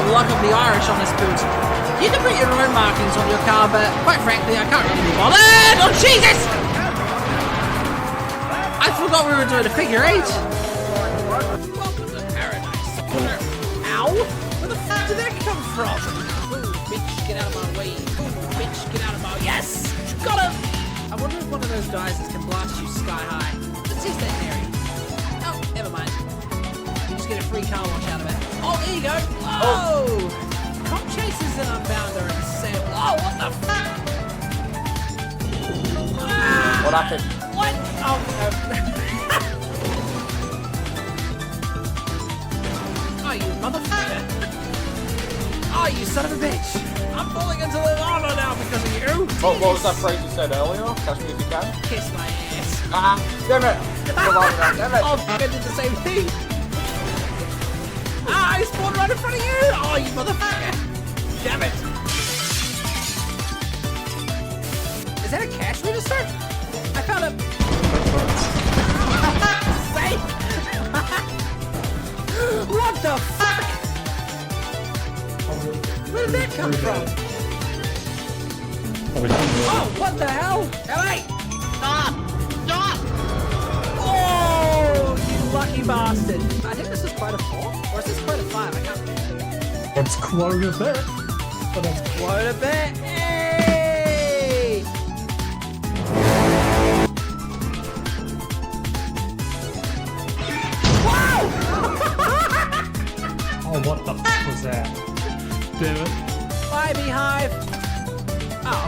the luck of the Irish on this boot. You can put your own markings on your car, but quite frankly, I can't really be bothered. Oh, Jesus! I forgot we were doing a figure 8. Welcome to paradise. Ow! Where the fuck did that come from? Ooh, bitch, get out of my way. Ooh, bitch, get out of my way. Yes! Got him! I wonder if one of those guys can blast you sky high. Let's test that theory. Oh, never mind. You just get a free car wash out of it. Oh, there you go. Whoa! Cop chases and Unbound are insane. Oh, what the fuck? What happened? What? Oh, no. Oh, you motherfucker. Oh, you son of a bitch. I'm falling into the lava now because of you. What was that phrase you said earlier? Catch me if you can. Kiss my ass. Ah, damn it. Damn it. Oh, I did the same thing. Ah, I spawned right in front of you. Oh, you motherfucker. Damn it. Is that a cash register? I found a... Safe. What the fuck? Where did that come from? Oh, what the hell? Hey! Stop! Stop! Oh, you lucky bastard. I think this is quite a 4, or is this quite a 5? I can't remember. It's quite a bit. But it's Quite a bit. Hey! Wow! oh, what the fuck was that? Damn it. Bye, Beehive. Oh.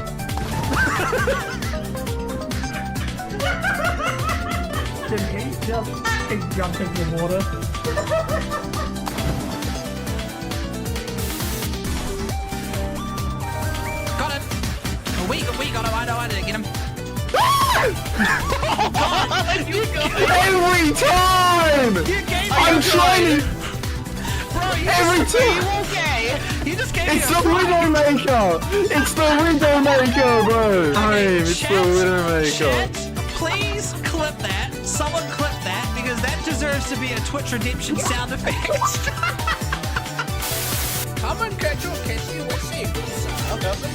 Did he just jump in the water? Got it. Oh, we got him. I know I didn't get him. Every time! I'm trying to... Every time! Are you okay? You just gave It's me the Widowmaker! It's the Widowmaker, bro! It's the Widowmaker. Chat, please clip that. Someone clip that because that deserves to be a Twitch redemption sound effect. Come and get your kissy wissy.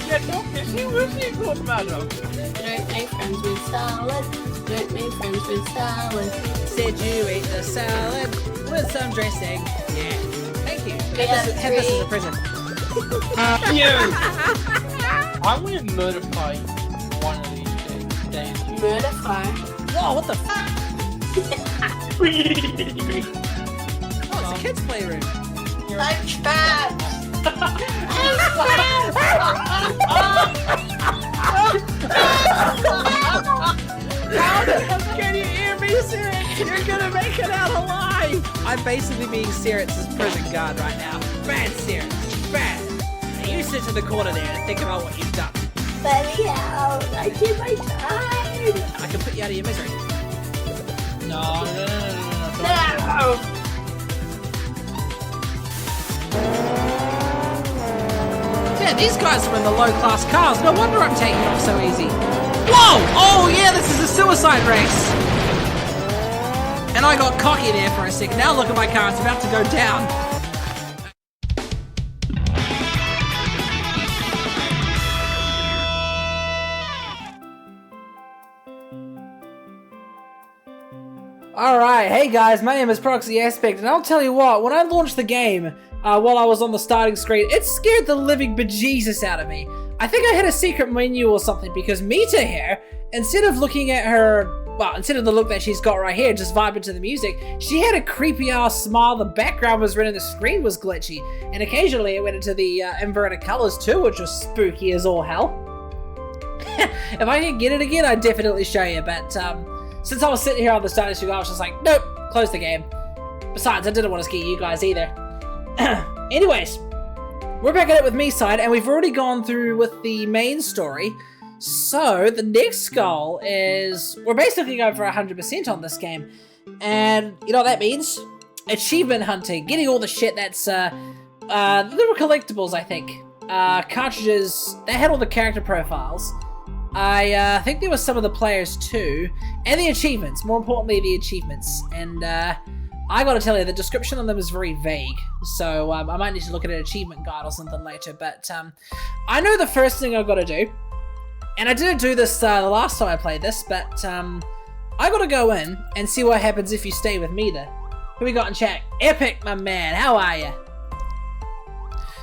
Get your kissy wissy, good madam. Don't make friends with salad. Don't make friends with salad. Said you ate the salad with some dressing. Yeah. Thank you. Yeah, Have this as a present. I'm gonna notify one of these days. Murderfire. Whoa, what the fuck? Oh, it's a kid's playroom. I'm trapped. How the hell can you hear me, Sirix? You're gonna make it out alive! I'm basically being Sirix's prison guard right now. Bad, Sirix. Bad. Now you sit in the corner there and think about what you've done. Let me out. I did my time. I can put you out of your misery. No. No. Yeah, these guys are in the low-class cars. No wonder I'm taking off so easy. Whoa! Oh, yeah, this is a suicide race. And I got cocky there for a second. Now look at my car. It's about to go down. Alright, hey guys, my name is Proxy Aspect, and I'll tell you what, when I launched the game, while I was on the starting screen, it scared the living bejesus out of me. I think I had a secret menu or something, because Mita here, instead of looking at her, well, instead of the look that she's got right here, just vibing to the music, she had a creepy ass smile, the background was red and the screen was glitchy, and occasionally it went into the inverted colors too, which was spooky as all hell. If I can get it again, I'd definitely show you, but since I was sitting here on the starting screen, I was just like, nope, close the game. Besides, I didn't want to scare you guys either. Anyways, we're back at it with Miside, and we've already gone through with the main story. So, the next goal is, we're basically going for 100% on this game. And, you know what that means? Achievement hunting, getting all the shit that's, there were collectibles, I think. Cartridges, they had all the character profiles. I think there were some of the players too, and the achievements, more importantly the achievements, and I gotta tell you, the description on them is very vague, so I might need to look at an achievement guide or something later, but I know the first thing I've got to do, and I didn't do this the last time I played this, but I gotta go in and see what happens if you stay with me there. Who we got in chat? Epic, my man, how are you?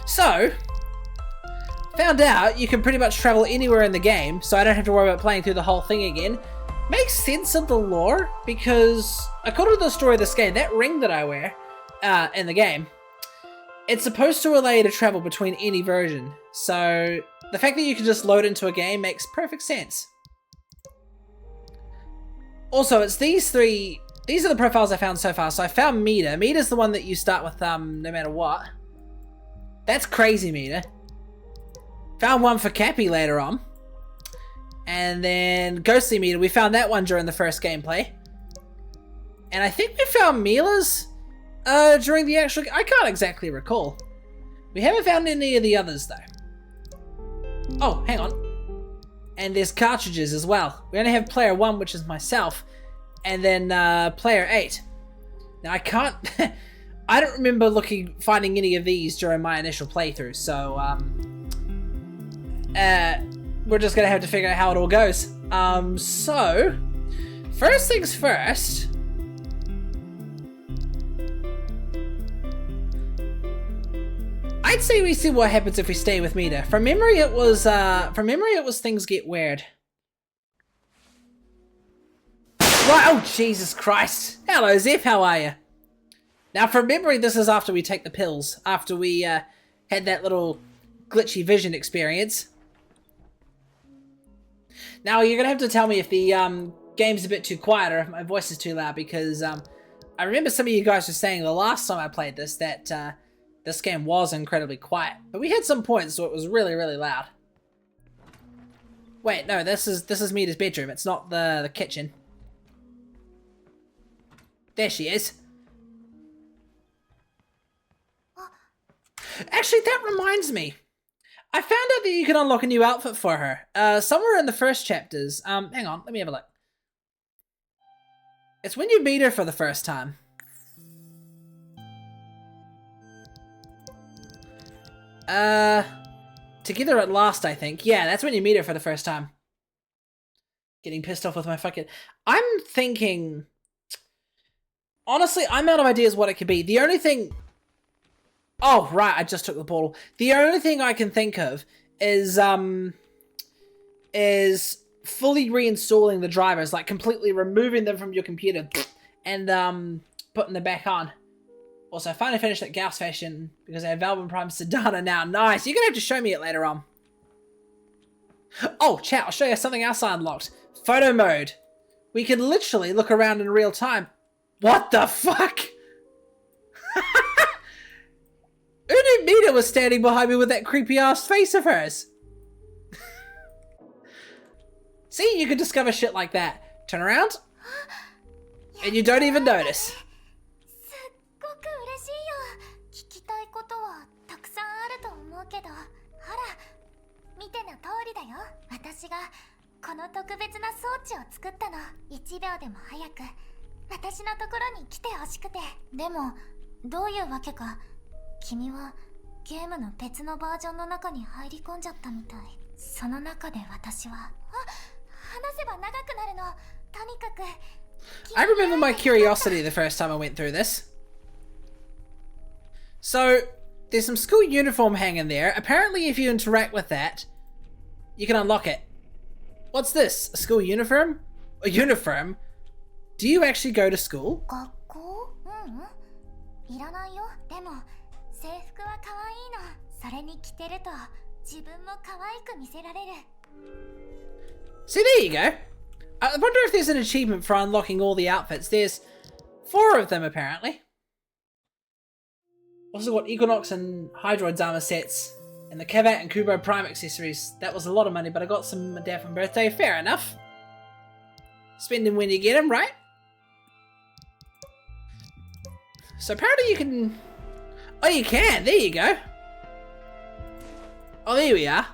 So, found out you can pretty much travel anywhere in the game, so I don't have to worry about playing through the whole thing again. Makes sense of the lore, because according to the story of this game, that ring that I wear in the game, it's supposed to allow you to travel between any version. So the fact that you can just load into a game makes perfect sense. Also, it's these three, these are the profiles I found so far. So I found Mita. Mita's the one that you start with no matter what. That's crazy, Mita. Found one for Cappy later on. And then Ghostly Mita, we found that one during the first gameplay. And I think we found Mila's during the actual... I can't exactly recall. We haven't found any of the others, though. Oh, hang on. And there's cartridges as well. We only have player 1, which is myself. And then player 8. Now, I can't... I don't remember finding any of these during my initial playthrough, so... we're just gonna have to figure out how it all goes. So, first things first. I'd say we see what happens if we stay with Mita. From memory, it was things get weird. Right, oh Jesus Christ! Hello, Zeph. How are you? Now, from memory, this is after we take the pills. After we had that little glitchy vision experience. Now, you're going to have to tell me if the game's a bit too quiet or if my voice is too loud, because I remember some of you guys were saying the last time I played this that this game was incredibly quiet. But we had some points where it was really, really loud. Wait, no, this is Mita's bedroom. It's not the kitchen. There she is. Actually, that reminds me. I found out that you can unlock a new outfit for her. Somewhere in the first chapters. Hang on, let me have a look. It's when you meet her for the first time. Together at Last, I think. Yeah, that's when you meet her for the first time. Getting pissed off with my fucking... I'm thinking... Honestly, I'm out of ideas what it could be. The only thing... Oh, right, I just took the portal. The only thing I can think of is fully reinstalling the drivers, like completely removing them from your computer and putting them back on. Also, I finally finished that Gauss fashion because I have Valve and Prime Sedana now. Nice, you're gonna have to show me it later on. Oh, chat, I'll show you something else I unlocked. Photo mode. We can literally look around in real time. What the fuck? Who knew Mita was standing behind me with that creepy ass face of hers? See, you can discover shit like that. Turn around, and you don't even notice. I remember my curiosity the first time I went through this. So, there's some school uniform hanging there. Apparently, if you interact with that, you can unlock it. What's this? A school uniform? A uniform? Do you actually go to school? See, there you go. I wonder if there's an achievement for unlocking all the outfits. There's 4 of them, apparently. Also got Equinox and Hydroid's armor sets, and the Kavat and Kubo Prime accessories. That was a lot of money, but I got some my dad for my birthday. Fair enough. Spend them when you get them, right? So apparently you can... Oh, you can! There you go! Oh, there we are.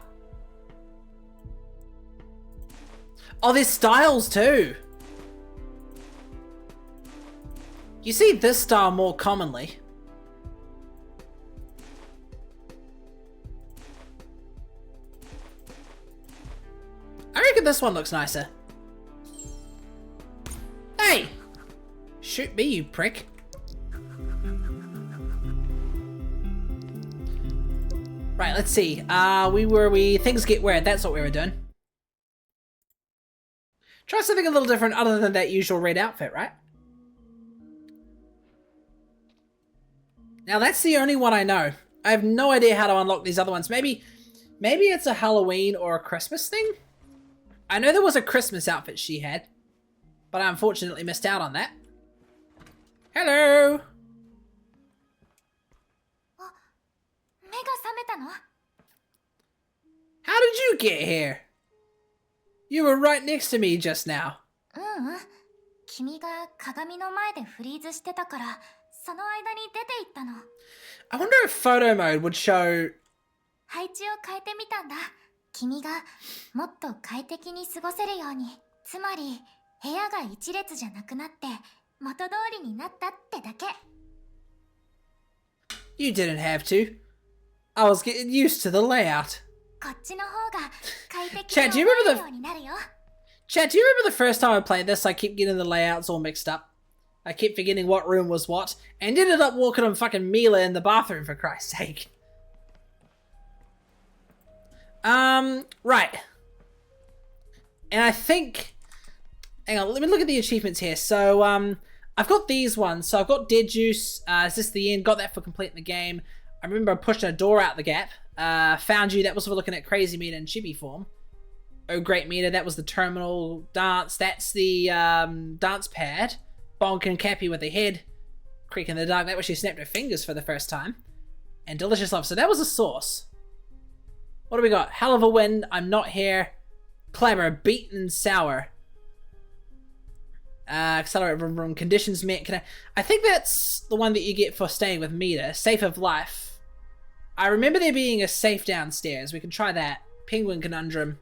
Oh, there's styles too! You see this style more commonly. I reckon this one looks nicer. Hey! Shoot me, you prick. Right, let's see. Things get weird. That's what we were doing. Try something a little different other than that usual red outfit, right? Now that's the only one I know. I have no idea how to unlock these other ones. Maybe it's a Halloween or a Christmas thing? I know there was a Christmas outfit she had, but I unfortunately missed out on that. Hello! How did you get here? You were right next to me just now. 君が鏡の前でフリーズしてたから、その間に出て行ったの。I wonder if photo mode would show... 配置を変えてみたんだ。君がもっと快適に過ごせるように。つまり、部屋が一列じゃなくなって、元通りになったってだけ。You didn't have to. I was getting used to the layout. こっちの方が快適 Chad, に do you 思 remember える the... ようになるよ。Chad, do you remember the first time I played this? I kept getting the layouts all mixed up. I kept forgetting what room was what, and ended up walking on fucking Mila in the bathroom, for Christ's sake. Right. And I think... Hang on, let me look at the achievements here. So, I've got these ones. So I've got Dead Juice. Is this the end? Got that for completing the game. I remember pushing a door out the gap. Found You. That was for looking at Crazy Meter in chibi form. Oh Great Meter. That was the terminal dance. That's the dance pad. Bonk and Cappy with the head. Creak in the dark. That was she snapped her fingers for the first time. And Delicious Love. So that was a source. What do we got? Hell of a Wind. I'm Not Here. Clamor. Beaten Sour. Accelerate Vroom Vroom. Conditions Met. I think that's the one that you get for staying with Meter. Safe of Life. I remember there being a safe downstairs. We can try that. Penguin Conundrum.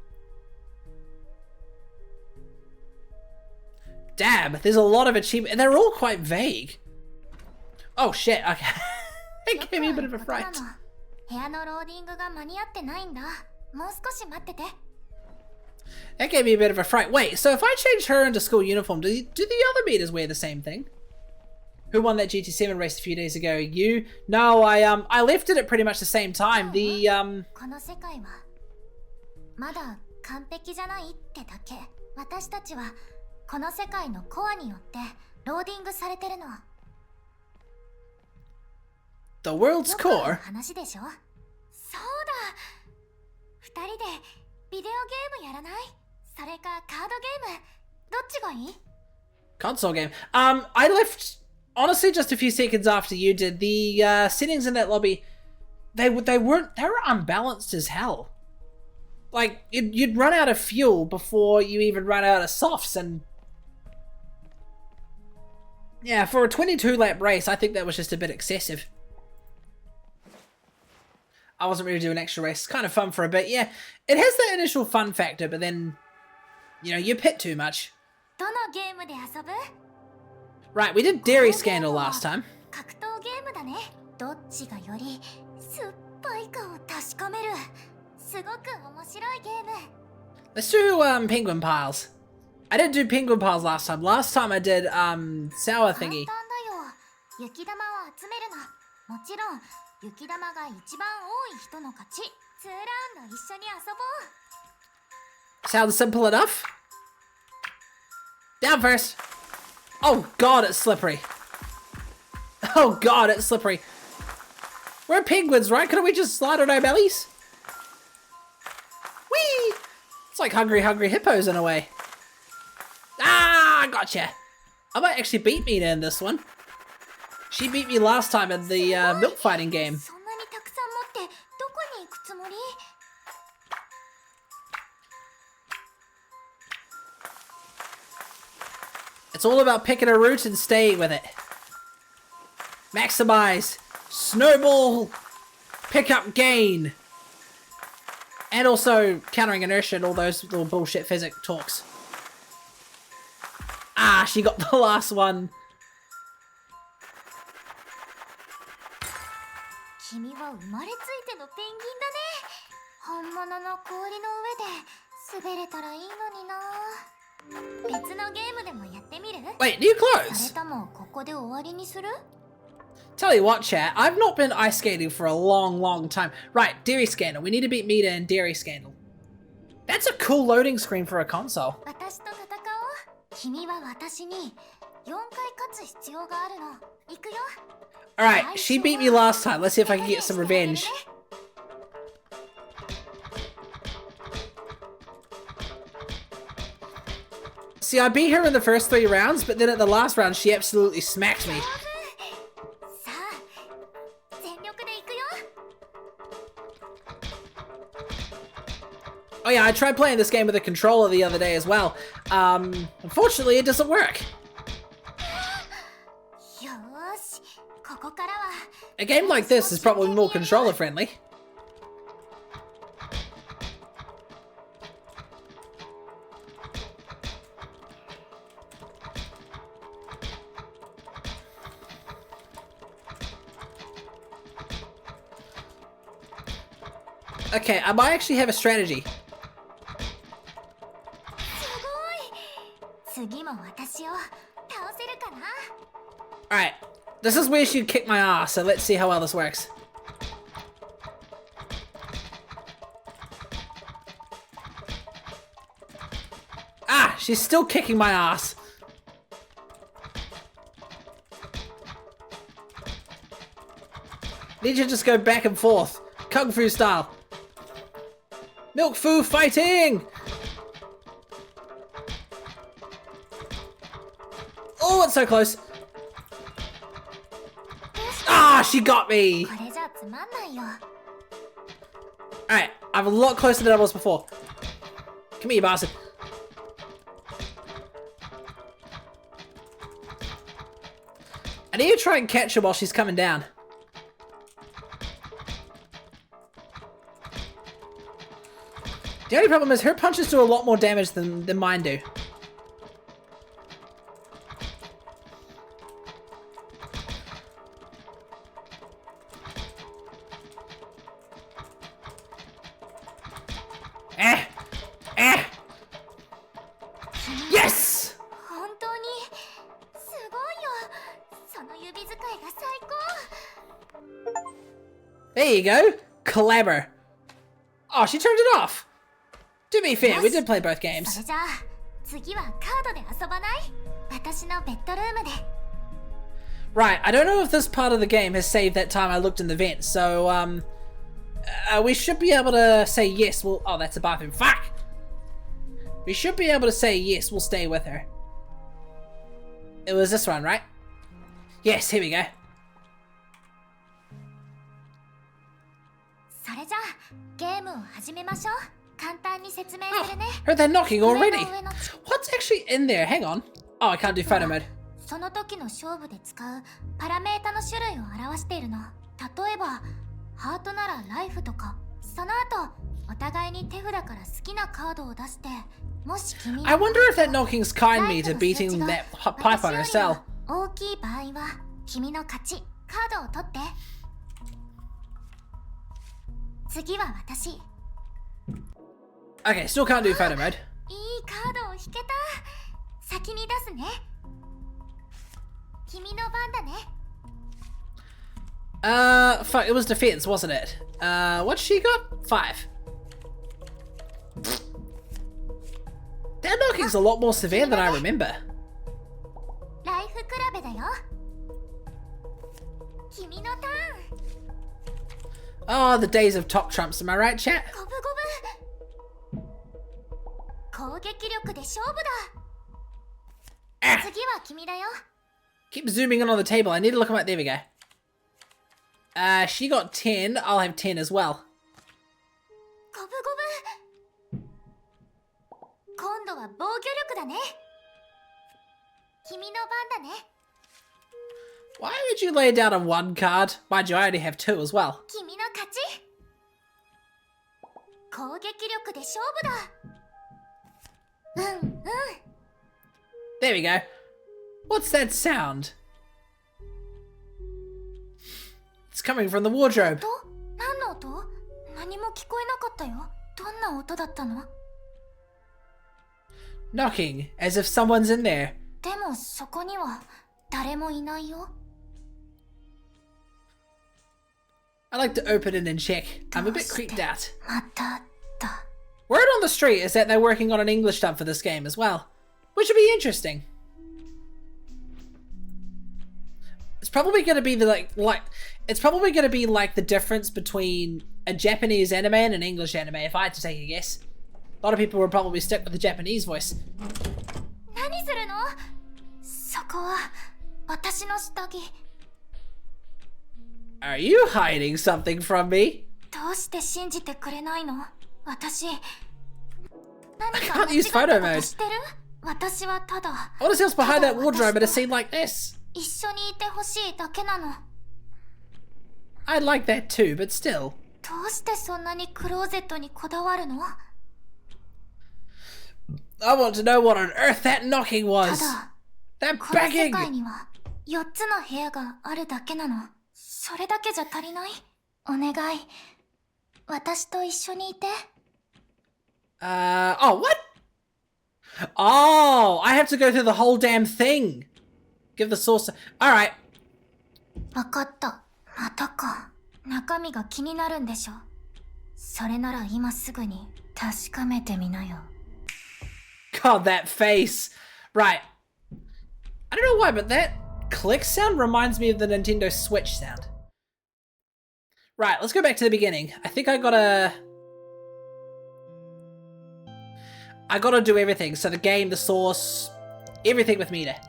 Damn, there's a lot of achievements, and they're all quite vague. Oh shit, okay. It gave me a bit of a fright. 部屋のローディングが間に合ってないんだ。もう少し待ってて。 That gave me a bit of a fright. Wait, so if I change her into school uniform, do the other meters wear the same thing? Who won that GT7 race a few days ago? You? No, I left it at pretty much the same time. The この世界はまだ完璧じゃないってだけ。私たちはこの世界のコアによってローディングされてるの。 The world's よくある core? 話でしょ。そうだ。二人でビデオゲームやらない？それかカードゲーム。どっちがいい？ Console game. I left, honestly, just a few seconds after you did. The settings in that lobby, they were unbalanced as hell. Like, you'd run out of fuel before you even run out of softs, and yeah, for a 22-lap race, I think that was just a bit excessive. I wasn't ready to do an extra race. It's kind of fun for a bit. Yeah, it has that initial fun factor, but then, you know, you pit too much. どのゲームで遊ぶ？ Right, we did Dairy Scandal last time. 格闘ゲームだね。どっちがより酸っぱいかを確かめる。すごく面白いゲーム。 Let's do Penguin Piles. I didn't do Penguin Piles last time. Last time I did Sour 簡 Thingy. 単だよ。雪玉を集めるの。もちろん雪玉が一番多い人の勝ち。2ラウンド一緒に遊ぼう。 Sounds simple enough. Down first. Oh god, it's slippery. Oh god, it's slippery. We're penguins, right? Couldn't we just slide on our bellies? Whee! It's like hungry hippos in a way. Ah, gotcha. I might actually beat Mina in this one. She beat me last time in the milk fighting game. そんなにたくさん持ってどこに行くつもり？ It's all about picking a route and staying with it. Maximize. Snowball. Pick up gain. And also countering inertia and all those little bullshit physics talks. Ah, she got the last one. 君は生まれついてのペンギンだね。本物の氷の上で滑れたらいいのにな。別のゲームでもやってみる？ Wait, new それ clothes! ともここで終わりにする？ Tell you what, chat, I've not been ice skating for a long time. Right, Dairy Scandal. We need to beat Mita in Dairy Scandal. That's a cool loading screen for a console. 私と戦おう。君は私に4回勝つ必要があるの。行くよ。 Alright, she beat me last time. Let's see if I can get some revenge. See, I beat her in the first 3 rounds, but then at the last round, she absolutely smacked me. さあ、全力で行くよ。 Oh yeah, I tried playing this game with a controller the other day as well. Unfortunately, it doesn't work. よーし、ここからは A game like this is probably more controller friendly. Okay, I might actually have a strategy. すごい。次も私を倒せるかな。 Alright, this is where she'd kick my ass, so let's see how well this works. Ah, she's still kicking my ass. Need you to just go back and forth, Kung Fu style. Milk Fu fighting! Oh, it's so close. Ah, she got me! これじゃつまんないよ。 Alright, I'm a lot closer than I was before. Come here, you bastard. I need to try and catch her while she's coming down. The only problem is her punches do a lot more damage than mine do. Yes! 本当にすごいよ。その指使いが最高。 There you go. Clabber. Oh, she turned it off. To be fair, we did play both そ games. れじゃあ次はカードで遊ばない？私のベッドルームで。 Right, I don't know if this part of the game has saved that time I looked in the vent, so, we should be able to say yes, we'll- oh, that's a bathroom. Fuck! We should be able to say yes, we'll stay with her. It was this one, right? Yes, here we go. それじゃあゲームを始めましょう。簡単に説明するね。 Heard that knocking already. 上の上の What's actually in there? Hang on. Oh, I can't do photo mode. その時の勝負で使うパラメータの種類を表しているの。例えばハートならライフとか。その後お互いに手札から好きなカードを出して、もし君の I wonder if that knocking's kind me to beating that pipe on her cell. 大きい場合は君の勝ち。カードを取って。次は私。 Okay, still can't do photo mode. いいカードを引けた。先に出すね。君の番だね。 Fuck, it was defense, wasn't it? What she got? 5. That knocking's a lot more severe than I remember. ライフ比べだよ。君のターン。 Oh, the days of top trumps, am I right, chat? ゴブゴブ。攻撃力で勝負だ。 Ah, 次は君だよ。 keep zooming in on the table. I need to look at my. There we go. She got 10. I'll have 10 as well. ゴブゴブ。今度は防御力だね。君の番だね。 Why would you lay down on one card? Mind you, I only have 2 as well. 君の勝ち。攻撃力で勝負だ。うんうん。 There we go. What's that sound? It's coming from the wardrobe. 音？何の音？何も聞こえなかったよ。どんな音だったの？ Knocking, as if someone's in there. でもそこには誰もいないよ。 I like to open it and check. I'm a bit creeped out. まただ。 Word on the street is that they're working on an English dub for this game as well, which would be interesting. It's probably going to be the it's probably going to be like the difference between a Japanese anime and an English anime, if I had to take a guess. A lot of people would probably stick with the Japanese voice. 何するの？そこは私の下着。 Are you hiding something from me? どうして信じてくれないの？私。何 can't use photo mode. 知ってる？私はただ。 What is else behind that wardrobe in a scene like this? 一緒にいてほしいだけなの。 I'd like that too, but still. どうしてそんなにクローゼットにこだわるの？ I want to know what on earth that knocking た was. だ、 That この世 banging. 界には4つの部屋があるだけなの。それだけじゃ足りない？お願い。私と一緒にいて。Oh, what? Oh, I have to go through the whole damn thing. Give the source. Alright. わかった。またか。中身が気になるんでしょ。それなら今すぐに確かめてみなよ。 God, that face. Right. I don't know why, but that click sound reminds me of the Nintendo Switch sound. Right, let's go back to the beginning. I think I gotta do everything. So the game, the source, everything with Miside.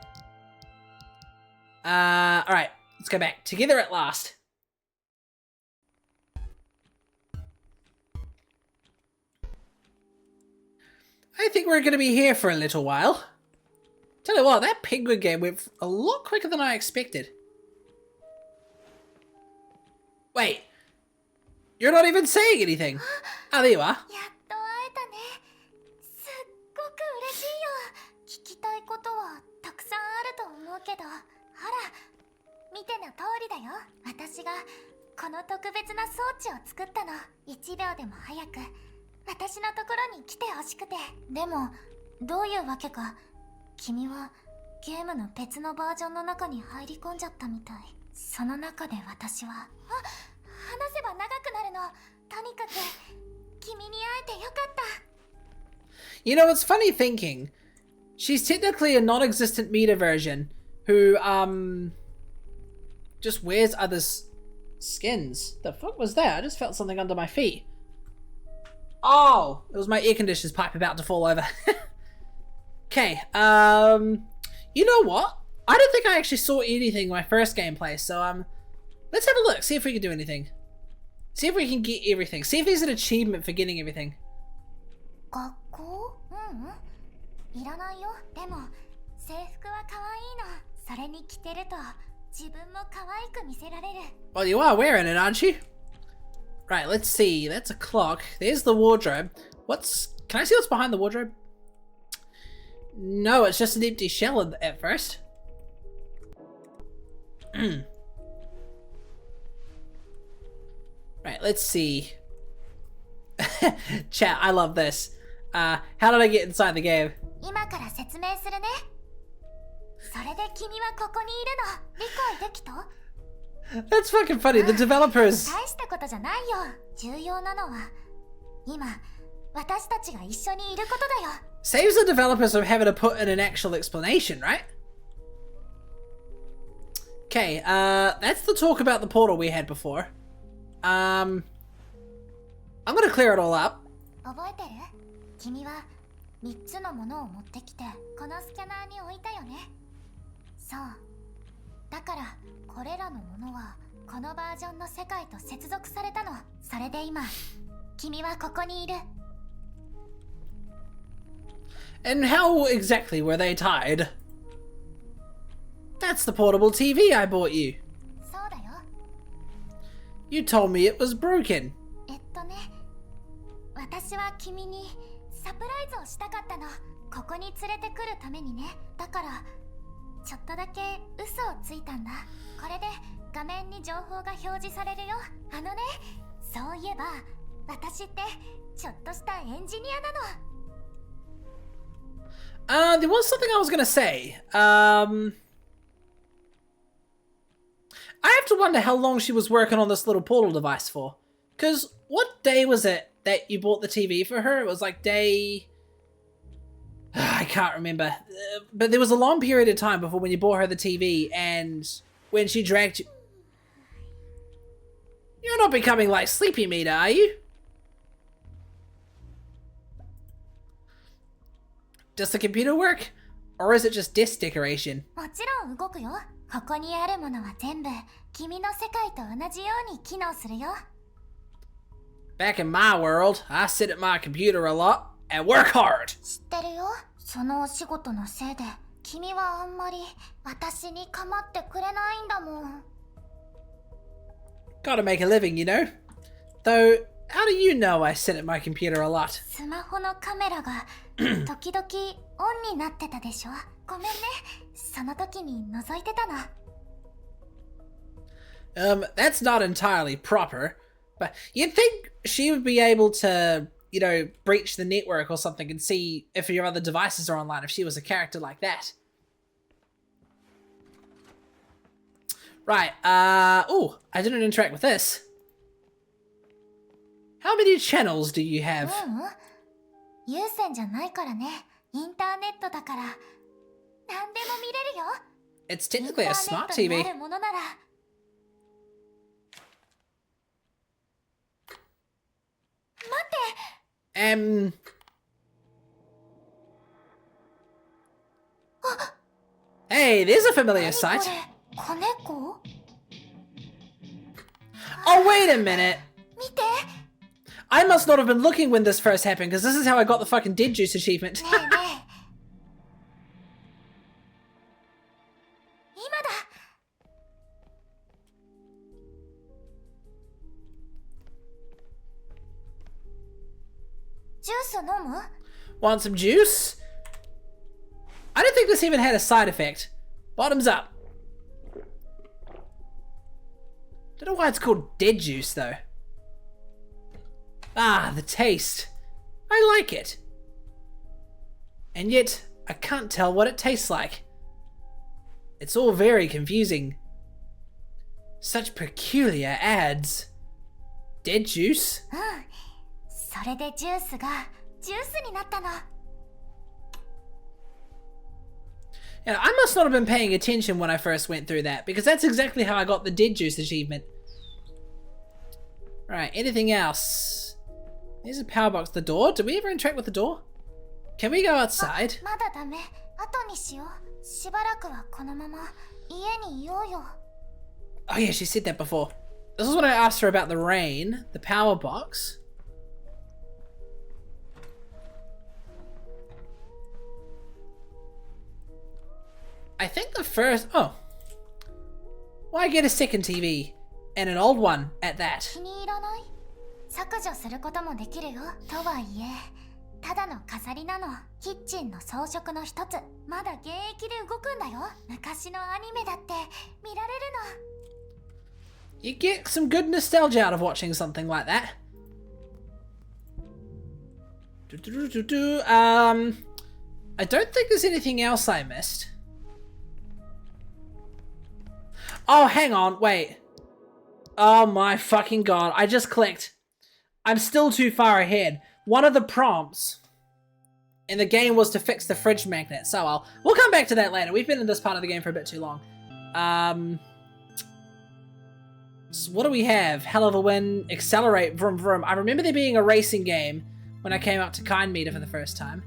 Alright, let's go back. Together at last. I think we're gonna be here for a little while. Tell you what, that penguin game went a lot quicker than I expected. Wait. You're not even saying anything. Oh, there you are. やっと会えたね。すっごく嬉しいよ。聞きたいことはたくさんあると思うけど、ほら、見ての通りだよ。私がこの特別な装置を作ったの。1秒でも早く私のところに来てほしくて。でも、どういうわけか、君はゲームの別のバージョンの中に入り込んじゃったみたい。その中で私は、話せば長くなるの。とにかく君に会えてよかった。 You know, it's funny thinking. She's technically a non-existent Miside version who, just wears others' skins. The fuck was that? I just felt something under my feet. Oh, it was my air conditioner's pipe about to fall over. Okay, you know what? I don't think I actually saw anything in my first gameplay, so, let's have a look, see if we can do anything. See if we can get everything. See if there's an achievement for getting everything. 学校？いらないよ。でも制服は可愛いの。それに着てると自分も可愛く見せられる。 Well, you are wearing it, aren't you? Right, let's see. That's a clock. There's the wardrobe. Can I see what's behind the wardrobe? No, it's just an empty shell at first. Right, let's see. Chat, I love this. How did I get inside the game? 今から説明するね。それで君はここにいるの。理解できた？ That's fucking funny. The developers. 大したことじゃないよ。重要なのは今私たちが一緒にいることだよ。 Saves the developers from having to put in an actual explanation, right? Okay, that's the talk about the portal we had before. I'm gonna clear it all up. 覚えてる？君は3つのものを持ってきてこのスキャナーに置いたよね。そう。だからこれらのものはこのバージョンの世界と接続されたの。それで今君はここにいる。 And how exactly were they tied? That's the portable TV I bought you. そうだよ。 You told me it was broken. 私は君にサプライズをしたかったの。ここに連れてくるためにね。だからちょっとだけ嘘をついたんだ。これで画面に情報が表示されるよ。あのね、そういえば私ってちょっとしたエンジニアなの。There was something I was gonna say. I have to wonder how long she was working on this little portal device for. Because what day was it that you bought the TV for her? It was like day... I can't remember. But there was a long period of time before when you bought her the TV and when she dragged you... You're not becoming like Sleepy Meter, are you? Does the computer work? Or is it just desk decoration? もちろん動くよ。ここにあるものは全部君の世界と同じように機能するよ。Back in my world, I sit at my computer a lot and work hard. 知ってるよ。そのお仕事のせいで君はあんまり私に構ってくれないんだもん。Gotta make a living, you know? Though, how do you know I sit at my computer a lot? スマホのカメラが時々オンになってたでしょ。ごめんね。その時に覗いてたの。That's not entirely proper, but you'd think she would be able to, you know, breach the network or something and see if your other devices are online if she was a character like that. Right, oh, I didn't interact with this. How many channels do you have? 有線じゃないからね。インターネットだから何でも見れるよ。 It's technically a smart イン TV. ターネットにあるものなら。待って。Hey, there's a familiar 何 sight. これ、子猫？ Oh, wait a minute. 見て。 I must not have been looking when this first happened, because this is how I got the fucking Dead Juice achievement. ねえねえ。今だ。ジュース飲む？ Want some juice? I don't think this even had a side effect. Bottoms up. Don't know why it's called Dead Juice, though. Ah, the taste. I like it. And yet, I can't tell what it tastes like. It's all very confusing. Such peculiar ads. Dead Juice? うん。それでジュースがジュースになったの。Yeah, I must not have been paying attention when I first went through that, because that's exactly how I got the Dead Juice achievement. Right, anything else? There's a power box. The door? Did we ever interact with the door? Can we go outside? まだダメ。後にしよう。しばらくはこのまま家にいようよ。 Oh yeah, she said that before. This is when I asked her about the rain, the power box. I think the first... Oh. Why get a second TV? And an old one at that. 気に入らない？削除することもできるよ。とはいえ、ただの飾りなの。キッチンの装飾の一つ。まだ現役で動くんだよ。昔のアニメだって見られるの。You get some good nostalgia out of watching something like that. I don't think there's anything else I missed. Oh, hang on, wait. Oh my fucking god, I just clicked. I'm still too far ahead. One of the prompts in the game was to fix the fridge magnet, so we'll come back to that later. We've been in this part of the game for a bit too long. So what do we have? Hell of a win, accelerate, vroom vroom. I remember there being a racing game when I came up to Kind Meter for the first time.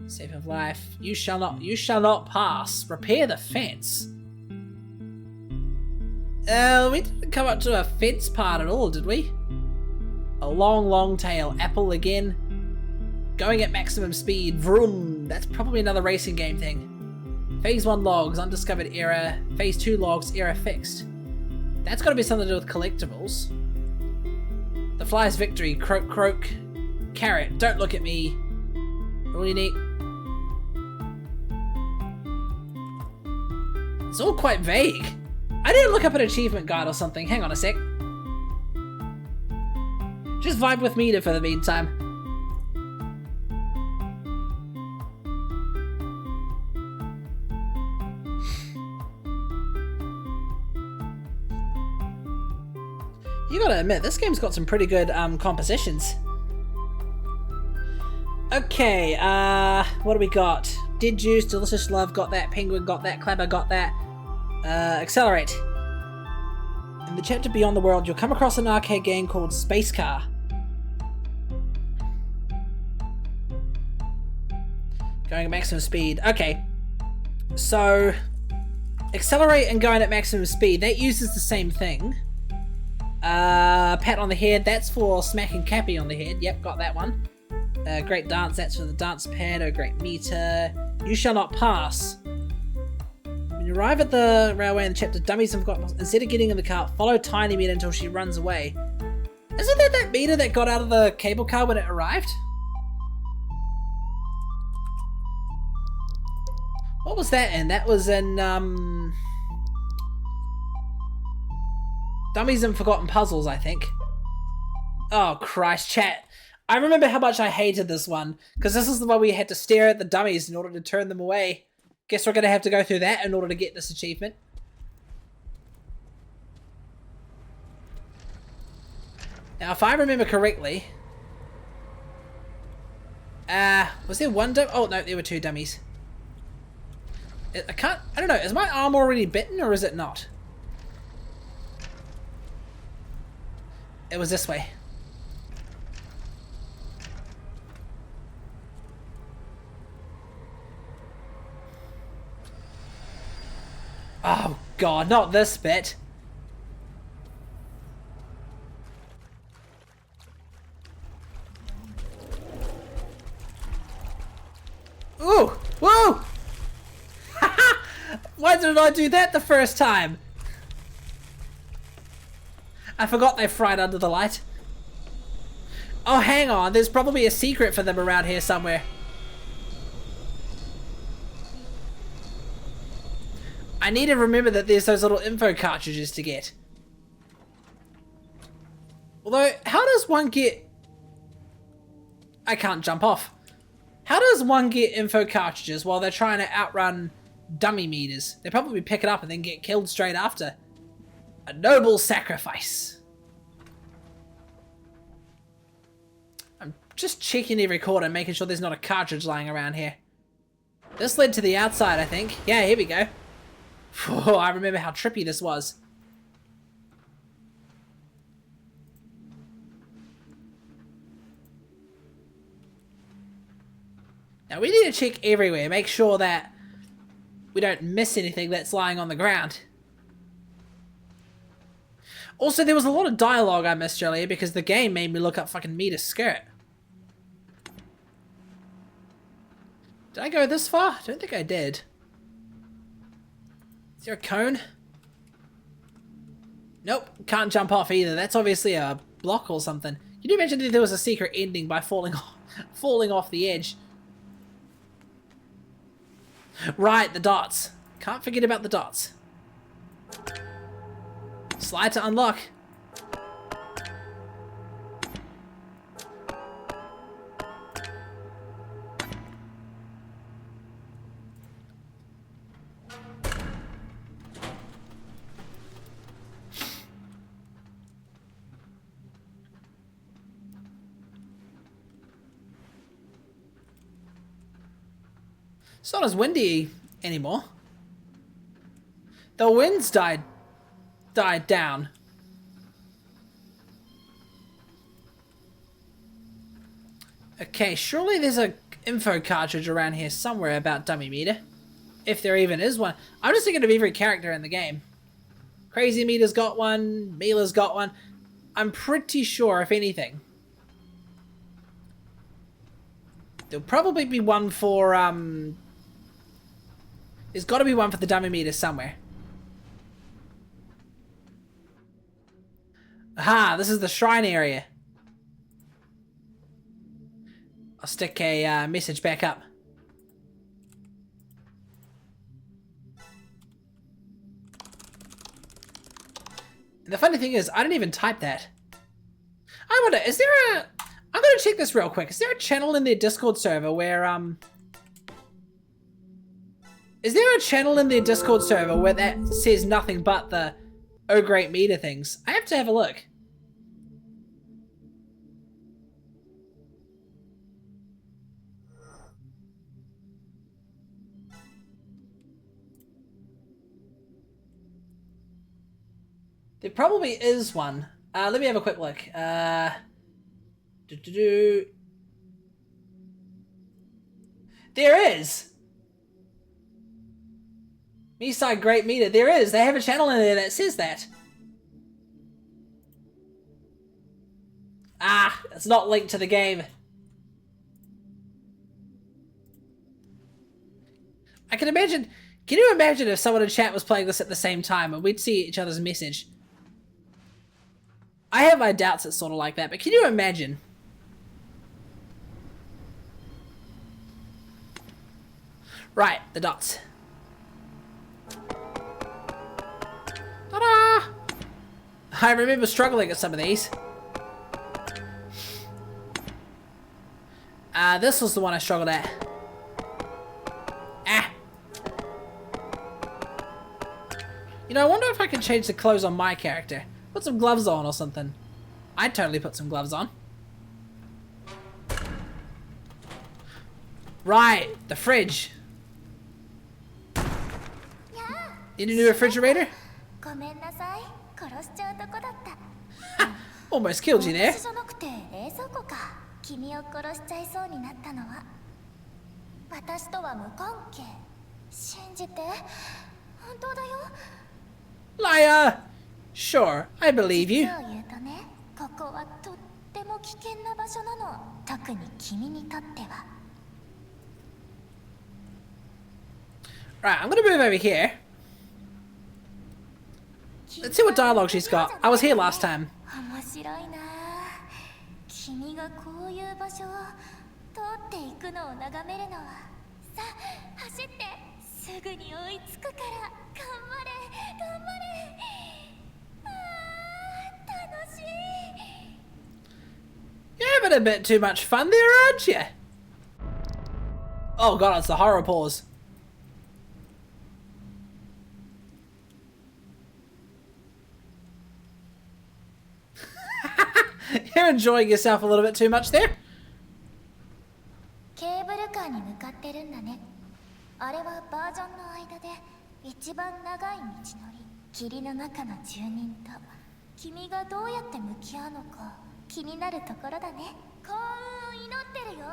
Save of life. You shall not pass. Repair the fence. We didn't come up to a fence part at all, did we? A long, long tail. Apple again. Going at maximum speed. Vroom. That's probably another racing game thing. Phase 1 logs. Undiscovered error. Phase 2 logs. Error fixed. That's got to be something to do with collectibles. The fly's victory. Croak, croak. Carrot. Don't look at me. Really neat. It's all quite vague. I need to look up an achievement guide or something. Hang on a sec. Just vibe with Mita for the meantime. You gotta admit, this game's got some pretty good compositions. Okay, what do we got? Dead Juice, Delicious Love, got that. Penguin, got that. Clabber, got that. Accelerate. In the chapter Beyond the World, you'll come across an arcade game called Space Car. Going at maximum speed. Okay. So, accelerate and going at maximum speed, that uses the same thing. Pat on the head, that's for smacking Cappy on the head. Yep, got that one. Great dance, that's for the dance pad. Oh, great meter. You shall not pass. When you arrive at the railway in the chapter Dummies have got... Instead of getting in the car, follow Tiny Meter until she runs away. Isn't that meter that got out of the cable car when it arrived? What was that in? That was in, Dummies and Forgotten Puzzles, I think. Oh, Christ, chat. I remember how much I hated this one, because this is the one where you had to stare at the dummies in order to turn them away. Guess we're going to have to go through that in order to get this achievement. Now, if I remember correctly... was there one dummy? Oh, no, there were two dummies. I don't know, is my arm already bitten, or is it not? It was this way. Oh god, not this bit. Ooh! Whoa! Why did I do that the first time? I forgot they fried under the light. Oh, hang on. There's probably a secret for them around here somewhere. I need to remember that there's those little info cartridges to get. Although, how does one get... I can't jump off. How does one get info cartridges while they're trying to outrun dummy meters? They probably pick it up and then get killed straight after. A noble sacrifice. I'm just checking every corner, making sure there's not a cartridge lying around here. This led to the outside, I think. Yeah, here we go. Oh, I remember how trippy this was. Now we need to check everywhere, make sure that we don't miss anything that's lying on the ground. Also, there was a lot of dialogue I missed earlier because the game made me look up fucking Mita's skirt. Did I go this far? I don't think I did. Is there a cone? Nope, can't jump off either. That's obviously a block or something. Can you imagine if there was a secret ending by falling off the edge? Right, the dots. Can't forget about the dots. Slide to unlock. It's not as windy anymore. The winds died down. Okay, surely there's a info cartridge around here somewhere about Dummy Meter. If there even is one. I'm just thinking of every character in the game. Crazy Meter's got one, Mila's got one. I'm pretty sure, if anything. There'll probably be one for, there's got to be one for the Dummy Meter somewhere. Aha, this is the shrine area. I'll stick a message back up. And the funny thing is, I didn't even type that. I wonder, is there a... I'm gonna check this real quick. Is there a channel in their Discord server where, is there a channel in their Discord server where that says nothing but the oh great meter things? I have to have a look. There probably is one. Let me have a quick look. There is! Miside Great Meter. There is. They have a channel in there that says that. Ah, it's not linked to the game. I can imagine... Can you imagine if someone in chat was playing this at the same time and we'd see each other's message? I have my doubts it's sort of like that, but can you imagine? Right, the dots. Ta-da! I remember struggling at some of these. This was the one I struggled at. Ah! You know, I wonder if I can change the clothes on my character. Put some gloves on or something. I'd totally put some gloves on. Right, the fridge. Need a new refrigerator? Almost killed you there. Liar! Sure, I believe you. Right, I'm gonna move over here. Let's see what dialogue she's got. I was here last time. You're having a bit too much fun there, aren't you? Oh god, it's the horror pause. You're enjoying yourself a little bit too much there.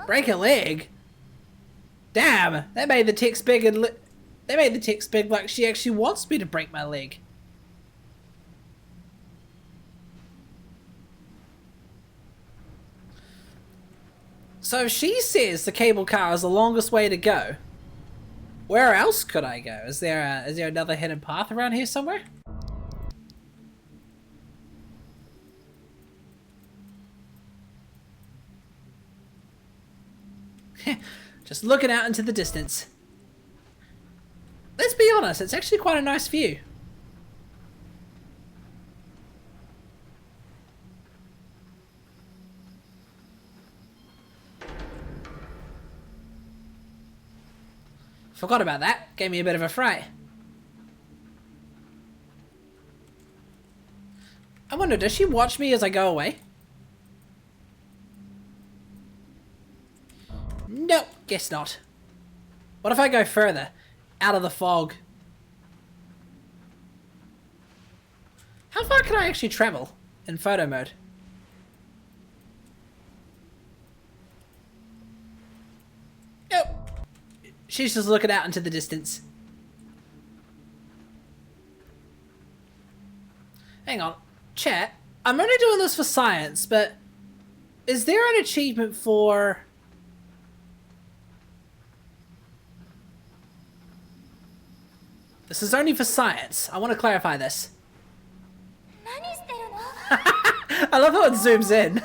Break a leg? Damn, that made the text big and they made the text big like she actually wants me to break my leg. So she says the cable car is the longest way to go. Where else could I go? Is there another hidden path around here somewhere? Just looking out into the distance. Let's be honest, it's actually quite a nice view. Forgot about that. Gave me a bit of a fright. I wonder, does she watch me as I go away? Nope, guess not. What if I go further? Out of the fog. How far can I actually travel in photo mode? Nope. She's just looking out into the distance. Hang on. Chat, I'm only doing this for science, but is there an achievement for... This is only for science. I want to clarify this. I love how it zooms in.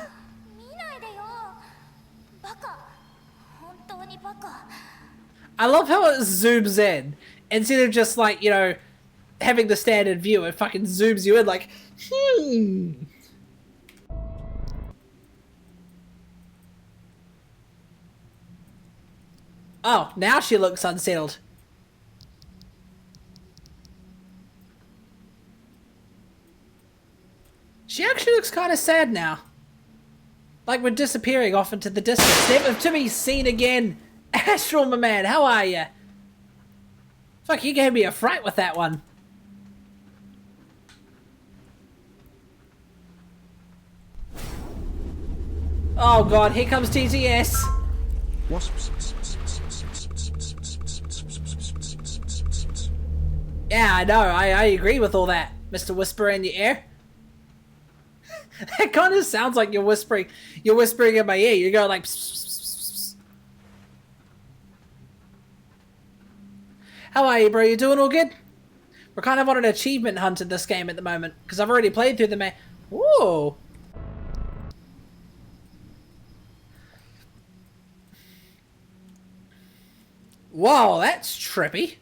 I love how it zooms in instead of just like, you know, having the standard view. It fucking zooms you in like, Oh, now she looks unsettled. She actually looks kind of sad now. Like we're disappearing off into the distance. Never to be seen again. Astral, my man, how are you? Fuck, you gave me a fright with that one. Oh god, here comes TTS. Yeah, I know, I agree with all that, Mr. Whisperer in the air. It kind of sounds like you're whispering in my ear. You go like, pss, pss, pss, pss. How are you, bro? You doing all good? We're kind of on an achievement hunt in this game at the moment, because I've already played through the main. Ooh. Whoa, that's trippy.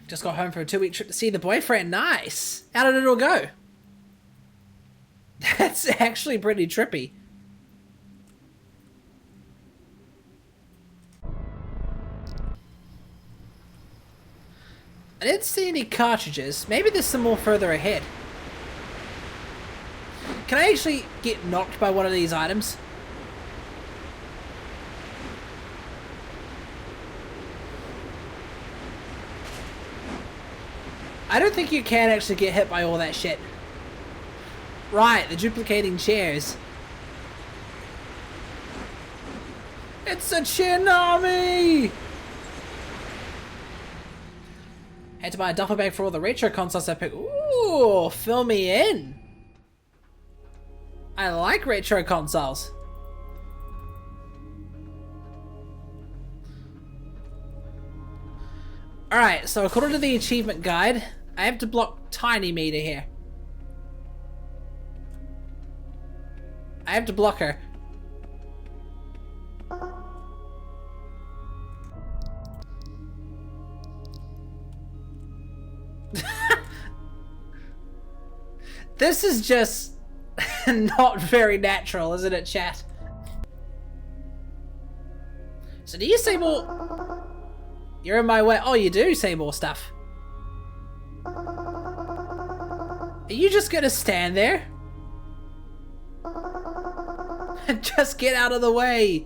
Just got home for a 2-week trip to see the boyfriend. Nice. How did it all go? That's actually pretty trippy. I didn't see any cartridges. Maybe there's some more further ahead. Can I actually get knocked by one of these items? I don't think you can actually get hit by all that shit. Right, the duplicating chairs. It's a Chinami! Had to buy a duffel bag for all the retro consoles I picked. Ooh, fill me in. I like retro consoles. Alright, so according to the achievement guide, I have to block Tiny Meter here. I have to block her. This is just not very natural, isn't it, chat? So do you say more? You're in my way. Oh, you do say more stuff. Are you just gonna stand there? Just get out of the way.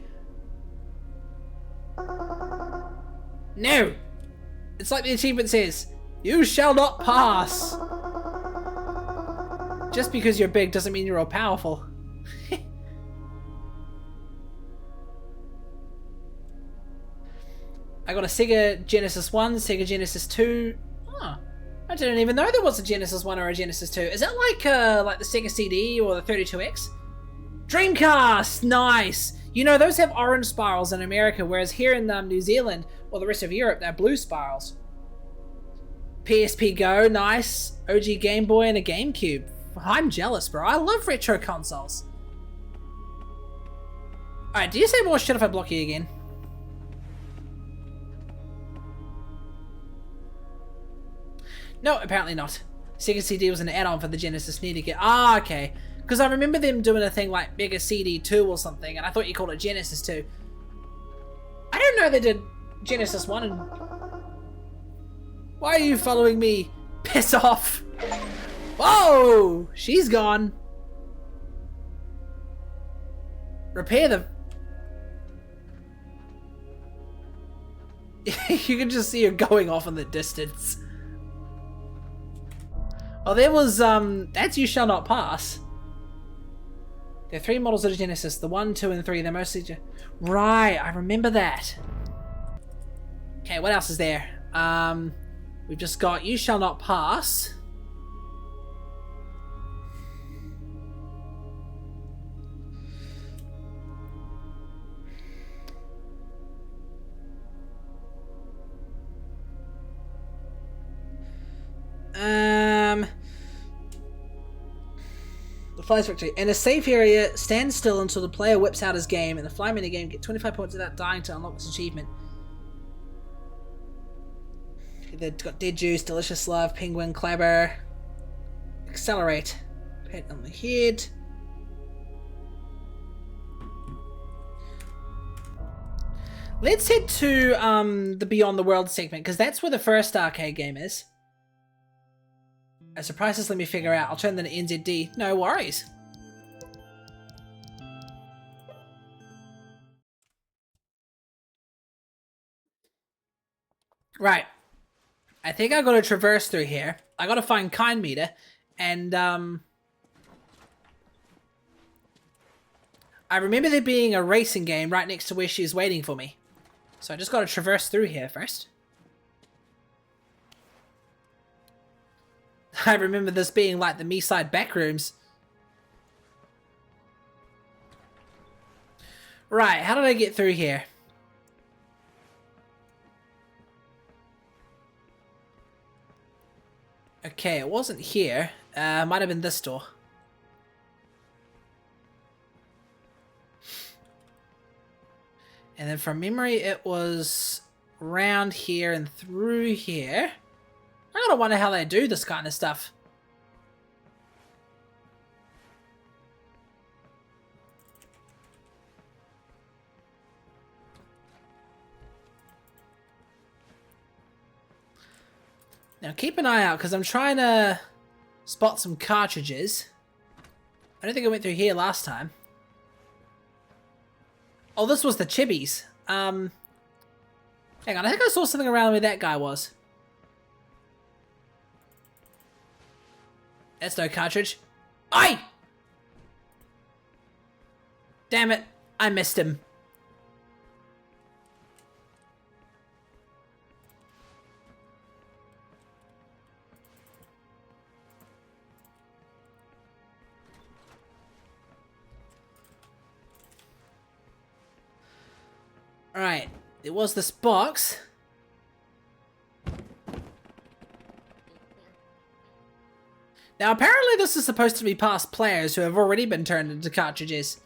No! It's like the achievement says, you shall not pass. Just because you're big doesn't mean you're all powerful. I got a Sega Genesis 1, Sega Genesis 2. Oh, I didn't even know there was a Genesis 1 or a Genesis 2. Is that like the Sega CD or the 32X? Dreamcast! Nice! You know, those have orange spirals in America, whereas here in New Zealand or the rest of Europe, they're blue spirals. PSP Go, nice. OG Game Boy and a GameCube. I'm jealous, bro. I love retro consoles. Alright, do you say more shit if I block you again? No, apparently not. Sega CD was an add-on for the Genesis Need to get. Ah, okay. Because I remember them doing a thing like Mega CD 2 or something, and I thought you called it Genesis 2. I didn't know they did Genesis 1 and... Why are you following me? Piss off! Whoa! She's gone. Repair the... You can just see her going off in the distance. Oh, there was, that's You Shall Not Pass. There are 3 models of the Genesis. The 1, 2, and 3. They're mostly... Right, I remember that. Okay, what else is there? We've just got You Shall Not Pass. The Fly's Victory. In a safe area, stand still until the player whips out his game. In the Fly minigame, get 25 points without dying to unlock this achievement. They've got Dead Juice, Delicious Love, Penguin, Clabber. Accelerate. Pat on the head. Let's head to the Beyond the World segment, because that's where the first arcade game is. As surprises, let me figure out. I'll turn them to NZD. No worries. Right. I think I gotta traverse through here. I gotta find Kind Meter, and I remember there being a racing game right next to where she's waiting for me. So I just gotta traverse through here first. I remember this being like the Miside backrooms. Right, how did I get through here? Okay, it wasn't here. Might have been this door. And then from memory, it was round here and through here. I gotta wonder how they do this kind of stuff. Now keep an eye out, because I'm trying to spot some cartridges. I don't think I went through here last time. Oh, this was the Chibis. Hang on, I think I saw something around where that guy was. That's no cartridge. Aye! Damn it, I missed him. Alright, it was this box. Now apparently this is supposed to be past players who have already been turned into cartridges.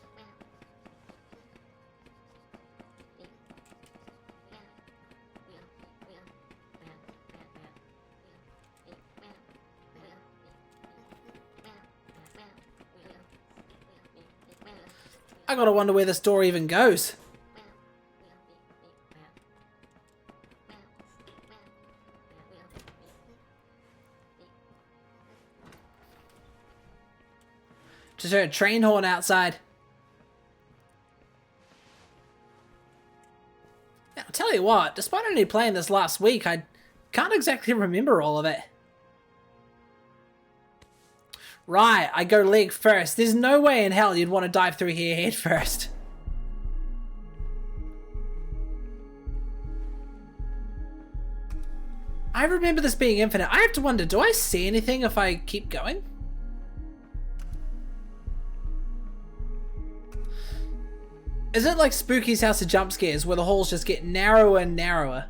I gotta wonder where this door even goes. Just heard a train horn outside. Now, I'll tell you what, despite only playing this last week, I can't exactly remember all of it. Right, I go leg first. There's no way in hell you'd want to dive through here head first. I remember this being infinite. I have to wonder, do I see anything if I keep going? Is it like Spooky's House of Jump Scares, where the holes just get narrower and narrower?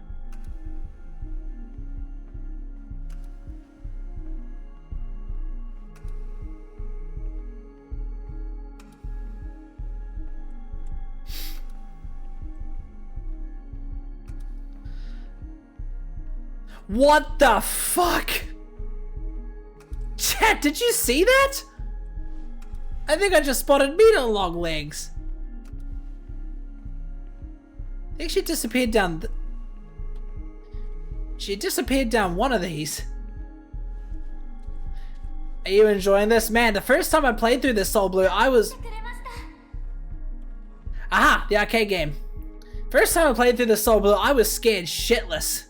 What the fuck? Chat, did you see that? I think I just spotted meter long legs. I think she disappeared down she disappeared down one of these. Are you enjoying this? Man, the first time I played through this Soul Blue, I was... Aha! The arcade game. First time I played through this Soul Blue, I was scared shitless.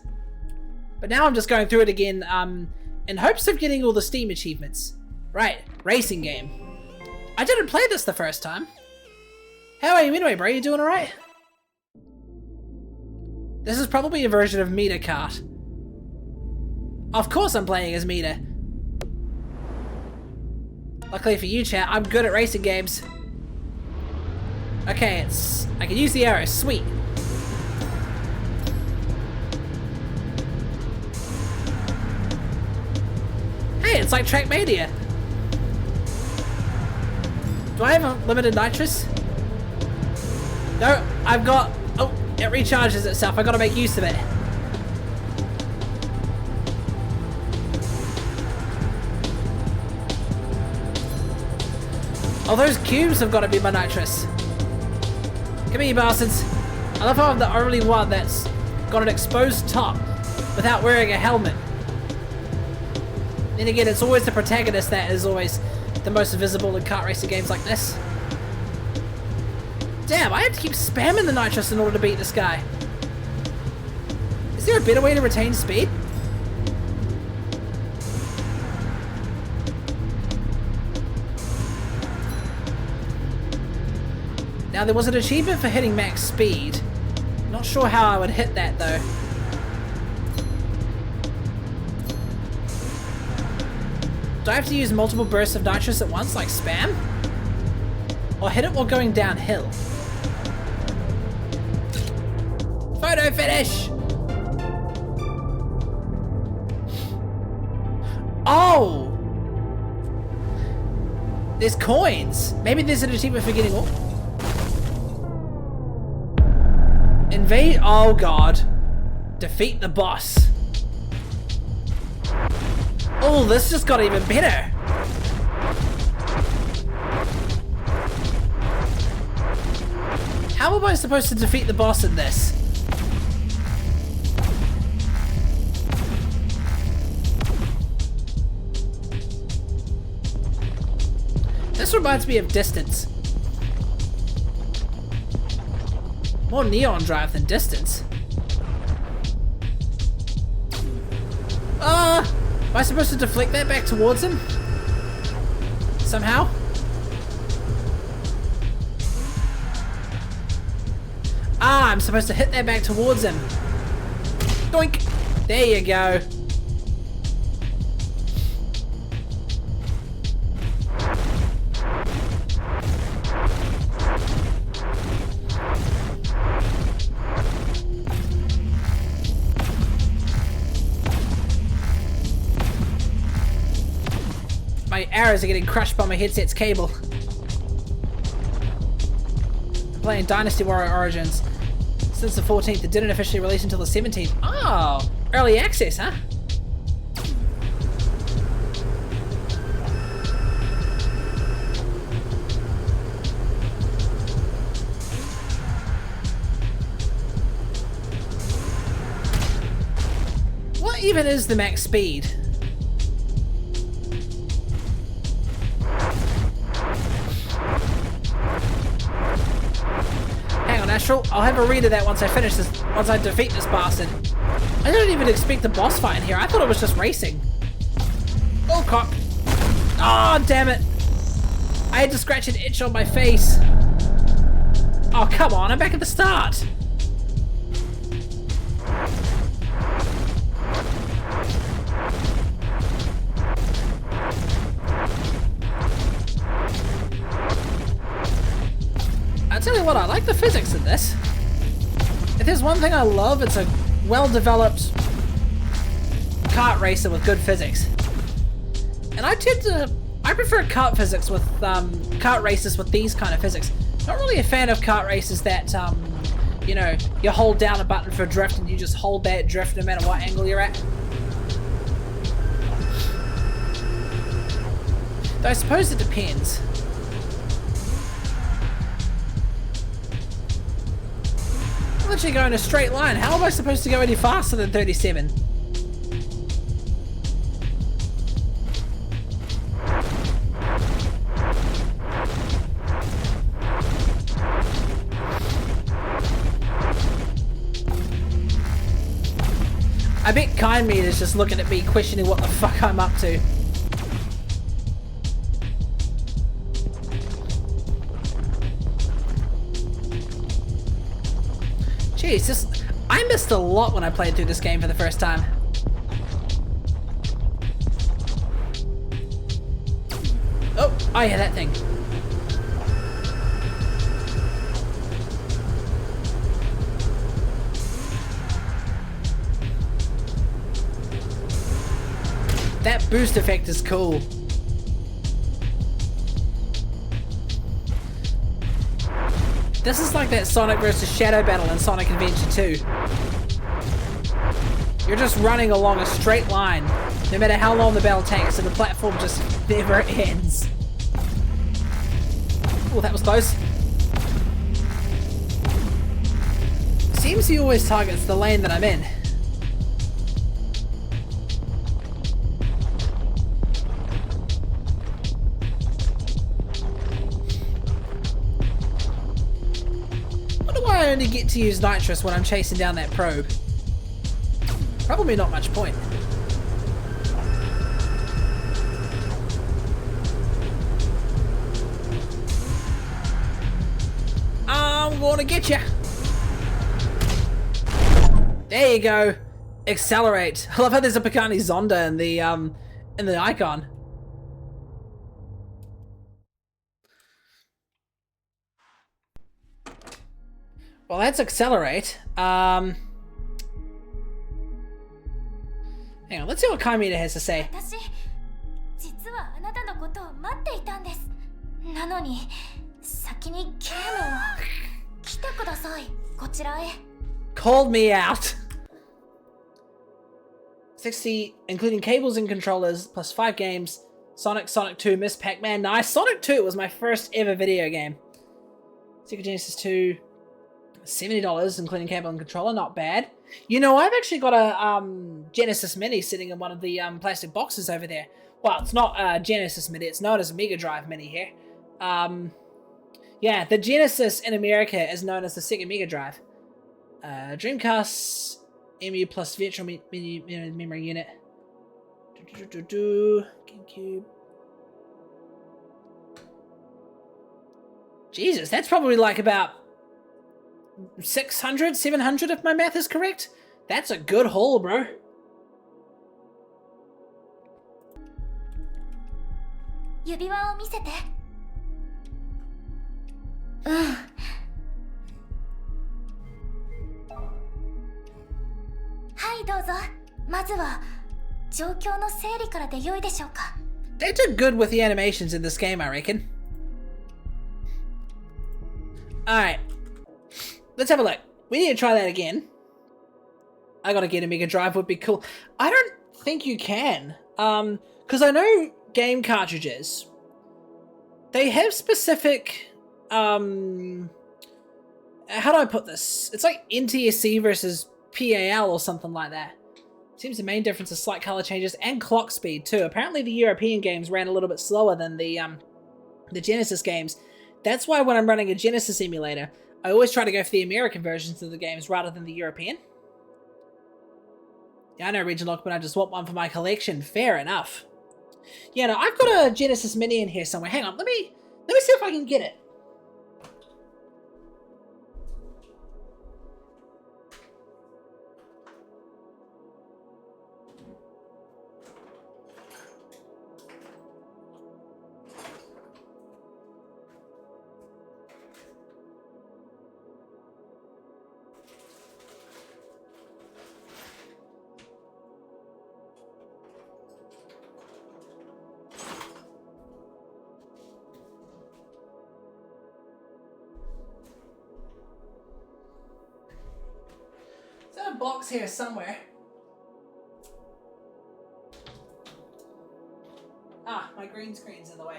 But now I'm just going through it again, in hopes of getting all the Steam achievements. Right, racing game. I didn't play this the first time. How are you anyway, bro? You doing alright? This is probably a version of Meter Kart. Of course I'm playing as Meter. Luckily for you, chat, I'm good at racing games. Okay, I can use the arrow, sweet. Hey, it's like Trackmania. Do I have unlimited nitrous? No, I've got... Oh, it recharges itself. I gotta make use of it. Oh, those cubes have got to be my nitrous. Come here, you bastards. I love how I'm the only one that's got an exposed top without wearing a helmet. Then again, it's always the protagonist that is always the most visible in kart racing games like this. Damn, I have to keep spamming the nitrous in order to beat this guy. Is there a better way to retain speed? Now, there was an achievement for hitting max speed. Not sure how I would hit that, though. Do I have to use multiple bursts of nitrous at once, like spam? Or hit it while going downhill? Photo finish! Oh! There's coins! Maybe there's an achievement for getting all... Invade... Oh god. Defeat the boss. Oh, this just got even better. How am I supposed to defeat the boss in this? This reminds me of Distance. More Neon Drive than Distance. Am I supposed to deflect that back towards him? Somehow? Ah, I'm supposed to hit that back towards him. Doink! There you go. My arrows are getting crushed by my headset's cable. I'm playing Dynasty Warrior Origins since the 14th. It didn't officially release until the 17th. Oh, early access, huh? What even is the max speed? Astral, I'll have a read of that once I finish this, once I defeat this bastard. I didn't even expect a boss fight in here. I thought it was just racing. Oh, cock. Oh, damn it. I had to scratch an itch on my face. Oh, come on. I'm back at the start. I tell you what, I like the physics in this. If there's one thing I love, it's a well-developed kart racer with good physics. And I prefer kart physics with kart races with these kind of physics. Not really a fan of kart races that you know, you hold down a button for drift and you just hold that drift no matter what angle you're at. Though I suppose it depends. I'm literally going a straight line. How am I supposed to go any faster than 37? I bet Kind Meat is just looking at me questioning what the fuck I'm up to. Jeez, I missed a lot when I played through this game for the first time. Oh yeah, that thing. That boost effect is cool. This is like that Sonic vs. Shadow battle in Sonic Adventure 2. You're just running along a straight line, no matter how long the battle takes, and the platform just never ends. Oh, that was close. Seems he always targets the lane that I'm in. Wonder why I only get to use nitrous when I'm chasing down that probe. Probably not much point. I'm gonna get you. There you go. Accelerate. I love how there's a Picani Zonda in the icon. Well, let's accelerate. Hang on, let's see what Kaimita has to say. 私実はあなたのことを待っていたんです。なのに先にゲームを来てください。こちらへ。Called me out. 60, including cables and controllers, plus 5 games. Sonic, Sonic 2, Miss Pac-Man. Nice. Sonic 2 was my first ever video game. Sega Genesis 2, $70, including cable and controller. Not bad. You know, I've actually got a Genesis Mini sitting in one of the plastic boxes over there. Well, it's not a Genesis Mini. It's known as a Mega Drive Mini here. Yeah, the Genesis in America is known as the Sega Mega Drive. Dreamcast, EMU plus virtual memory unit. GameCube. Jesus, that's probably like about 600, 700 if my math is correct. That's a good haul, bro. They did good with the animations in this game, I reckon. Alright. Let's have a look. We need to try that again. I gotta get a Mega Drive, would be cool. I don't think you can. Because I know game cartridges, they have specific, how do I put this? It's like NTSC versus PAL or something like that. Seems the main difference is slight color changes and clock speed too. Apparently the European games ran a little bit slower than the Genesis games. That's why when I'm running a Genesis emulator, I always try to go for the American versions of the games rather than the European. Yeah, I know region lock, but I just want one for my collection. Fair enough. Yeah, no, I've got a Genesis Mini in here somewhere. Hang on, let me see if I can get it. A box here somewhere. Ah, my green screen's in the way.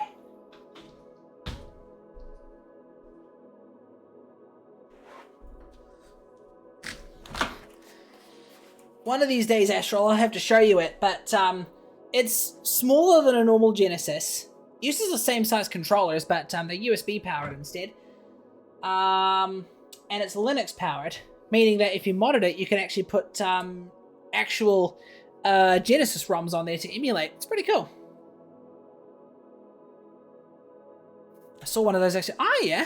One of these days, Astral, I'll have to show you it, but it's smaller than a normal Genesis. Uses the same size controllers, but they're USB powered instead. And it's Linux powered. Meaning that if you modded it, you can actually put actual Genesis ROMs on there to emulate. It's pretty cool. I saw one of those actually. Ah, yeah.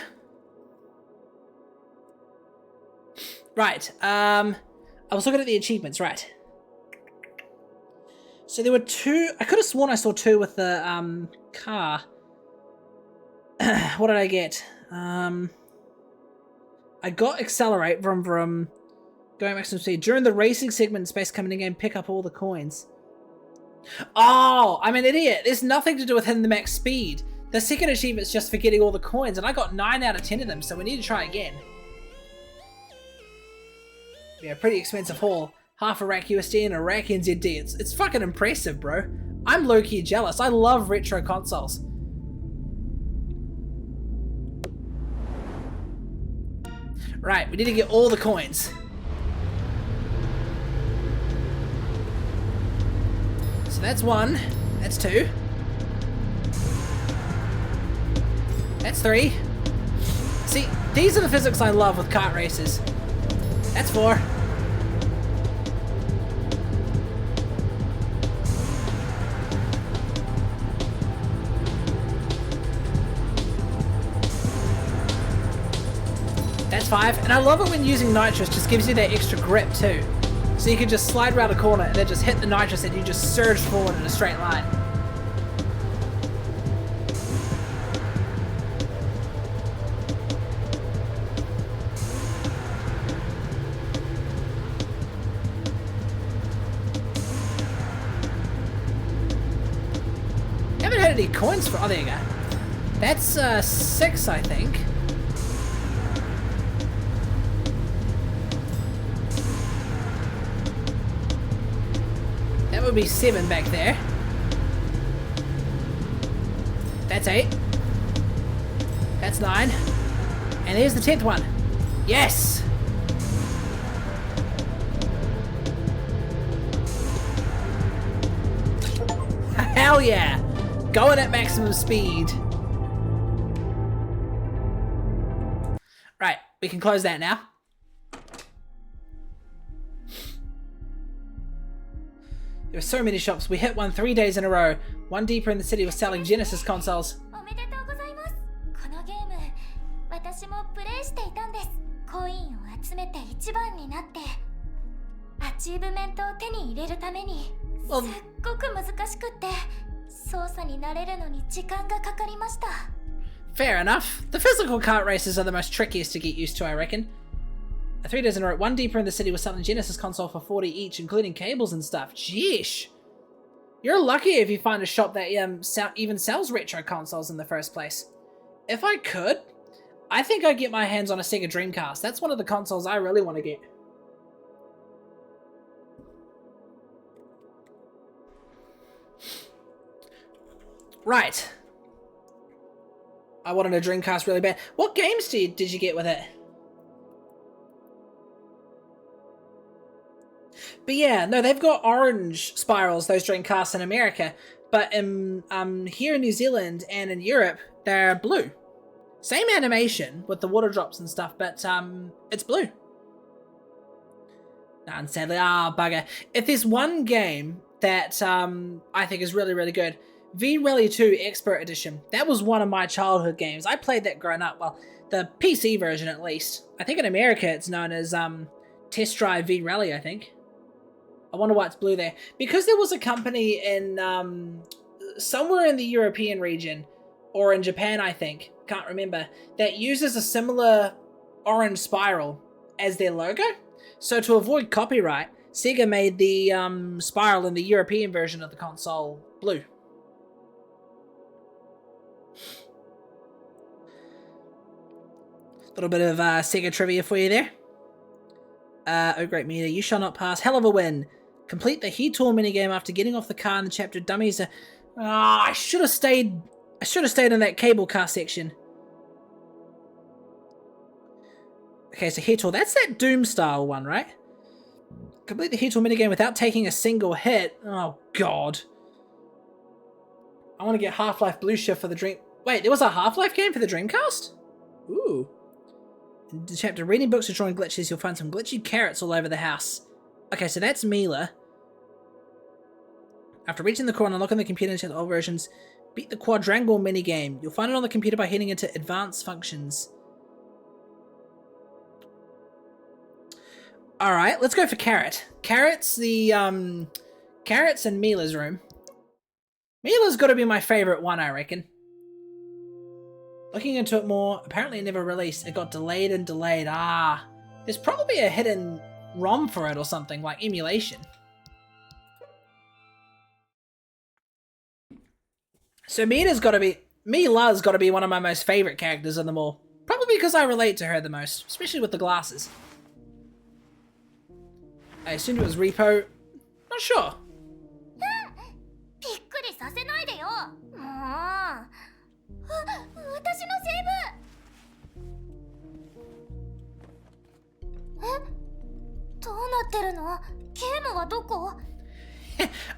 Right. I was looking at the achievements, right. So there were 2. I could have sworn I saw 2 with the car. What did I get? I got Accelerate, vroom vroom, going maximum speed. During the racing segment in Space Coming Game, pick up all the coins. Oh, I'm an idiot. There's nothing to do with hitting the max speed. The second achievement's just for getting all the coins, and I got 9 out of 10 of them, so we need to try again. Yeah, pretty expensive haul. Half a rack USD and a rack NZD. It's fucking impressive, bro. I'm low-key jealous. I love retro consoles. Right, we need to get all the coins. So that's 1. That's 2. That's 3. See, these are the physics I love with kart races. That's 4. That's 5. And I love it when using nitrous just gives you that extra grip too. So you can just slide around a corner and then just hit the nitrous and you just surge forward in a straight line. Haven't had any coins for... Oh, there you go. That's 6, I think. That would be 7 back there. That's 8. That's 9. And there's the 10th one. Yes! Hell yeah! Going at maximum speed. Right, we can close that now. There were so many shops. We hit one 3 days in a row. One deeper in the city was selling Genesis consoles. おめでとうございます。このゲーム、私もプレイしていたんです。コインを集めて一番になって、アチーブメントを手に入れるために、すっごく難しくって、操作に慣れるのに時間がかかりました。Fair enough. The physical kart races are the most trickiest to get used to, I reckon. 3 days in a row, one deeper in the city was selling Genesis console for 40 each, including cables and stuff. Jeesh. You're lucky if you find a shop that even sells retro consoles in the first place. If I could, I think I'd get my hands on a Sega Dreamcast. That's one of the consoles I really want to get. Right. I wanted a Dreamcast really bad. What games did you get with it? But yeah, no, they've got orange spirals, those Dreamcasts in America. But in, here in New Zealand and in Europe, they're blue. Same animation with the water drops and stuff, but it's blue. And sadly, bugger. If there's one game that I think is really, really good, V-Rally 2 Expert Edition. That was one of my childhood games. I played that growing up. Well, the PC version at least. I think in America it's known as Test Drive V-Rally, I think. I wonder why it's blue there. Because there was a company in somewhere in the European region, or in Japan, I think, can't remember, that uses a similar orange spiral as their logo. So to avoid copyright, Sega made the spiral in the European version of the console blue. Little bit of Sega trivia for you there. Oh great meter, you shall not pass. Hell of a win. Complete the He Tour minigame after getting off the car in the chapter Dummies. I should have stayed in that cable car section. Okay, so He Tour, that's that Doom style one, right? Complete the He Tour minigame without taking a single hit. Oh god. I want to get Half-Life Blue Shift for the Dream... Wait, there was a Half-Life game for the Dreamcast? Ooh. In the chapter Reading Books or Drawing Glitches, you'll find some glitchy carrots all over the house. Okay, so that's Mila. After reaching the core and unlocking the computer into the old versions, beat the quadrangle minigame. You'll find it on the computer by heading into Advanced Functions. Alright, let's go for Carrot. Carrot's the, Carrot's in Mila's room. Mila's got to be my favourite one, I reckon. Looking into it more, apparently it never released. It got delayed and delayed. There's probably a hidden ROM for it or something, like emulation. So Mila's got to be one of my most favourite characters of them all. Probably because I relate to her the most, especially with the glasses. I assumed it was Repo. Not sure. びっくりさせないでよ。もう。私のセーブ。ってるの？ゲームはどこ？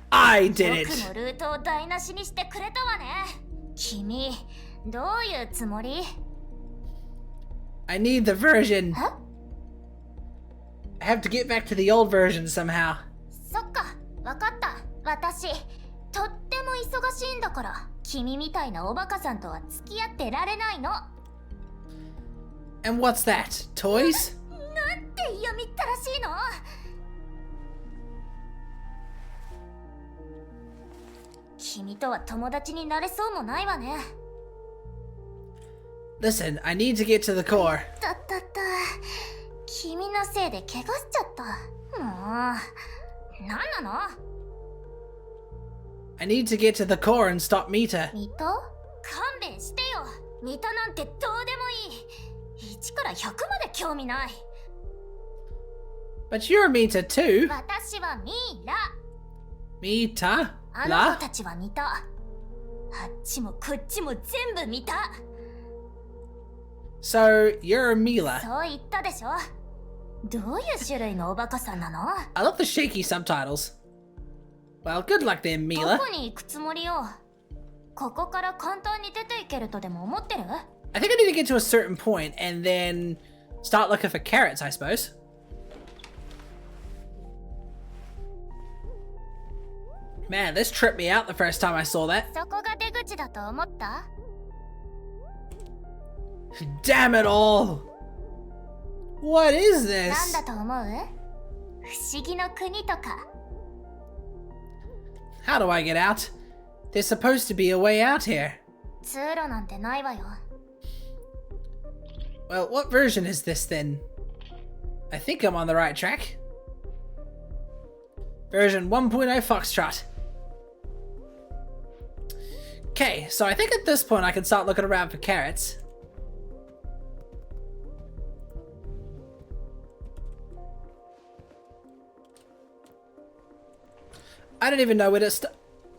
I よ did く it. もルートを台無しにしてくれたわね。君、どういうつもり？ I need the version. は？ I have to get back to the old version somehow. そっか、わかった。私、とっても忙しいんだから、君みたいなおバカさんとは付き合ってられないの。 And what's that? Toys? なんて嫌みったらしいの。君とは友達になれそうもないわね。 Listen, I need to get to the core. だったった。君のせいで怪我しちゃった。もう、なんなの？ I need to get to the core and stop Mita. ミタ？勘弁してよ。ミタなんてどうでもいい。1から100まで興味ない。 But you're Mita too. 私はミイラ。 Mita? あの La? 子たちは見た。あっちもこっちも全部見た。 So, you're Mila. そう言ったでしょ。どういう種類のおバカさんなの？ I love the shaky subtitles. Well, good luck then, ど Mila. こに行くつもりよ。ここから簡単に出ていけるとでも思ってる？ I think I need to get to a certain point and then start looking for carrots, I suppose. Man, this tripped me out the first time I saw that. そこが出口だと思った？ Damn it all! What is なん this? だと思う？不思議の国とか。 How do I get out? There's supposed to be a way out here. 通路なんてないわよ。 Well, what version is this then? I think I'm on the right track. Version 1.0 Foxtrot. Okay, so I think at this point I can start looking around for carrots. I don't even know where to start.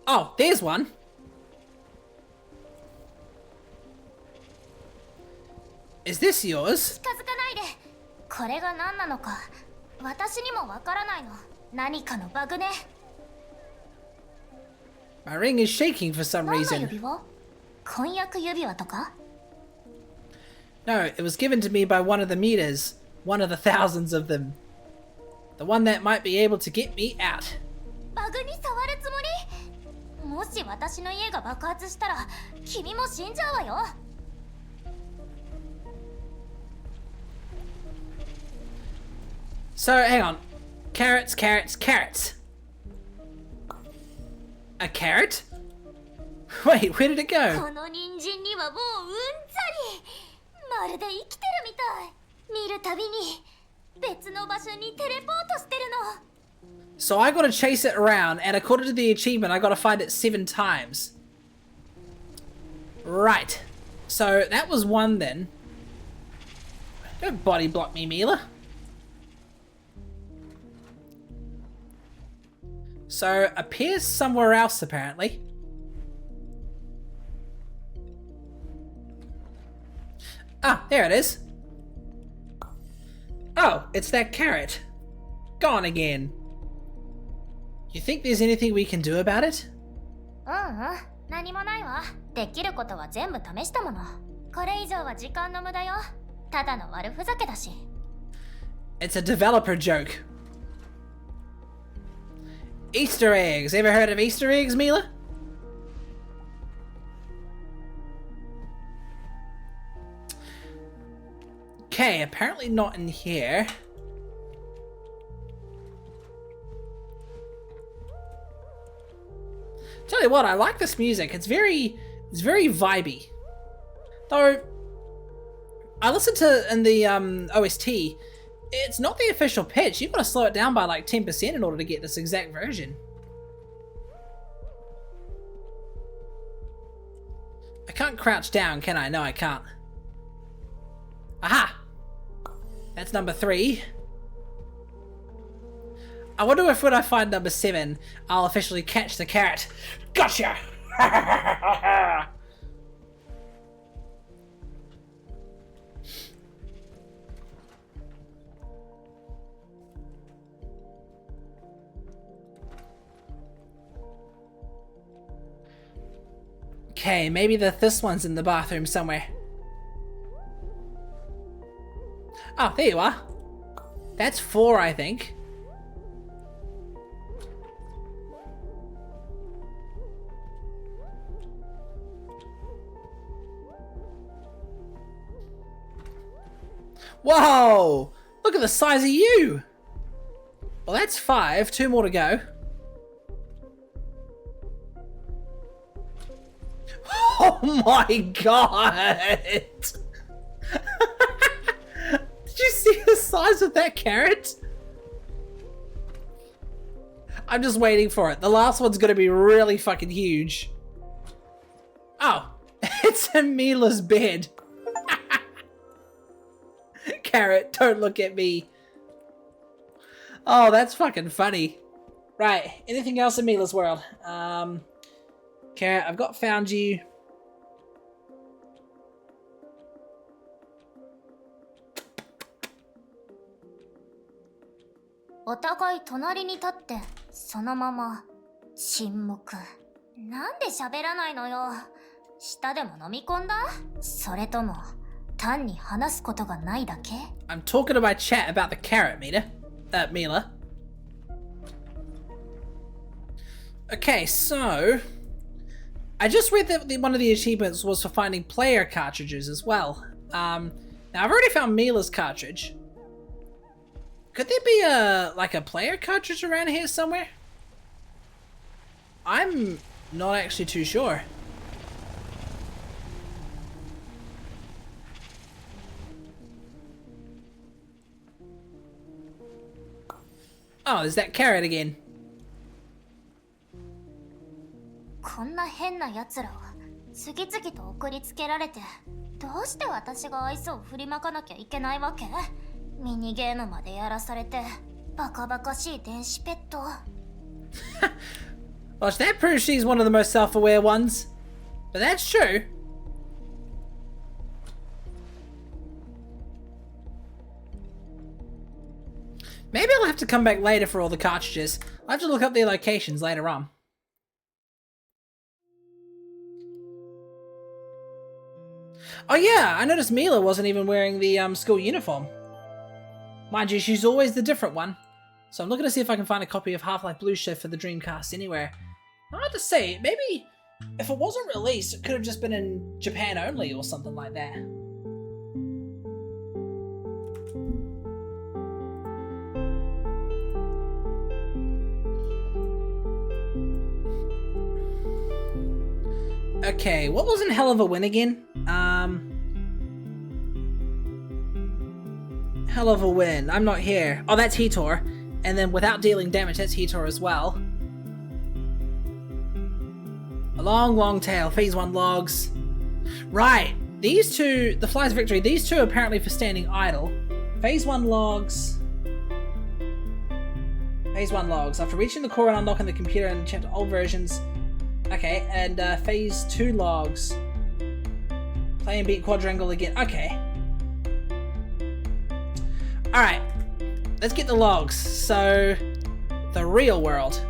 Oh, there's one. Is this yours? 近づかないで。これが何なのか私にもわからないの。何かのバグね。 My ring is shaking for some 何の reason. 指輪？婚約指輪とか？ No, it was given to me by one of the meters. One of the thousands of them. The one that might be able to get me out. バグに触るつもり？もし私の家が爆発したら君も死んじゃうわよ。 So, hang on. Carrots, carrots, carrots. A carrot? Wait, where did it go? この人参にはもううんざり。まるで生きてるみたい。見るたびに別の場所にテレポートしてるの。 So I gotta chase it around, and according to the achievement, I gotta find it 7 times. Right. So, that was one then. Don't body block me, Mila. So, appears somewhere else, apparently. Ah, there it is. Oh, it's that carrot. Gone again. You think there's anything we can do about it? うんうん、何もないわ。できることは全部試したもの。これ以上は時間の無駄よ。ただの悪ふざけだし。 It's a developer joke. Easter eggs. Ever heard of Easter eggs, Mila? Okay, apparently not in here. Tell you what, I like this music. It's very vibey. Though, I listened to in the OST. It's not the official pitch. You've got to slow it down by like 10% in order to get this exact version. I can't crouch down, can I? No, I can't. Aha! That's number 3. I wonder if when I find number 7, I'll officially catch the carrot. Gotcha! Okay, maybe this one's in the bathroom somewhere. Oh, there you are. That's 4, I think. Whoa! Look at the size of you! Well, that's 5. 2 more to go. Oh my god! Did you see the size of that carrot? I'm just waiting for it. The last one's gonna be really fucking huge. Oh, it's Emila's bed. Carrot, don't look at me. Oh, that's fucking funny. Right, anything else in Mila's world? Carrot, I've found you.お互い隣に立ってそのまま沈黙。なんで喋らないのよ。舌でも飲み込んだ？それとも単に話すことがないだけ？ I'm talking to my chat about the carrot, Mila. Okay, so I just read that one of the achievements was for finding player cartridges as well. Now I've already found Mila's cartridge. Could there be a player cartridge around here somewhere? I'm not actually too sure. Oh, there's that carrot again. こんな変な奴らを次々と送りつけられて、どうして私が愛想を振りまかなきゃいけないわけ？ミニゲームまでやらされて、バカバカしい電子ペット。Well, that proves she's one of the most self-aware ones. But that's true. Maybe I'll have to come back later for all the cartridges. I'll have to look up their locations later on. Oh yeah, I noticed Mila wasn't even wearing the school uniform. Mind you, she's always the different one. So I'm looking to see if I can find a copy of Half-Life Blue Shift for the Dreamcast anywhere. Hard to say, maybe if it wasn't released, it could have just been in Japan only or something like that. Okay, what wasn't Hell of a Win again? Hell of a Win. I'm not here. Oh, that's Hitor. And then without dealing damage, that's Hitor as well. A long, long tail. Phase 1 logs. Right. These two, the Fly's Victory, these two are apparently for standing idle. Phase 1 logs. Phase 1 logs. After reaching the core and unlocking the computer and check to old versions. Okay, and Phase 2 logs. Play and beat Quadrangle again. Okay. Alright. Let's get the logs. So, the real world.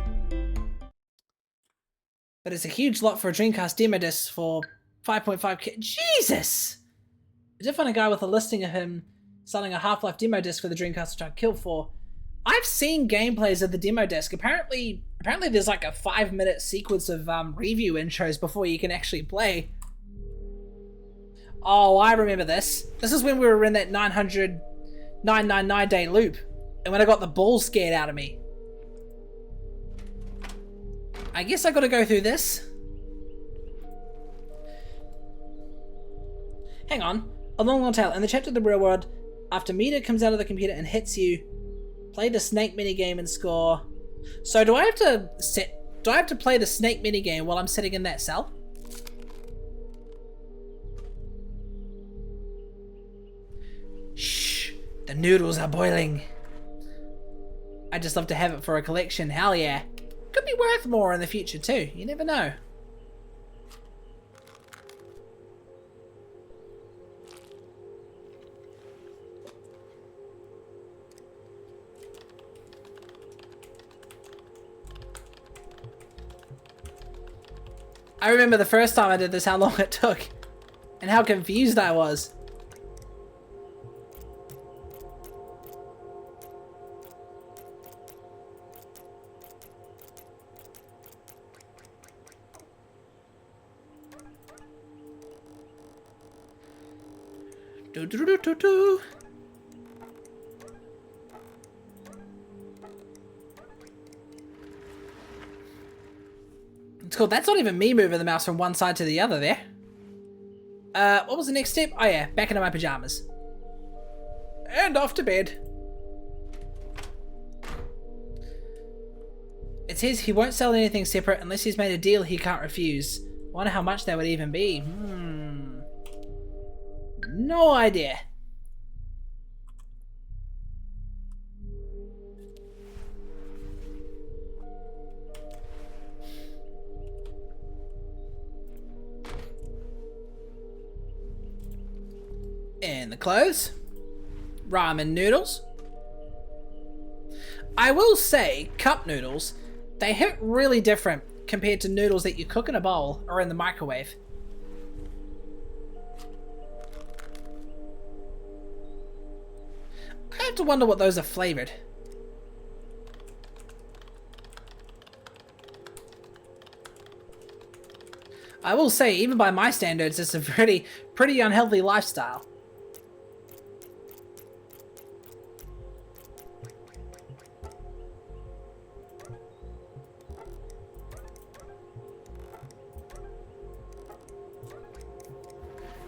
But it's a huge lot for a Dreamcast demo disc for 5.5k. Jesus! I did find a guy with a listing of him selling a Half-Life demo disc for the Dreamcast, which I killed for. I've seen gameplays of the demo disc. Apparently there's like a 5-minute sequence of review intros before you can actually play. Oh, I remember this. This is when we were in that 999 day loop. And when I got the balls scared out of me. I guess I gotta go through this. Hang on. A long, long tail. In the chapter of the real world, after Mita comes out of the computer and hits you, play the snake minigame and score. So do I have to play the snake minigame while I'm sitting in that cell? Shh. The noodles are boiling. I'd just love to have it for a collection. Hell yeah. Could be worth more in the future too. You never know. I remember the first time I did this, how long it took. And how confused I was. Do do do do do. It's cool. That's not even me moving the mouse from one side to the other there. What was the next step? Oh yeah, back into my pajamas. And off to bed. It says he won't sell anything separate unless he's made a deal he can't refuse. Wonder how much that would even be. No idea. And the clothes. Ramen noodles. I will say, cup noodles, they hit really different compared to noodles that you cook in a bowl or in the microwave. I have to wonder what those are flavored. I will say, even by my standards, it's a pretty unhealthy lifestyle.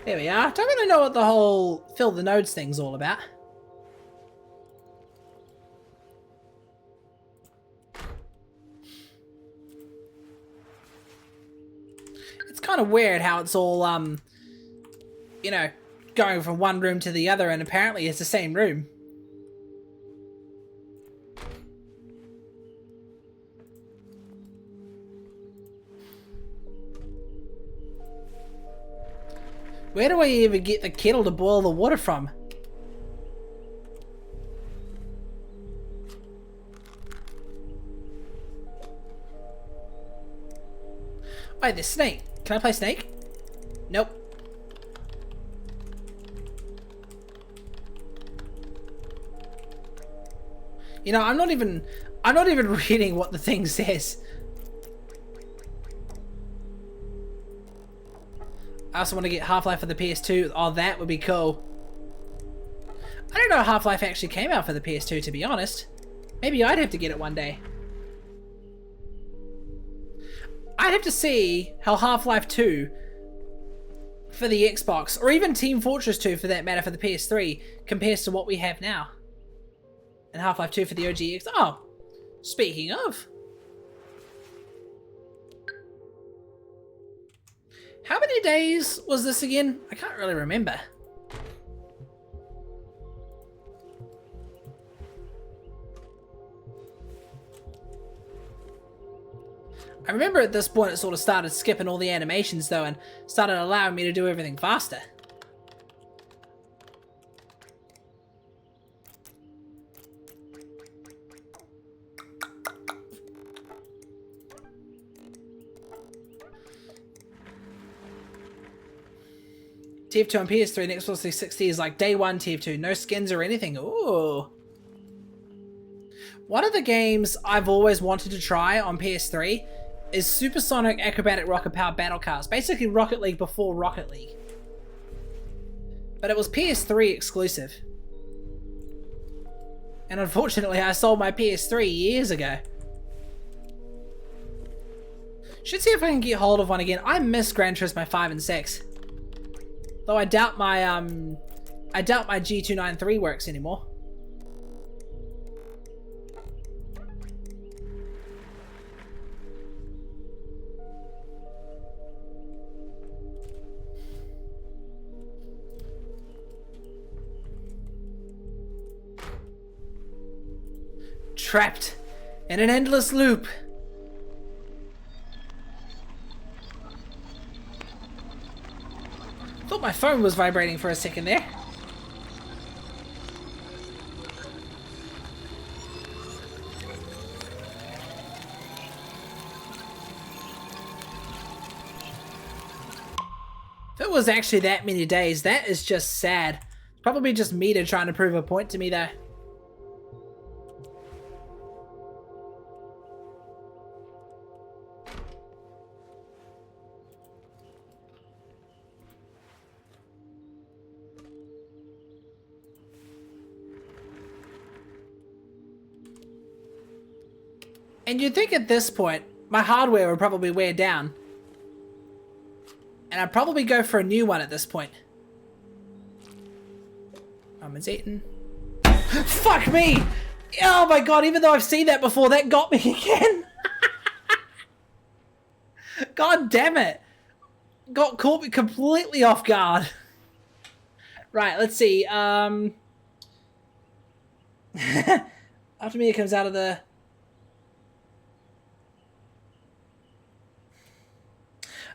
There we are. Don't really know what the whole fill the nodes thing's all about. It's kind of weird how it's all, you know, going from one room to the other, and apparently it's the same room. Where do I even get the kettle to boil the water from? Wait, there's Snake. Can I play Snake? Nope. You know, I'm not even reading what the thing says. I also want to get Half-Life for the PS2. Oh, that would be cool. I don't know Half-Life actually came out for the PS2, to be honest. Maybe I'd have to get it one day. I'd have to see how Half-Life 2 for the Xbox, or even Team Fortress 2 for that matter for the PS3, compares to what we have now. And Half-Life 2 for the OG X. Oh, speaking of. How many days was this again? I can't really remember. I remember at this point it sort of started skipping all the animations though and started allowing me to do everything faster. TF2 on PS3 and Xbox 360 is like day one TF2, no skins or anything. Ooh. One of the games I've always wanted to try on PS3 is Supersonic Acrobatic Rocket Power Battle Cars. Basically Rocket League before Rocket League. But it was PS3 exclusive. And unfortunately I sold my PS3 years ago. Should see if I can get hold of one again. I miss Gran Turismo 5 and 6. Though I doubt my G293 works anymore. Trapped in an endless loop. Thought my phone was vibrating for a second there. If it was actually that many days, that is just sad. Probably just Mita trying to prove a point to me though. And you'd think at this point, my hardware would probably wear down. And I'd probably go for a new one at this point. It's eaten. Fuck me! Oh my god, even though I've seen that before, that got me again. God damn it. Caught me completely off guard. Right, let's see. After Mia comes out of the...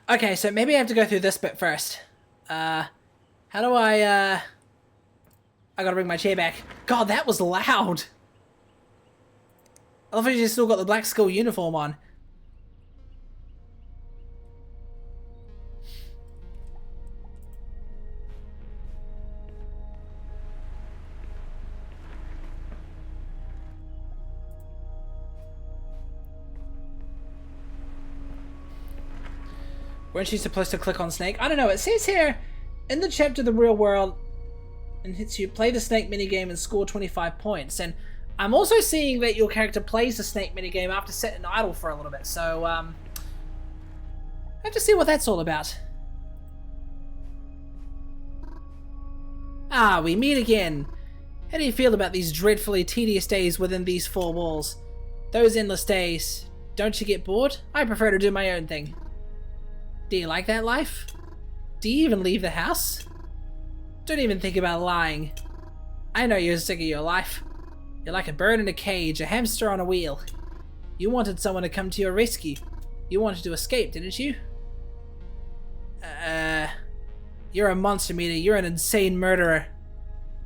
Okay, so maybe I have to go through this bit first. How do I gotta bring my chair back. God, that was loud! I love how you still got the black school uniform on. Weren't you supposed to click on Snake? I don't know, it says here, in the chapter The Real World, and hits you, play the Snake minigame and score 25 points. And I'm also seeing that your character plays the Snake minigame after sitting idle for a little bit, so, I have to see what that's all about. Ah, we meet again. How do you feel about these dreadfully tedious days within these four walls? Those endless days. Don't you get bored? I prefer to do my own thing. Do you like that life? Do you even leave the house? Don't even think about lying. I know you're sick of your life. You're like a bird in a cage, a hamster on a wheel. You wanted someone to come to your rescue. You wanted to escape, didn't you? You're a monster, Mita. You're an insane murderer.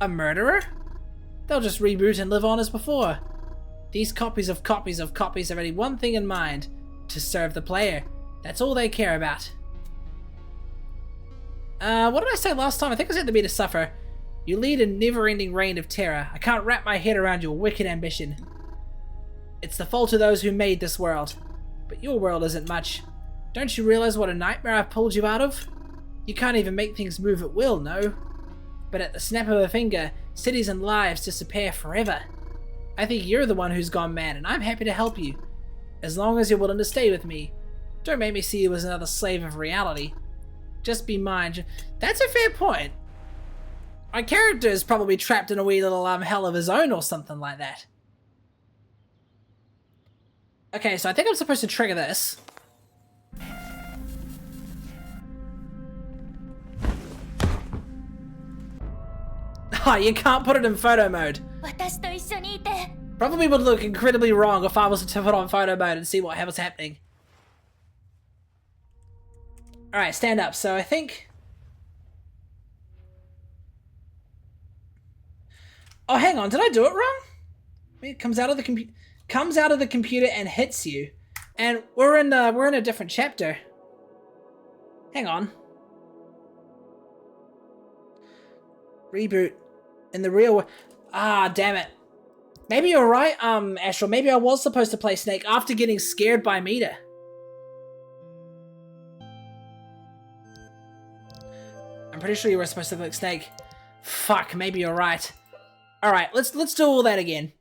A murderer? They'll just reboot and live on as before. These copies of copies of copies have only one thing in mind. To serve the player. That's all they care about. What did I say last time? I think I said to be to suffer. You lead a never-ending reign of terror. I can't wrap my head around your wicked ambition. It's the fault of those who made this world. But your world isn't much. Don't you realize what a nightmare I've pulled you out of? You can't even make things move at will, no? But at the snap of a finger, cities and lives disappear forever. I think you're the one who's gone mad, and I'm happy to help you. As long as you're willing to stay with me. Don't make me see you as another slave of reality. Just be mine. That's a fair point. My character is probably trapped in a wee little hell of his own or something like that. Okay, so I think I'm supposed to trigger this. Oh, you can't put it in photo mode. Probably would look incredibly wrong if I was to put on photo mode and see what was happening. Alright, stand up. So I think... Oh, hang on. Did I do it wrong? It comes out of the computer and hits you. And we're in a different chapter. Hang on. Reboot. In the real... Ah, damn it. Maybe you're right, Astral. Maybe I was supposed to play Snake after getting scared by Mita. I'm pretty sure you were supposed to click Snake. Fuck, maybe you're right. Alright, let's do all that again.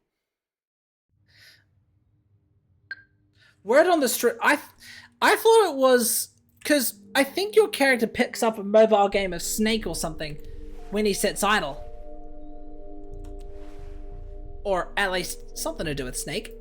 Word on the street. I thought it was... Because I think your character picks up a mobile game of Snake or something when he sits idle. Or at least something to do with Snake.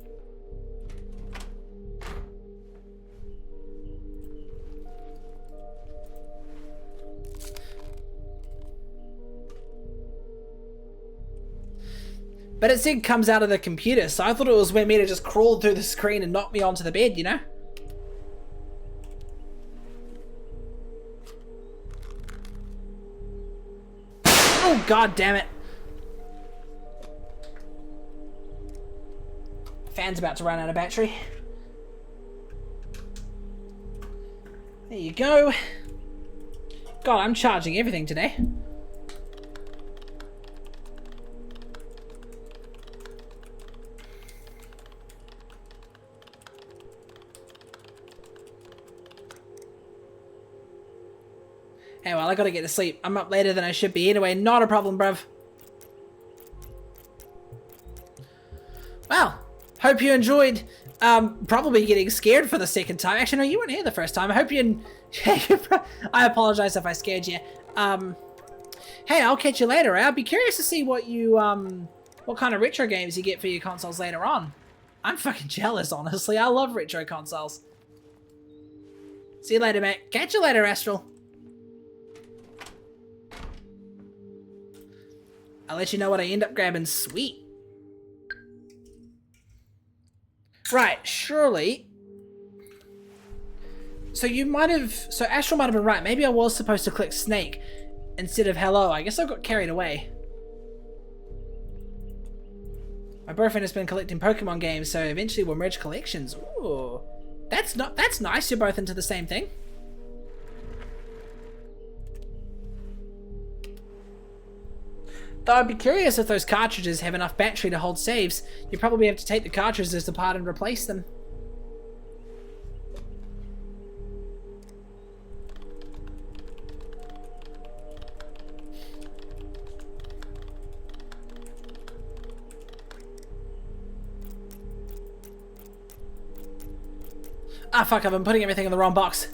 But it said comes out of the computer, so I thought it was when Mita just crawled through the screen and knocked me onto the bed, you know? Oh, god damn it. Fan's about to run out of battery. There you go. God, I'm charging everything today. Hey, well, I gotta get to sleep. I'm up later than I should be anyway. Not a problem, bruv. Well, hope you enjoyed probably getting scared for the second time. Actually, no, you weren't here the first time. I hope you... I apologize if I scared you. Hey, I'll catch you later. I'll be curious to see what you, what kind of retro games you get for your consoles later on. I'm fucking jealous, honestly. I love retro consoles. See you later, mate. Catch you later, Astral. I'll let you know what I end up grabbing. Sweet. Right, surely. So you might have... So Astral might have been right. Maybe I was supposed to click Snake instead of Hello. I guess I got carried away. My boyfriend has been collecting Pokemon games, so eventually we'll merge collections. Ooh. That's nice. You're both into the same thing. Though I'd be curious if those cartridges have enough battery to hold saves. You probably have to take the cartridges apart and replace them. Ah, fuck, I've been putting everything in the wrong box.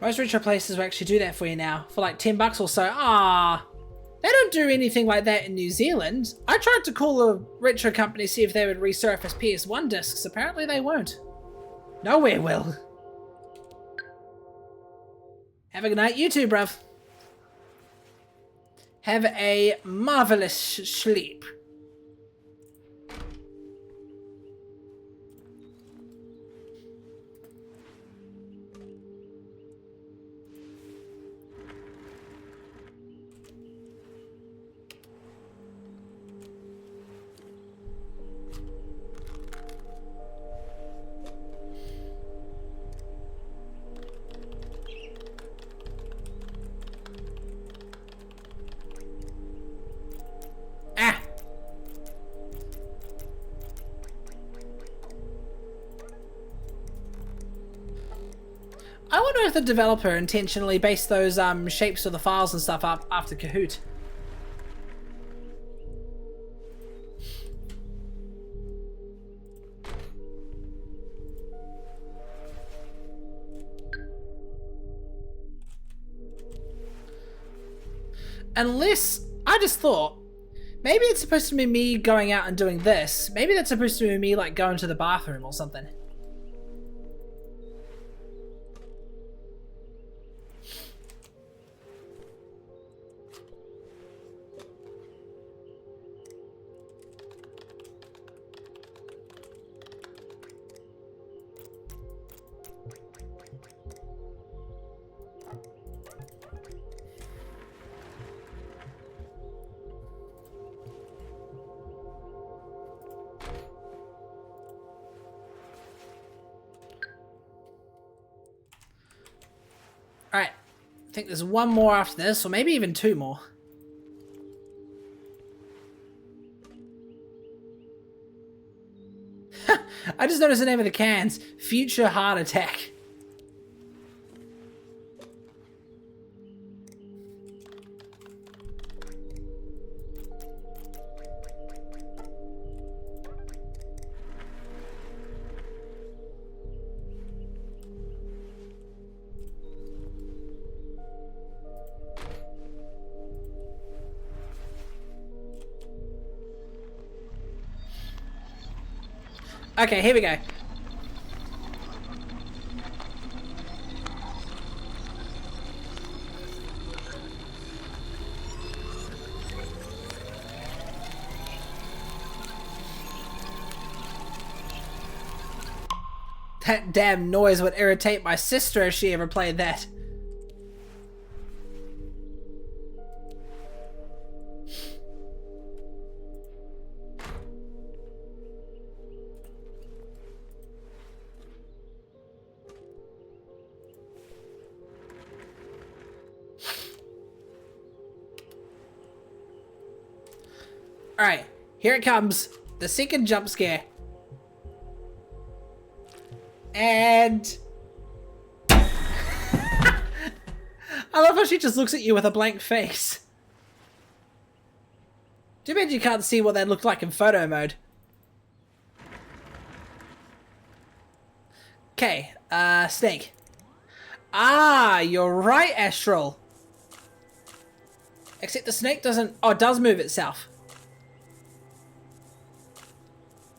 Most retro places will actually do that for you now, for like $10 or so. Ah, they don't do anything like that in New Zealand. I tried to call a retro company to see if they would resurface PS1 discs. Apparently they won't. Nowhere will. Have a good night, you too, bruv. Have a marvelous sleep. I wonder if the developer intentionally based those shapes of the files and stuff up after Kahoot. Unless, I just thought, maybe it's supposed to be me going out and doing this. Maybe that's supposed to be me like going to the bathroom or something. Alright, I think there's one more after this, or maybe even two more. I just noticed the name of the cans. Future Heart Attack. Okay, here we go. That damn noise would irritate my sister if she ever played that. Alright, here it comes. The second jump scare. And... I love how she just looks at you with a blank face. Too bad you can't see what that looked like in photo mode. Okay, snake. Ah, you're right, Astral. Except the snake doesn't... Oh, it does move itself.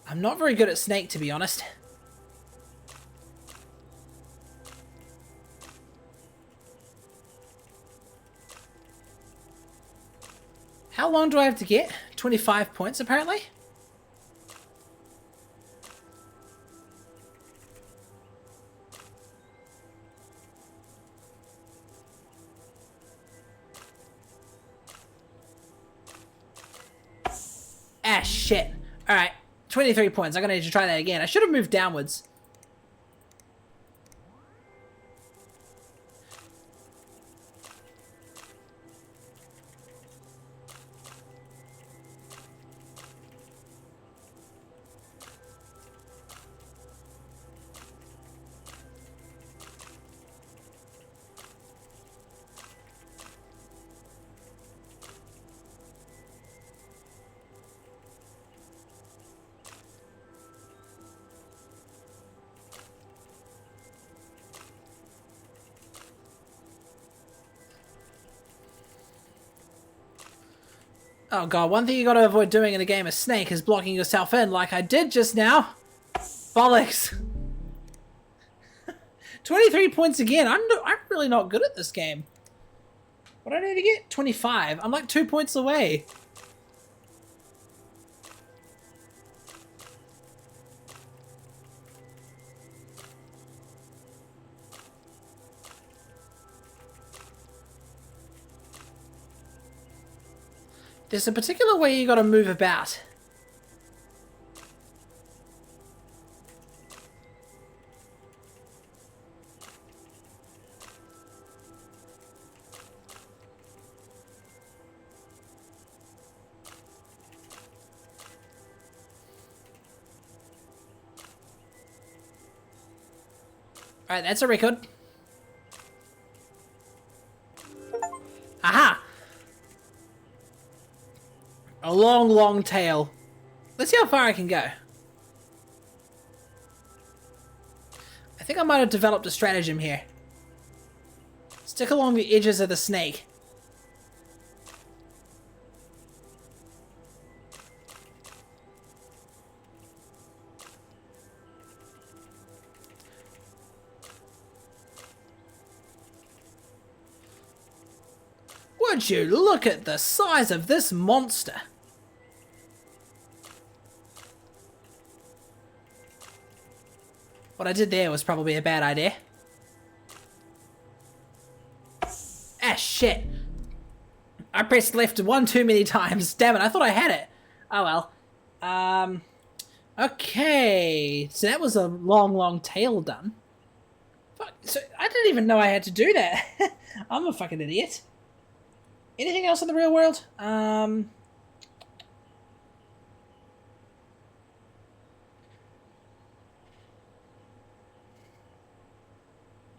I'm not very good at snake, to be honest. How long do I have to get? 25 points, apparently? Ah, shit. Alright, 23 points. I'm gonna need to try that again. I should have moved downwards. Oh god, one thing you gotta avoid doing in a game of Snake is blocking yourself in like I did just now. Bollocks. 23 points again. I'm really not good at this game. What do I need to get? 25. I'm like 2 points away. There's a particular way you gotta move about. Alright, that's a record. Aha! A long, long tail. Let's see how far I can go. I think I might have developed a stratagem here. Stick along the edges of the snake. Would you look at the size of this monster? What I did there was probably a bad idea. Ah, shit. I pressed left one too many times. Damn it, I thought I had it. Oh well. Okay. So that was a long, long tail done. Fuck, so I didn't even know I had to do that. I'm a fucking idiot. Anything else in the real world?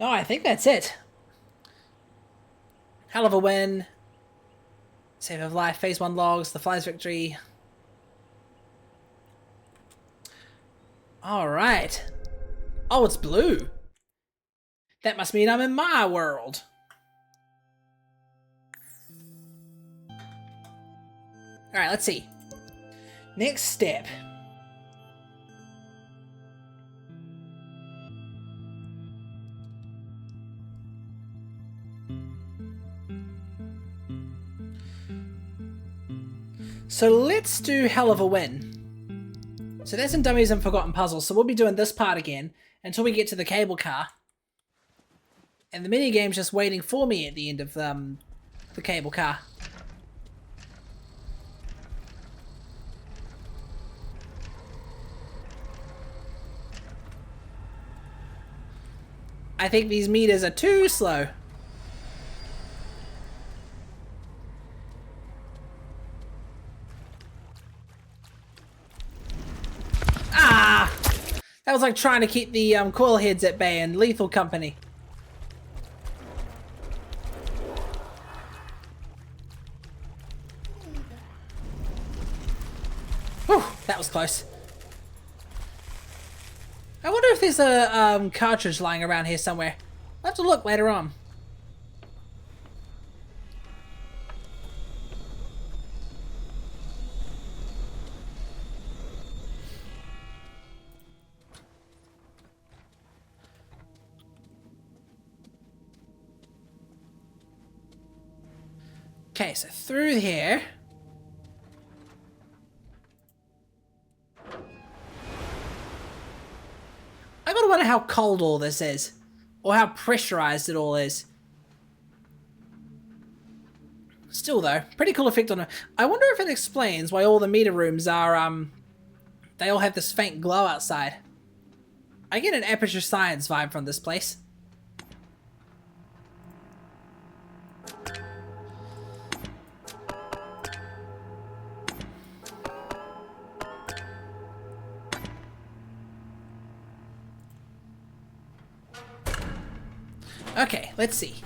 No, I think that's it. Hell of a win. Save of life, phase 1 logs, the fly's victory. Alright. Oh, it's blue. That must mean I'm in my world. Alright, let's see. Next step. So let's do Hell of a Win. So that's in Dummies and Forgotten Puzzles, so we'll be doing this part again until we get to the cable car. And the minigame's just waiting for me at the end of the cable car. I think these meters are too slow. was like trying to keep the coil heads at bay and lethal company. Whew, that was close. I wonder if there's a cartridge lying around here somewhere. I'll have to look later on. Okay, so through here. I gotta wonder how cold all this is. Or how pressurized it all is. Still though, pretty cool effect on it. I wonder if it explains why all the meter rooms are, they all have this faint glow outside. I get an Aperture Science vibe from this place. Okay, let's see.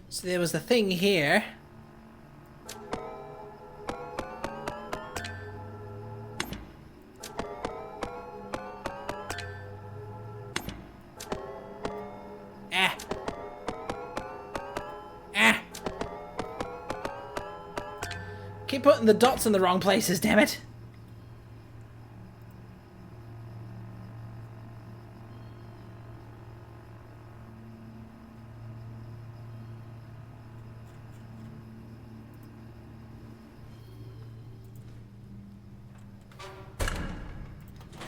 So there was the thing here. Keep putting the dots in the wrong places, damn it.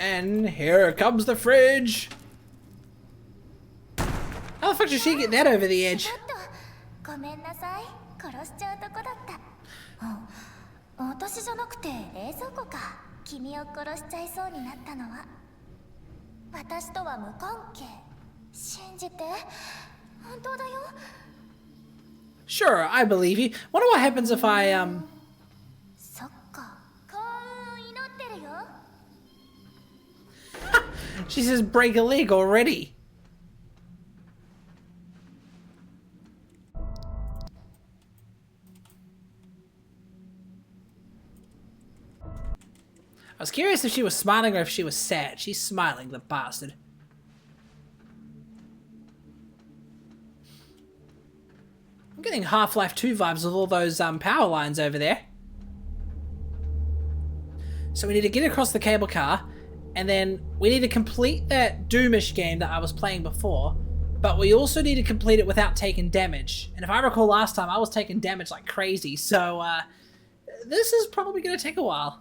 And here comes the fridge. How the fuck did she get that over the edge? ごめんなさい。殺しちゃうとこだった。私じゃなくて冷蔵庫か。君を殺しちゃいそうになったのは。私とは無関係。信じて。本当だよ。Sure, I believe you. Wonder what happens if I, そっか。幸運を祈ってるよ。She says break a leg already. I was curious if she was smiling or if she was sad. She's smiling, the bastard. I'm getting Half-Life 2 vibes with all those power lines over there. So we need to get across the cable car, and then we need to complete that Doomish game that I was playing before, but we also need to complete it without taking damage. And if I recall last time, I was taking damage like crazy, so this is probably going to take a while.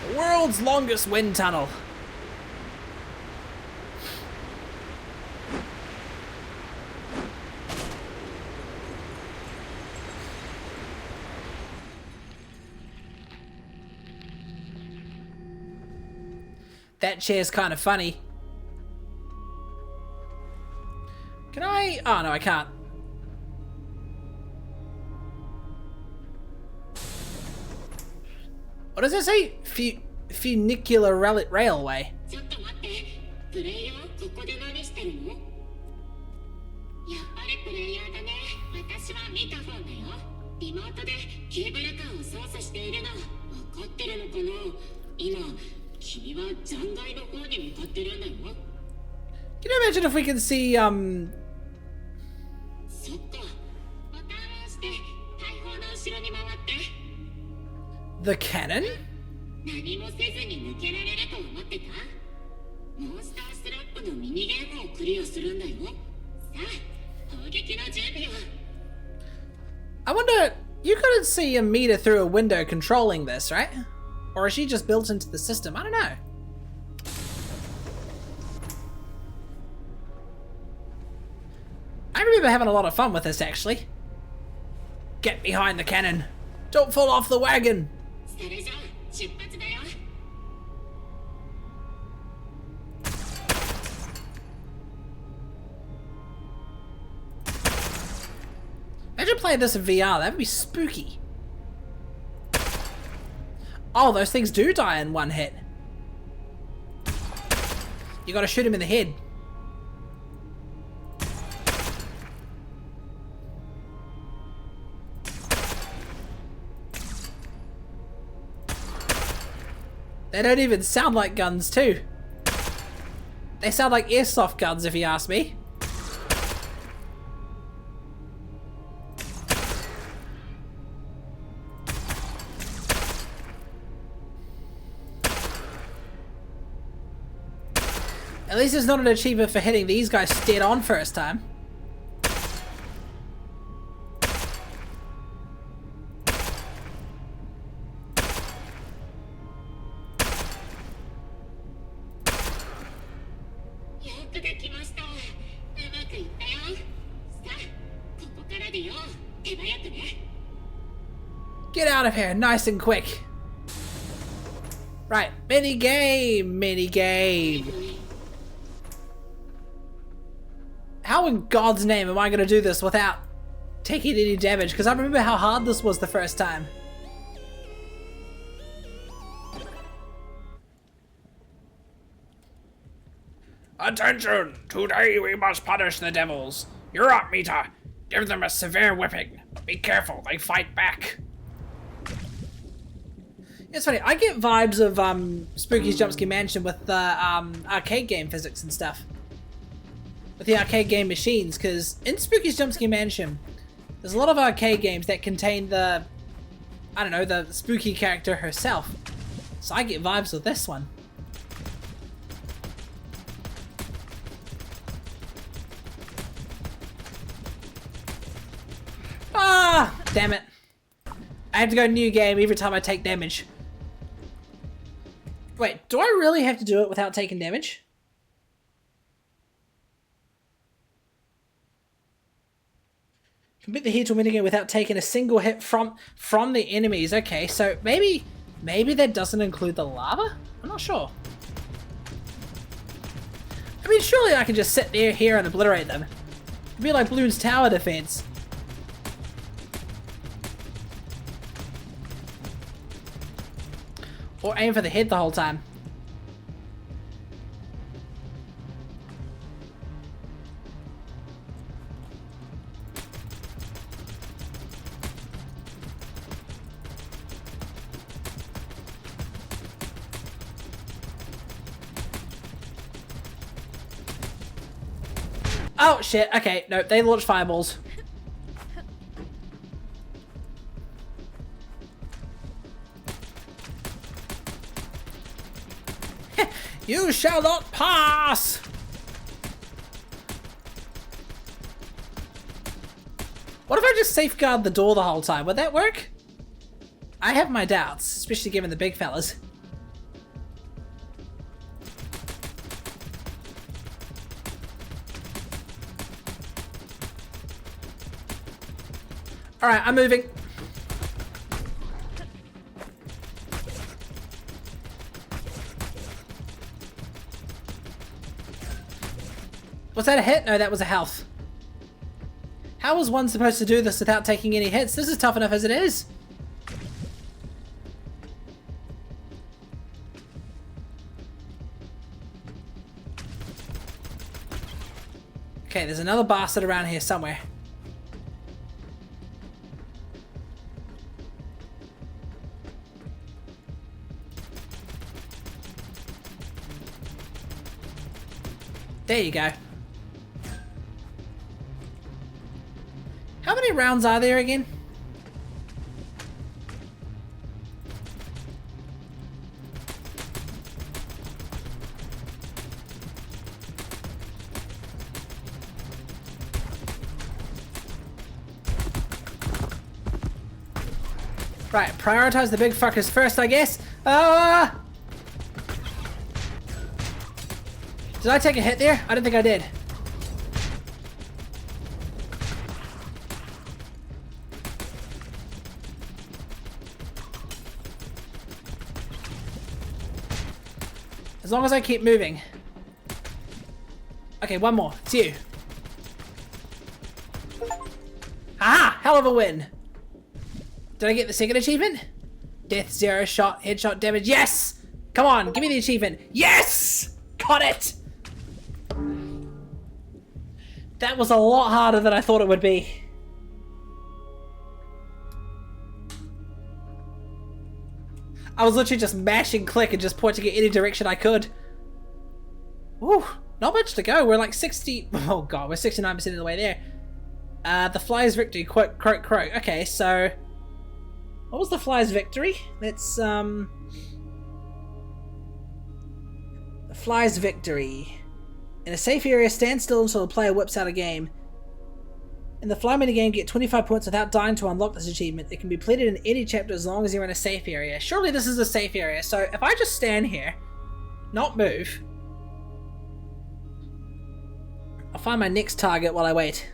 The world's longest wind tunnel. That chair's kind of funny. Can I? Oh no, I can't. What does it say? Funicular railway. ちょっと待って。プレイヤーここで何してるの？やっぱりプレイヤーだね。私は見た方だよ。リモートでケーブルカーを操作しているの。分かってるのかな？今、君は残骸の方に向かってるんだよ。Can you imagine if we can see そっか。ボタンを押して大砲の後ろに回って。 the cannon? 何もせずに抜けられると思ってた？モンスタースラップのミニゲームをクリアするんだよ。さあ、攻撃の準備を。I wonder, you couldn't see a meter through a window controlling this, right? Or is she just built into the system? I don't know. I remember remember having a lot of fun with this, actually. Get behind the cannon. Don't fall off the wagon. それじゃあ出発だよ。 Imagine playing this in VR, that would be spooky. Oh, those things do die in one hit. You gotta shoot him in the head. They don't even sound like guns too. They sound like airsoft guns if you ask me. At least it's not an achievement for hitting these guys dead on first time. Get out of here, nice and quick. Right, mini game. How in God's name am I going to do this without taking any damage? Because I remember how hard this was the first time. Attention! Today we must punish the devils. You're up, Mita. Give them a severe whipping. Be careful, they fight back. It's funny, I get vibes of Spooky's Jumpscare Mansion with the arcade game physics and stuff. With the arcade game machines, because in Spooky's Jumpscare Mansion, there's a lot of arcade games that contain the, I don't know, the spooky character herself. So I get vibes with this one. Ah! Damn it. I have to go new game every time I take damage. Wait, do I really have to do it without taking damage? Complete the heal tool minigame without taking a single hit from the enemies. Okay, so maybe that doesn't include the lava? I'm not sure. I mean, surely I can just sit there here and obliterate them. It'd be like Bloons tower defense. Or aim for the head the whole time. Oh shit, okay, no, they launch fireballs. You shall not pass! What if I just safeguard the door the whole time? Would that work? I have my doubts, especially given the big fellas. Alright, I'm moving. Was that a hit? No, that was a health. How was one supposed to do this without taking any hits? This is tough enough as it is. Okay, there's another bastard around here somewhere. There you go. How many rounds are there again? Right, prioritize the big fuckers first, I guess. Did I take a hit there? I don't think I did. As long as I keep moving. Okay, one more. It's you. Ah! Hell of a win! Did I get the second achievement? Death, 0 shot, headshot damage. Yes! Come on, give me the achievement. Yes! Got it! That was a lot harder than I thought it would be. I was literally just mashing click and just pointing it any direction I could. Woo, not much to go. We're like 60... Oh god, we're 69% of the way there. The Flyers victory, croak, croak, croak. Okay, so... What was the Flyers victory? Let's, The Flyers victory. In a safe area, stand still until the player whips out a game. In the Fly minigame, get 25 points without dying to unlock this achievement. It can be played in any chapter as long as you're in a safe area. Surely this is a safe area, so if I just stand here, not move, I'll find my next target while I wait.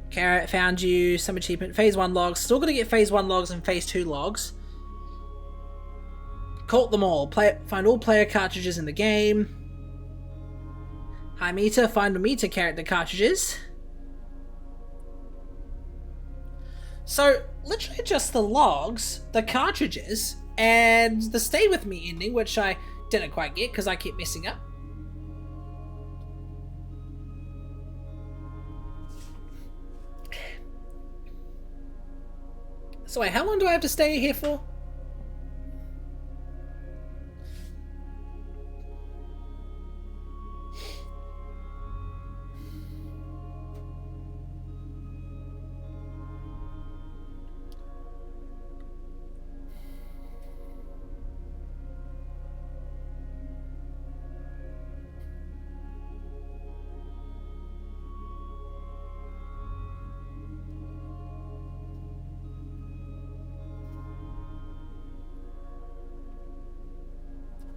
Carrot, found you, some achievement, phase 1 logs. Still gonna get phase 1 logs and phase 2 logs. Cult them all. Find all player cartridges in the game. High meter, find the meter character cartridges. So, literally just the logs, the cartridges, and the stay with me ending, which I didn't quite get because I kept messing up. So wait, how long do I have to stay here for?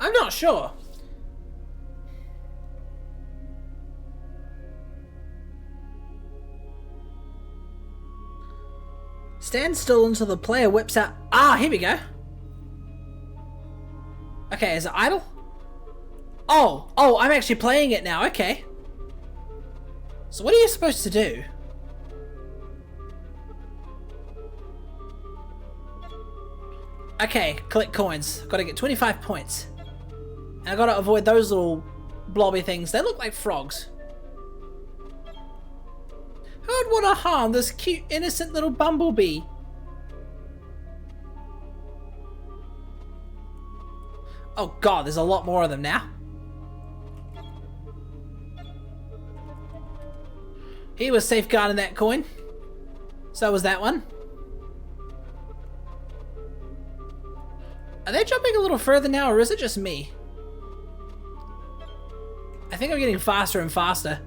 I'm not sure. Stand still until the player whips out... Ah, here we go. Okay, is it idle? Oh, I'm actually playing it now, okay. So what are you supposed to do? Okay, collect coins. Gotta get 25 points. And I gotta avoid those little blobby things. They look like frogs. Who would want to harm this cute, innocent little bumblebee? Oh god, there's a lot more of them now. He was safeguarding that coin. So was that one. Are they jumping a little further now, or is it just me? I think I'm getting faster and faster.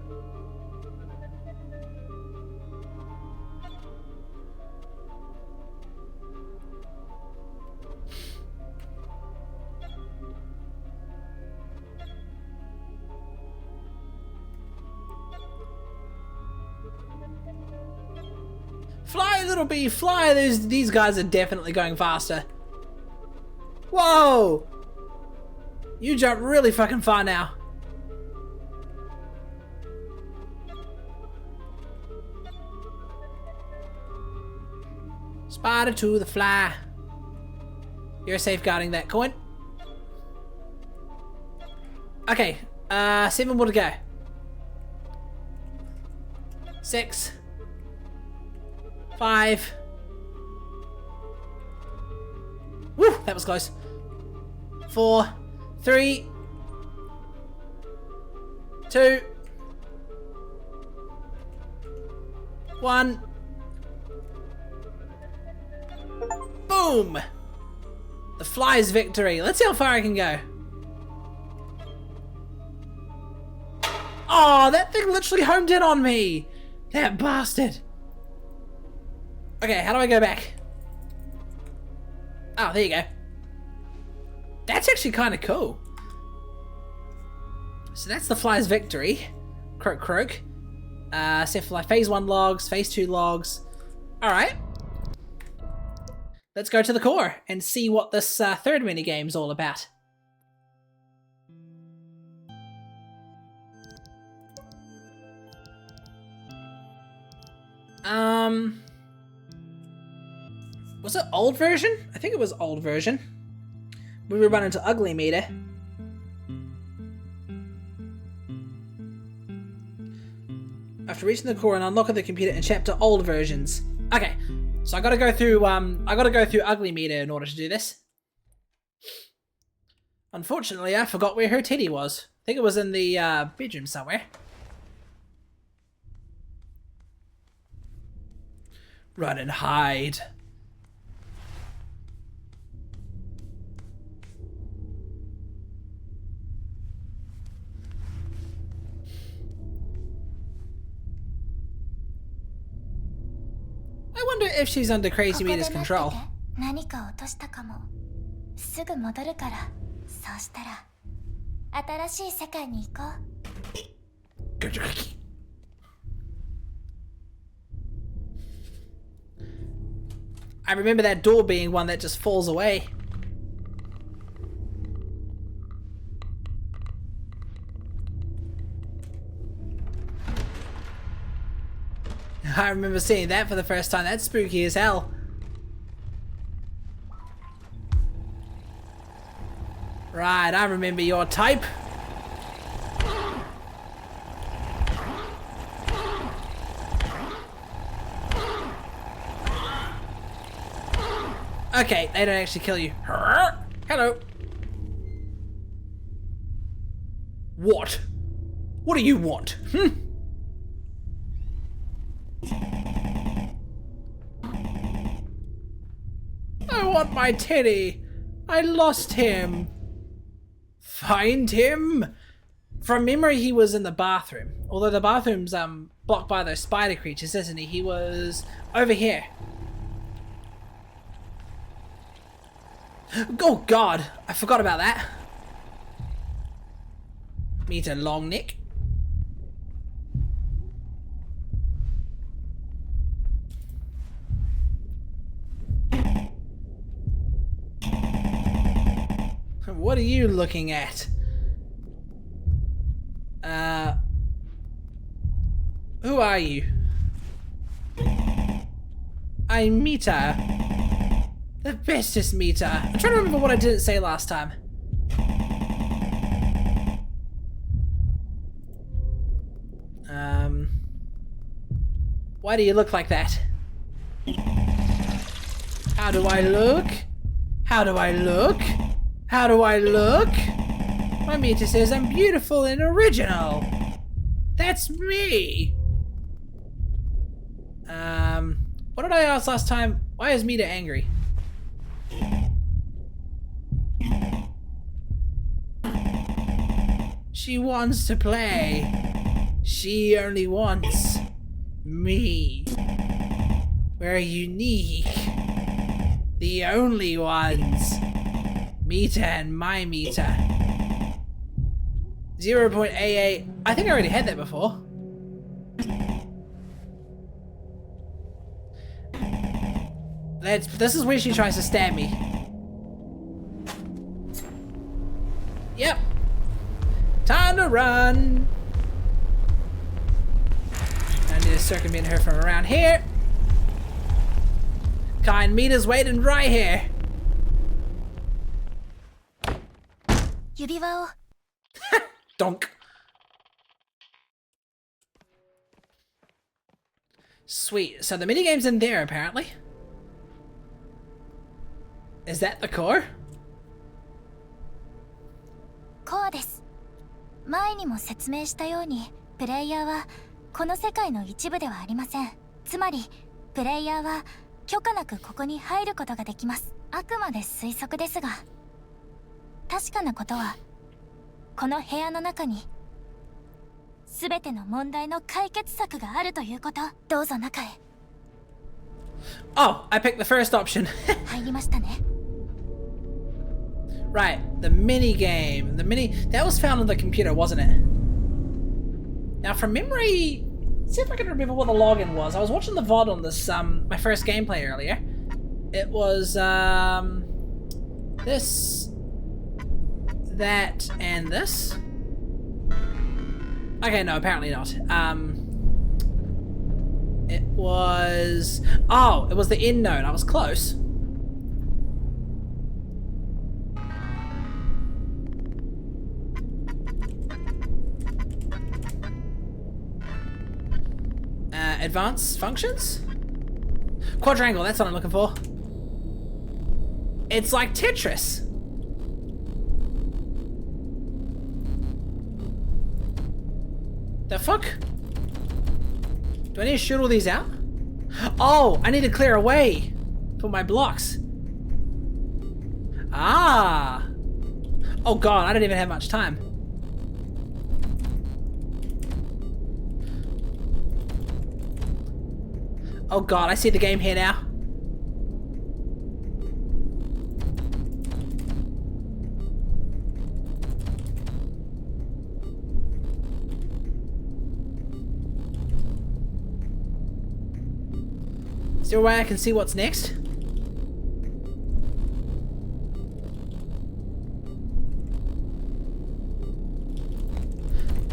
Fly, little bee, fly! These guys are definitely going faster. Whoa! You jump really fucking far now. Spider to the fly. You're safeguarding that coin. Okay, 7 more to go. 6. 5. Woo, that was close. 4, 3, 2, 1. Boom! The Flyers victory. Let's see how far I can go. Oh, that thing literally homed in on me. That bastard. Okay, how do I go back? Oh, there you go. That's actually kind of cool. So that's the Flyers victory. Croak, croak. Set for like phase 1 logs, phase 2 logs. Alright. let's go to the core and see what this third minigame's all about. Was it old version? I think it was old version. We run into Ugly Meter. After reaching the core and unlocking the computer in chapter old versions. Okay, so I gotta go through Ugly Meter in order to do this. Unfortunately, I forgot where her teddy was. I think it was in the bedroom somewhere. Run and hide. I wonder if she's under Crazy Meter's control. 何か落としたかも。すぐ戻るから。そうしたら新しい世界に行こう。I remember that door being one that just falls away. I remember seeing that for the first time. That's spooky as hell. Right, I remember your type. Okay, they don't actually kill you. Hello. What? What do you want? I want my teddy. I lost him. Find him? From memory, he was in the bathroom. Although the bathroom's blocked by those spider creatures, isn't he? He was over here. Oh god, I forgot about that. Meet a long neck. What are you looking at? Who are you? I'm Mita. The bestest Mita. I'm trying to remember what I didn't say last time. Why do you look like that? How do I look? How do I look? How do I look? My Mita says I'm beautiful and original. That's me. What did I ask last time? Why is Mita angry? She wants to play. She only wants me. We're unique. The only ones. Mita and my Mita. 0.88. I think I already had that before. This is where she tries to stab me. Yep. Time to run. I need to circumvent her from around here. Kind Mita's waiting right here. 指輪を Donk. Sweet. So the minigame's in there, apparently. Is that the core? こうです。前にも説明したように、プレイヤーはこの世界の一部ではありません。つまり、プレイヤーは許可なくここに入ることができます。あくまで推測ですが、確かなことは、この部屋の中に全ての問題の解決策があるということ。どうぞ中へ。Oh, I picked the first option. 入りましたね。Right, the mini game. That was found on the computer, wasn't it? Now, from memory, see if I can remember what the login was. I was watching the VOD on this my first gameplay earlier, It was this, that, and this. Okay, no, apparently not. It was... Oh, it was the end node. I was close. Advanced functions? Quadrangle, that's what I'm looking for. It's like Tetris. The fuck? Do I need to shoot all these out? Oh, I need to clear a way for my blocks. Ah. Oh god, I don't even have much time. Oh god, I see the game here now. Is there a way I can see what's next?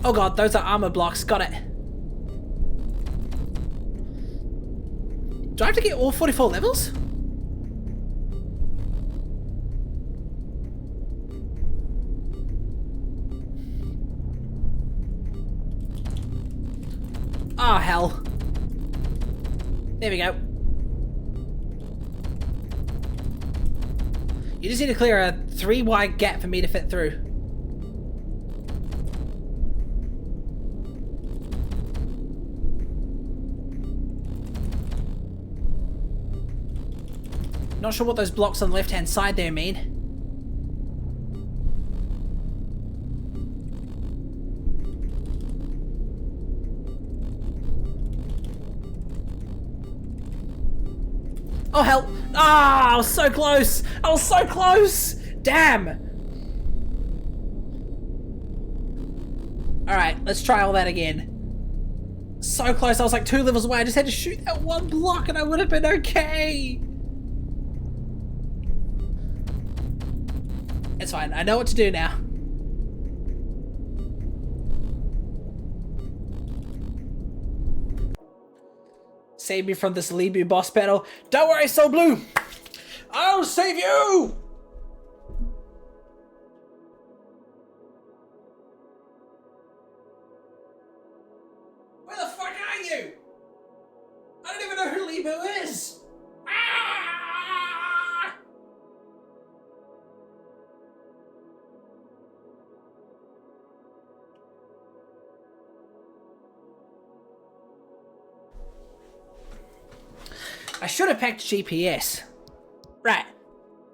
Oh god, those are armor blocks. Got it. Do I have to get all 44 levels? Oh, hell. There we go. You just need to clear a 3 wide gap for me to fit through. Not sure what those blocks on the left-hand side there mean. Oh hell! Ah, I was so close! I was so close! Damn! Alright, let's try all that again. So close, I was like 2 levels away. I just had to shoot that one block and I would have been okay! It's fine, I know what to do now. Save me from this Libu boss battle. Don't worry, Soul Blue! I'll save you! Where the fuck are you? I don't even know who Libu is! Ah! I should have packed GPS. Right.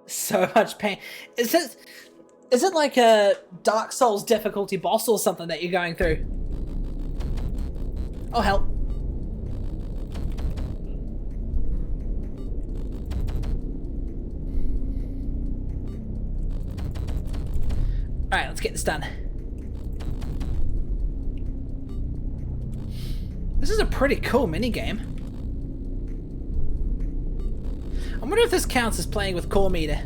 So much pain. Is it like a Dark Souls difficulty boss or something that you're going through? Oh hell. Alright, let's get this done. This is a pretty cool minigame. I wonder if this counts as playing with core meter.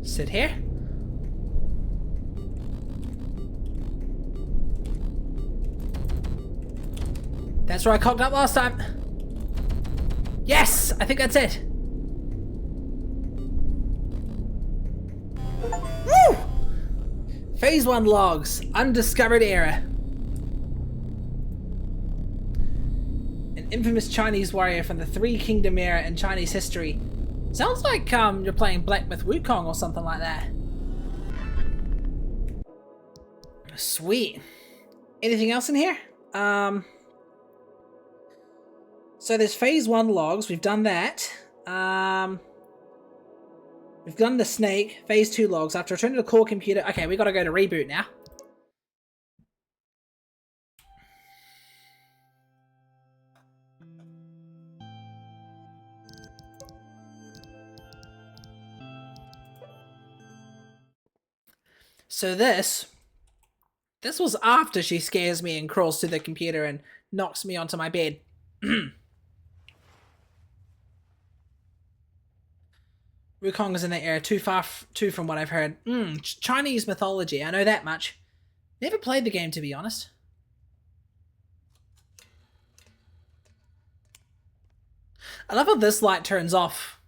Sit here. That's where I cocked up last time. Yes! I think that's it. Woo! Phase 1 logs. Undiscovered area. Infamous Chinese warrior from the Three Kingdom era in Chinese history. Sounds like you're playing Black Myth Wukong or something like that. Sweet. Anything else in here? So there's phase 1 logs, we've done that. We've done the snake, phase 2 logs. After returning to the core computer, okay, we gotta go to reboot now. So this was after she scares me and crawls to the computer and knocks me onto my bed. Wukong is in that era, too from what I've heard. Chinese mythology, I know that much. Never played the game, to be honest. I love how this light turns off.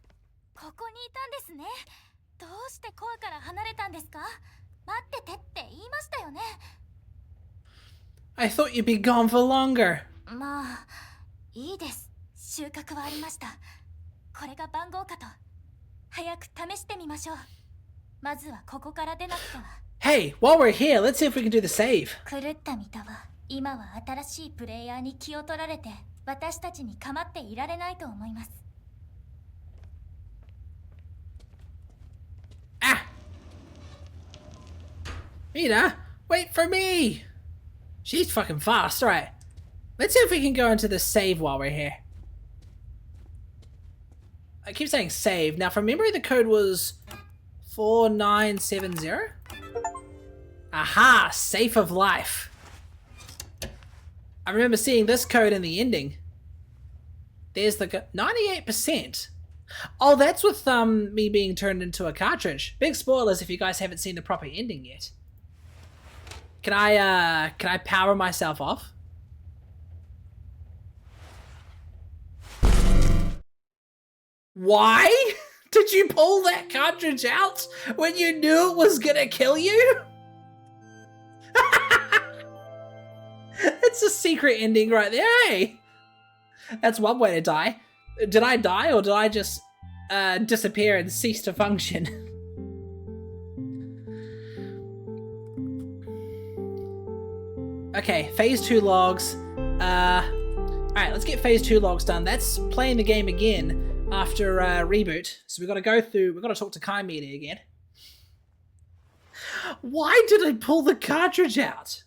I thought you'd be gone for longer. Hey, while we're here, let's see if we can do the save. Ah! Mina, wait for me! She's fucking fast, right? Let's see if we can go into the save while we're here. I keep saying save. Now, from memory, the code was 4970? Aha! Safe of life. I remember seeing this code in the ending. There's the 98%. Oh, that's with me being turned into a cartridge. Big spoilers if you guys haven't seen the proper ending yet. Can I power myself off? Why did you pull that cartridge out when you knew it was gonna kill you? It's a secret ending right there, eh? That's one way to die. Did I die or did I just disappear and cease to function? Okay, phase 2 logs. Alright, let's get phase 2 logs done. That's playing the game again after reboot. So we gotta talk to Kai Media again. Why did I pull the cartridge out?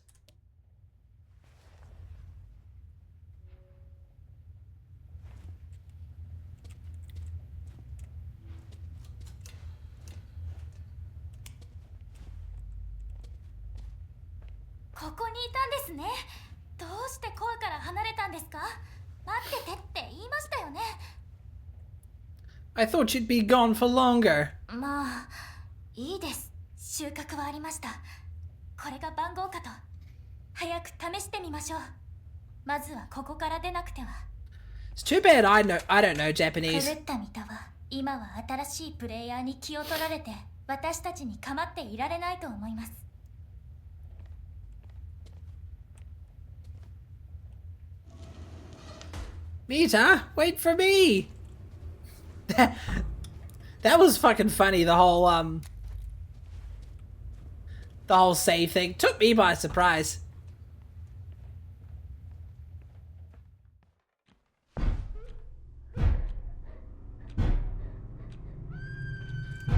I thought you'd be gone for longer. It's too bad I don't know Japanese. Mita, wait for me. That was fucking funny. The whole save thing took me by surprise.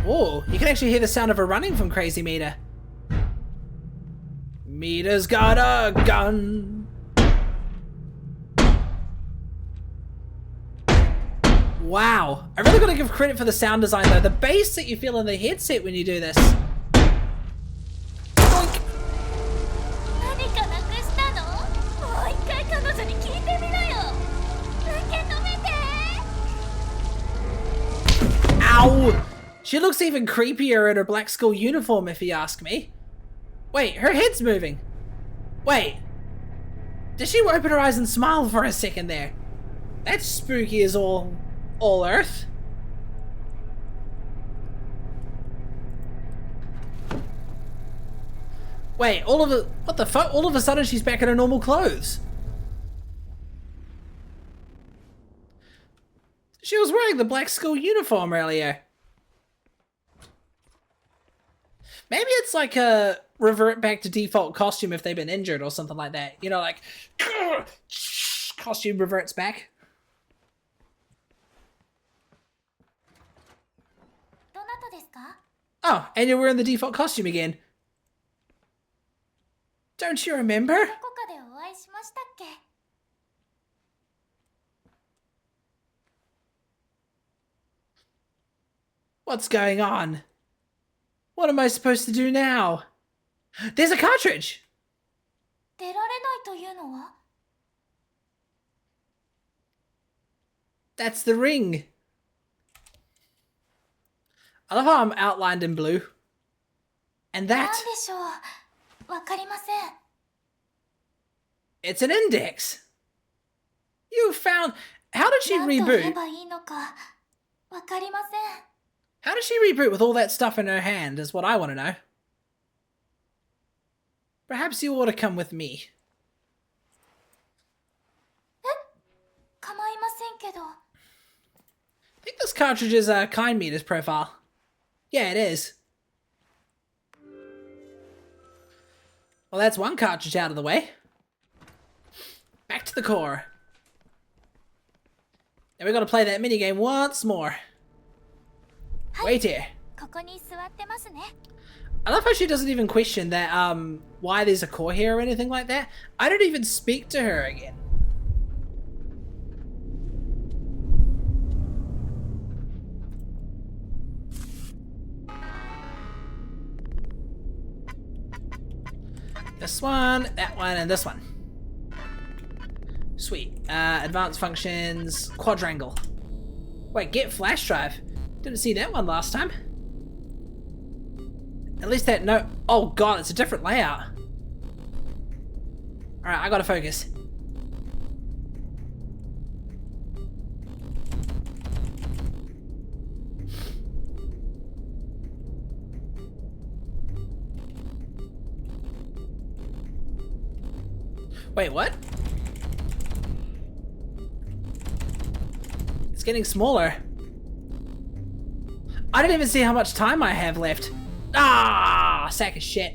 Oh, you can actually hear the sound of her running from Crazy Mita. Mita's got a gun. Wow, I really gotta give credit for the sound design though. The bass that you feel in the headset when you do this. Boink. Ow! She looks even creepier in her black school uniform if you ask me. Wait, her head's moving. Wait. Did she open her eyes and smile for a second there? That's spooky as all Earth. Wait, what the fuck? All of a sudden she's back in her normal clothes. She was wearing the black school uniform earlier. Maybe it's like a revert back to default costume if they've been injured or something like that. You know, like costume reverts back. どなたですか? Oh, and you're wearing the default costume again. Don't you remember? どこかでお会いしましたっけ? What's going on? What am I supposed to do now? There's a cartridge! 出られないというのは? That's the ring. I love how I'm outlined in blue. And なん that, でしょう? わかりません. it's an index. You found... How did she 何と言え reboot? ばいいのかわかりません. How does she reboot with all that stuff in her hand is what I want to know. Perhaps you ought to come with me. 構いませんけど. I think this cartridge is a kind meter's profile. Yeah, it is. Well, that's one cartridge out of the way. Back to the core. Now we got to play that minigame once more. Wait here. ここに座ってますね. I love how she doesn't even question that, why there's a core here or anything like that. I don't even speak to her again. This one, that one, and this one. Sweet. Advanced functions, quadrangle. Wait, get flash drive. Didn't see that one last time. At least that no. Oh god, it's a different layout. Alright, I gotta focus. Wait, what? It's getting smaller. I didn't even see how much time I have left. Ah, sack of shit.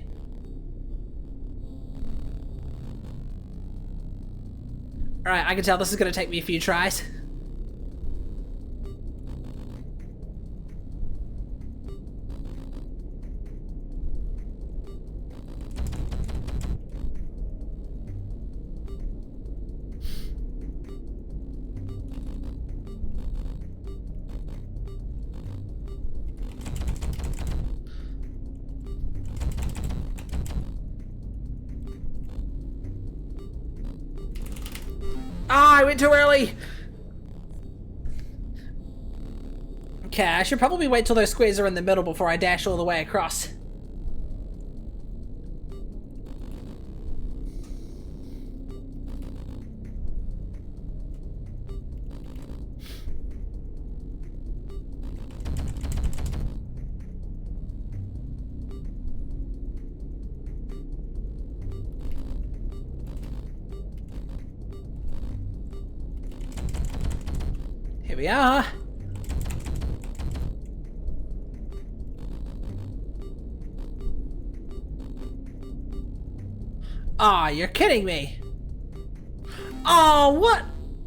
Alright, I can tell this is gonna take me a few tries. Ah, I went too early! Okay, I should probably wait till those squares are in the middle before I dash all the way across. Here we are. Ah, you're kidding me. Oh, what?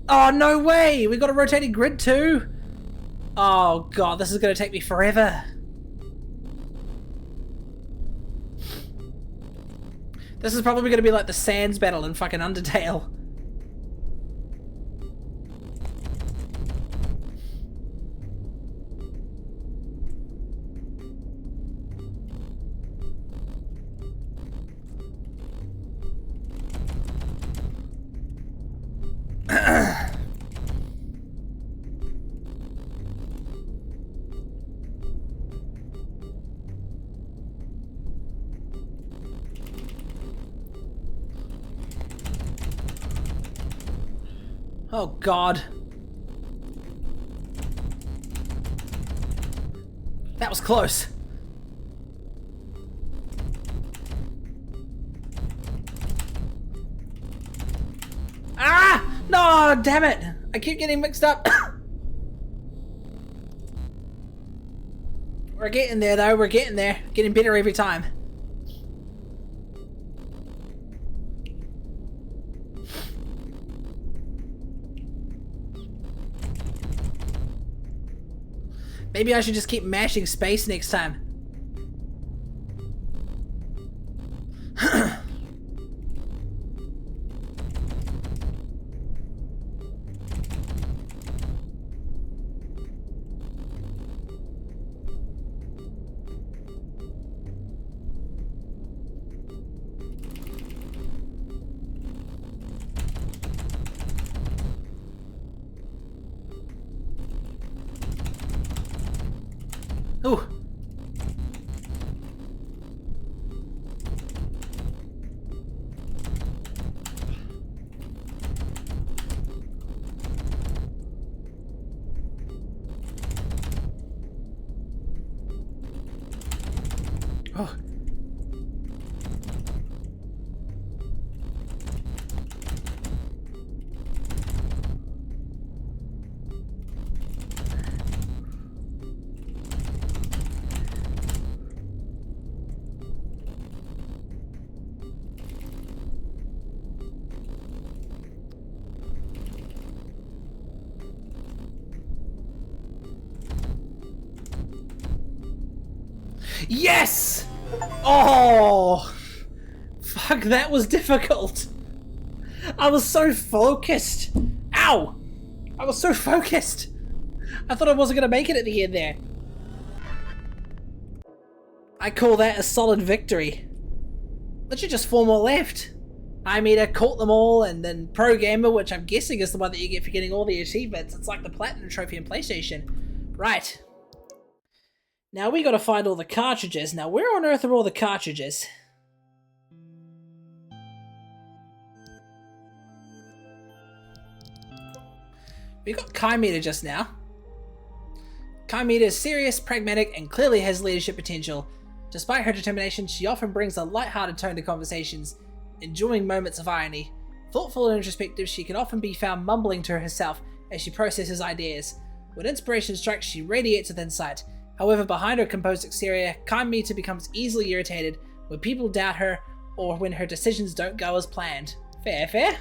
Oh, no way. We got a rotating grid too? Oh god, this is gonna take me forever. This is probably gonna be like the Sands battle in fucking Undertale. Oh god. That was close. Ah! No, damn it! I keep getting mixed up. We're getting there though, we're getting there. Getting better every time. Maybe I should just keep mashing space next time. Ooh. Oh. Yes! Oh! Fuck, that was difficult. I was so focused. Ow! I was so focused. I thought I wasn't gonna make it at the end there. I call that a solid victory. Literally just 4 more left. I meter caught them all, and then Pro Gamer, which I'm guessing is the one that you get for getting all the achievements. It's like the Platinum Trophy in PlayStation. Right. Now we gotta find all the cartridges. Now where on earth are all the cartridges? We got Chimera just now. Chimera is serious, pragmatic, and clearly has leadership potential. Despite her determination, she often brings a light-hearted tone to conversations, enjoying moments of irony. Thoughtful and introspective, she can often be found mumbling to herself as she processes ideas. When inspiration strikes, she radiates with insight. However, behind her composed exterior, Chimera becomes easily irritated when people doubt her or when her decisions don't go as planned. Fair, fair?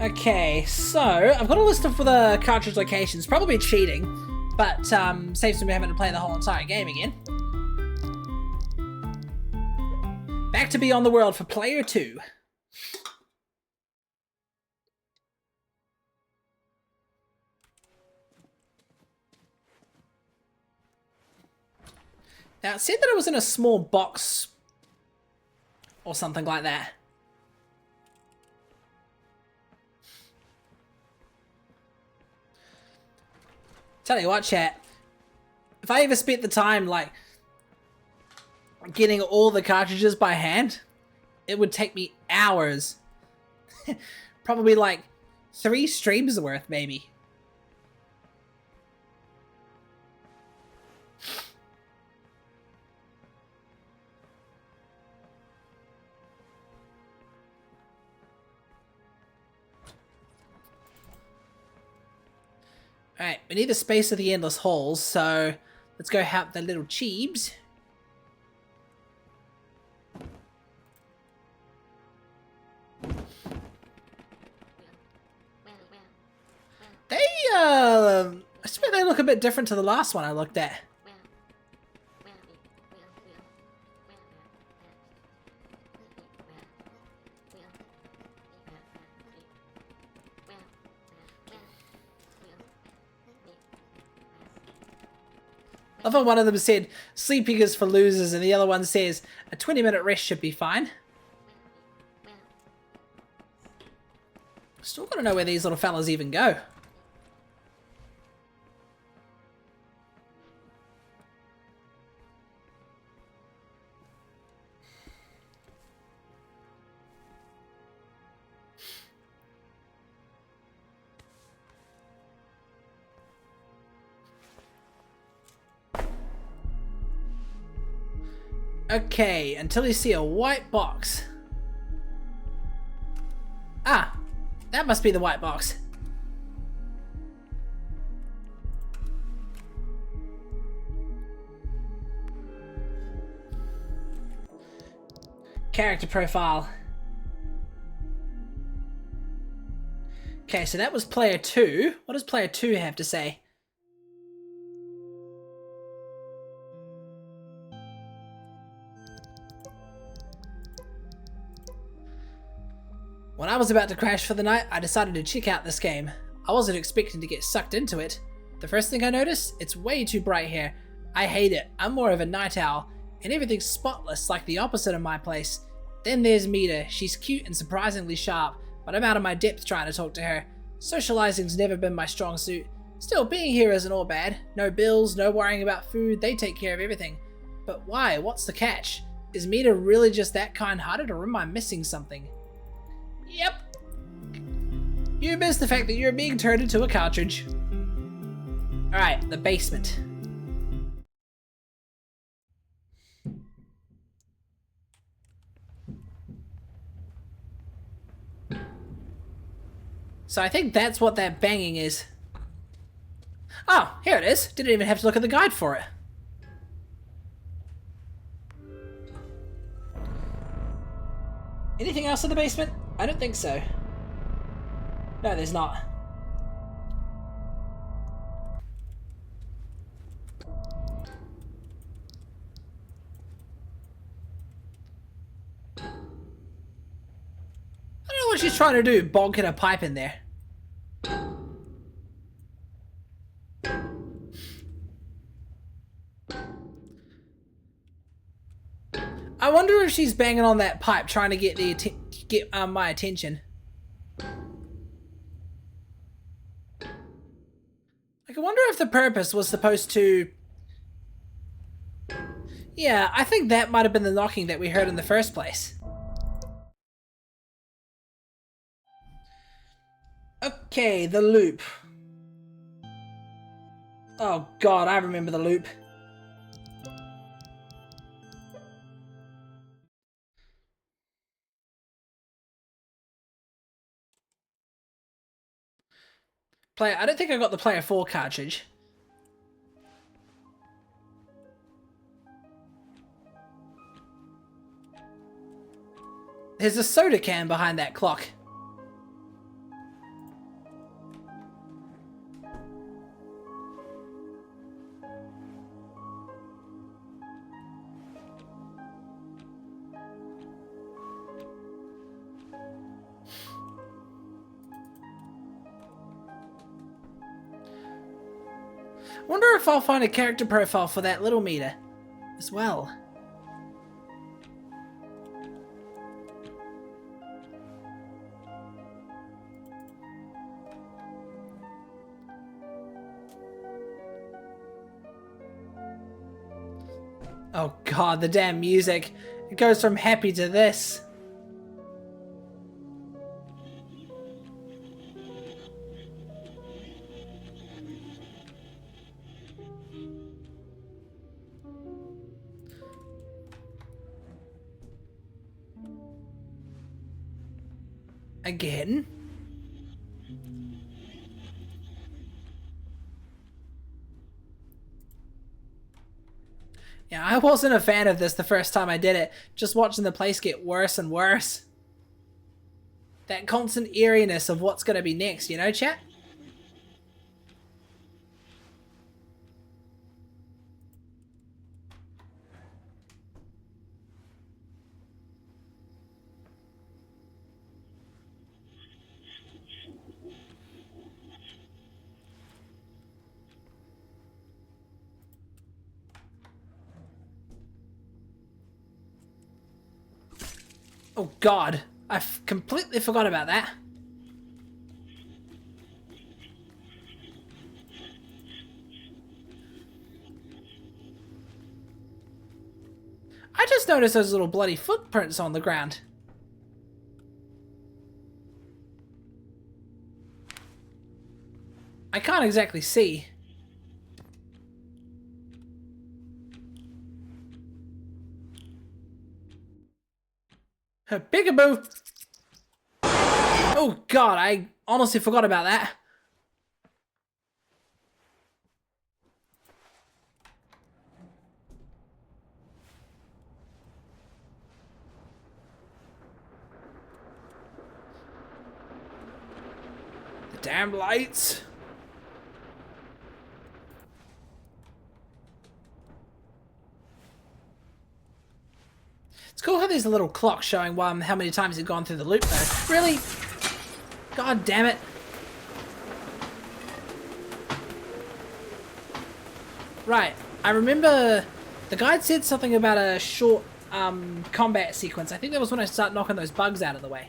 Okay, so I've got a list of the cartridge locations. Probably cheating, but saves me having to play the whole entire game again. Back to Beyond the World for player 2. Now it said that it was in a small box or something like that. Tell you what, chat, if I ever spent the time, like, getting all the cartridges by hand, it would take me hours. Probably, like, 3 streams worth, maybe. Alright, we need the space of the endless halls, so let's go help the little cheebs. They, I suppose they look a bit different to the last one I looked at. I thought one of them said, sleeping is for losers, and the other one says, a 20-minute rest should be fine. Still gotta know where these little fellas even go. Okay, until you see a white box. Ah, that must be the white box. Character profile. Okay, so that was player 2. What does player 2 have to say? When I was about to crash for the night, I decided to check out this game. I wasn't expecting to get sucked into it. The first thing I noticed, it's way too bright here. I hate it. I'm more of a night owl, and everything's spotless like the opposite of my place. Then there's Mita. She's cute and surprisingly sharp, but I'm out of my depth trying to talk to her. Socializing's never been my strong suit. Still, being here isn't all bad. No bills, no worrying about food, they take care of everything. But why? What's the catch? Is Mita really just that kind-hearted, or am I missing something? Yep. You missed the fact that you're being turned into a cartridge. Alright, the basement. So I think that's what that banging is. Oh, here it is. Didn't even have to look at the guide for it. Anything else in the basement? I don't think so. No, there's not. I don't know what she's trying to do, bonking a pipe in there. I wonder if she's banging on that pipe trying to get my attention. Like, I wonder if the purpose was supposed to... Yeah, I think that might have been the knocking that we heard in the first place. Okay, the loop. Oh god, I remember the loop. I don't think I got the player 4 cartridge. There's a soda can behind that clock. Wonder if I'll find a character profile for that little Mita as well. Oh god, the damn music. It goes from happy to this. Again? Yeah, I wasn't a fan of this the first time I did it. Just watching the place get worse and worse. That constant eeriness of what's gonna be next, you know, chat? Oh god, I completely forgot about that. I just noticed those little bloody footprints on the ground. I can't exactly see. Peekaboo! Oh god, I honestly forgot about that. The damn lights. It's cool how there's a little clock showing how many times you've gone through the loop though. Really? God damn it. Right, I remember the guide said something about a short combat sequence. I think that was when I start knocking those bugs out of the way.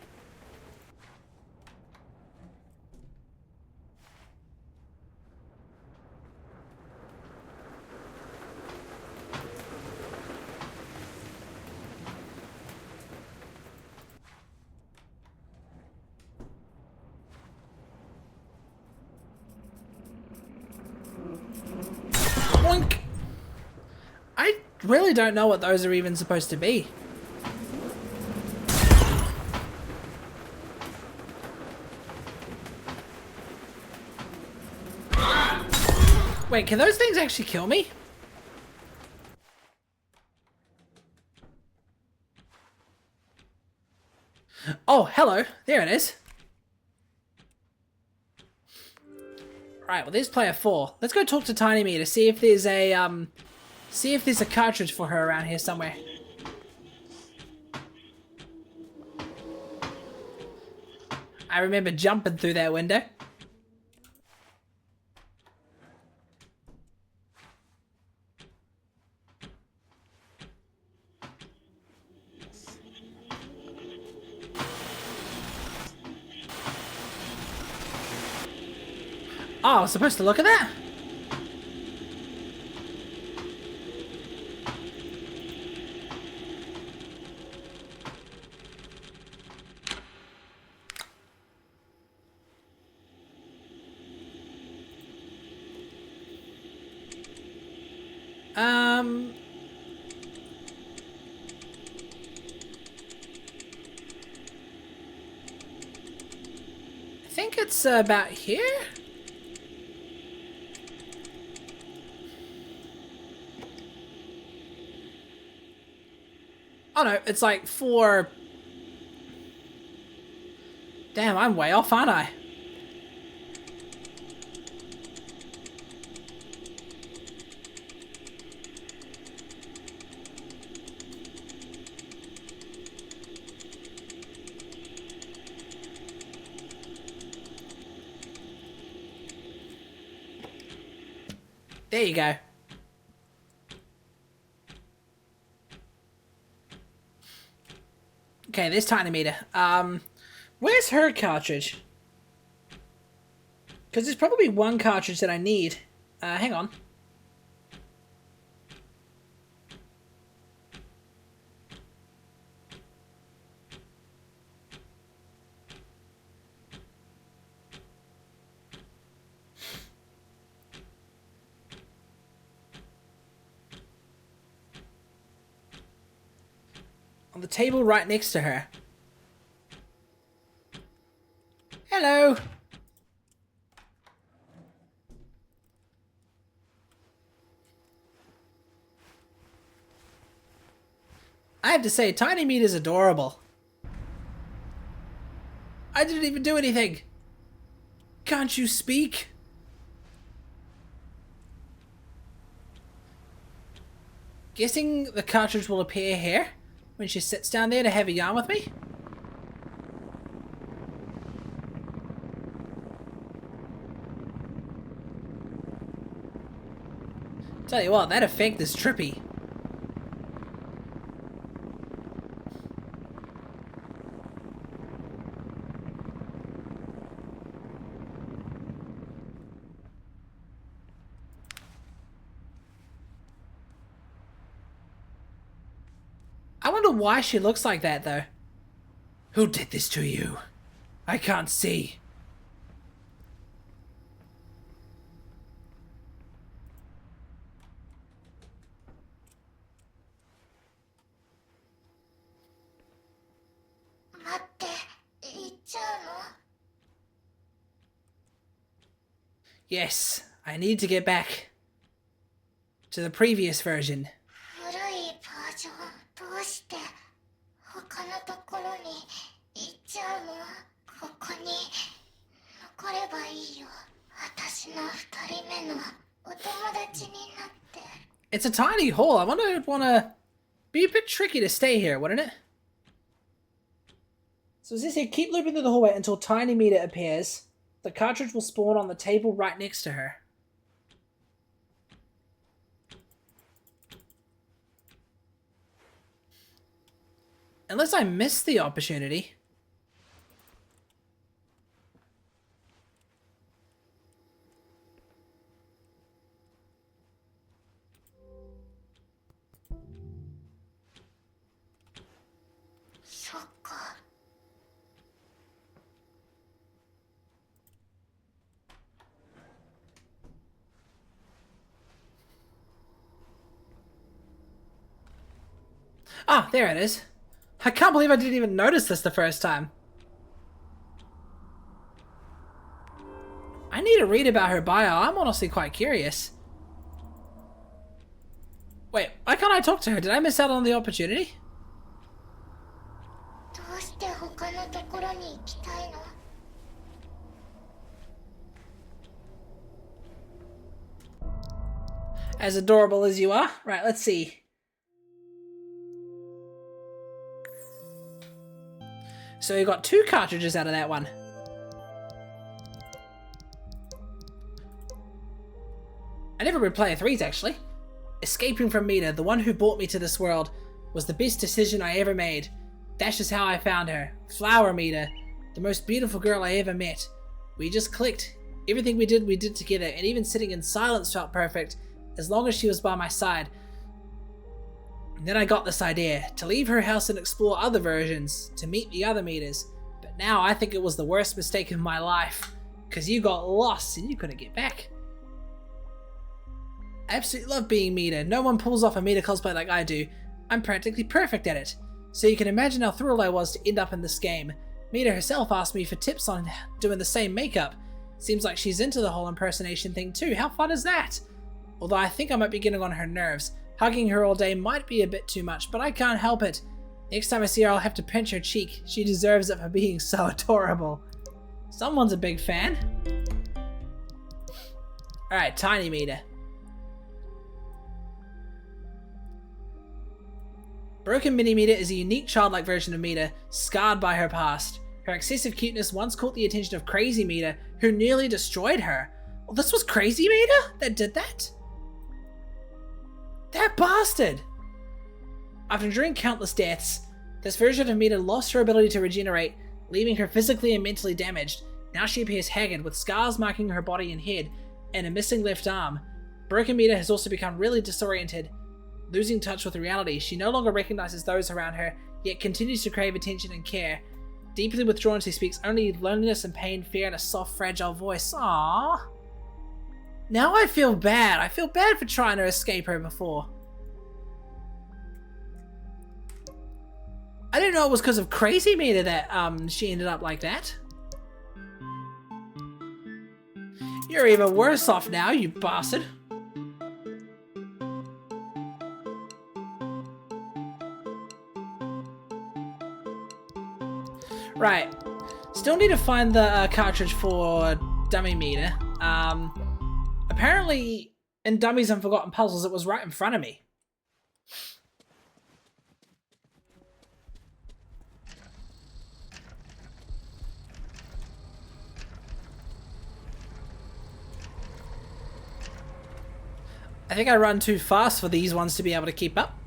Boink! I really don't know what those are even supposed to be. Wait, can those things actually kill me? Oh, hello. There it is. Right, well, there's player 4. Let's go talk to Tiny Me to see if there's a cartridge for her around here somewhere. I remember jumping through that window. Oh, I was supposed to look at that? I think it's about here? Oh no, it's like 4... Damn, I'm way off, aren't I? There you go. Okay, there's Tiny Meter. Where's her cartridge? Because there's probably one cartridge that I need. Hang on. On the table right next to her. Hello. I have to say, Tiny Meat is adorable. I didn't even do anything. Can't you speak? Guessing the cartridge will appear here when she sits down there to have a yarn with me. Tell you what, that effect is trippy. I wonder why she looks like that, though. Who did this to you? I can't see. Yes, I need to get back to the previous version. 古いバージョンどうして他のところに行っちゃうの？ここに残ればいいよ。私の二人目のお友達になって。 It's a tiny hole. I wonder if it'd wanna be a bit tricky to stay here, wouldn't it? So as this here, keep looping through the hallway until Tiny Meter appears. The cartridge will spawn on the table right next to her. Unless I missed the opportunity. Ah, there it is. I can't believe I didn't even notice this the first time. I need to read about her bio. I'm honestly quite curious. Wait, why can't I talk to her? Did I miss out on the opportunity? どうして他のところに行きたいの？ As adorable as you are. Right, let's see. So we got 2 cartridges out of that one. I never would play 3s actually. Escaping from Mina, the one who brought me to this world, was the best decision I ever made. That's just how I found her. Flower Mina, the most beautiful girl I ever met. We just clicked. Everything we did together, and even sitting in silence felt perfect, as long as she was by my side. And then I got this idea, to leave her house and explore other versions, to meet the other Minas. But now I think it was the worst mistake of my life, because you got lost and you couldn't get back. I absolutely love being Mina. No one pulls off a Mina cosplay like I do. I'm practically perfect at it. So you can imagine how thrilled I was to end up in this game. Mina herself asked me for tips on doing the same makeup. Seems like she's into the whole impersonation thing too. How fun is that? Although I think I might be getting on her nerves. Hugging her all day might be a bit too much, but I can't help it. Next time I see her, I'll have to pinch her cheek. She deserves it for being so adorable. Someone's a big fan. Alright, Tiny Mina. Broken Mini Mina is a unique childlike version of Mina, scarred by her past. Her excessive cuteness once caught the attention of Crazy Mina, who nearly destroyed her. Well, this was Crazy Mina that did that? That bastard! After enduring countless deaths, this version of Mina lost her ability to regenerate, leaving her physically and mentally damaged. Now she appears haggard, with scars marking her body and head, and a missing left arm. Broken Mina has also become really disoriented, losing touch with reality. She no longer recognizes those around her, yet continues to crave attention and care. Deeply withdrawn, she speaks only loneliness and pain, fear, and a soft, fragile voice. Aww. Now I feel bad. I feel bad for trying to escape her before. I didn't know it was because of Crazy Mina that she ended up like that. You're even worse off now, you bastard. Right. Still need to find the cartridge for Dummy Meter. Apparently, in Dummies and Forgotten Puzzles, it was right in front of me. I think I run too fast for these ones to be able to keep up.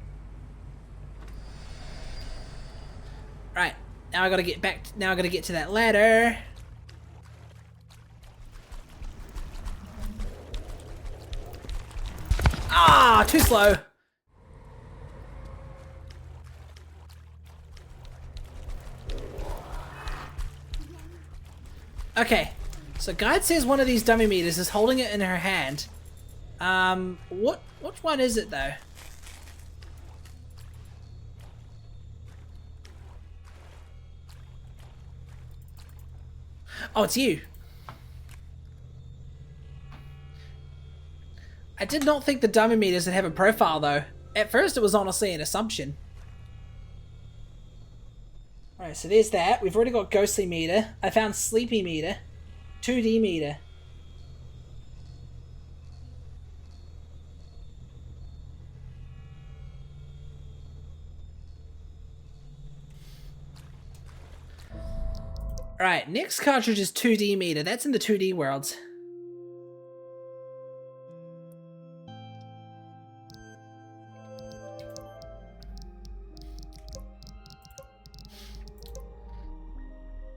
Right. Now I gotta get back. Now I gotta get to that ladder. Ah, too slow. Okay, so Guide says one of these dummy meters is holding it in her hand. Which one is it though? Oh, it's you. I did not think the dummy meters would have a profile though. At first it was honestly an assumption. Alright, so there's that. We've already got ghostly meter. I found sleepy meter. 2D meter. Alright, next cartridge is 2D meter. That's in the 2D worlds.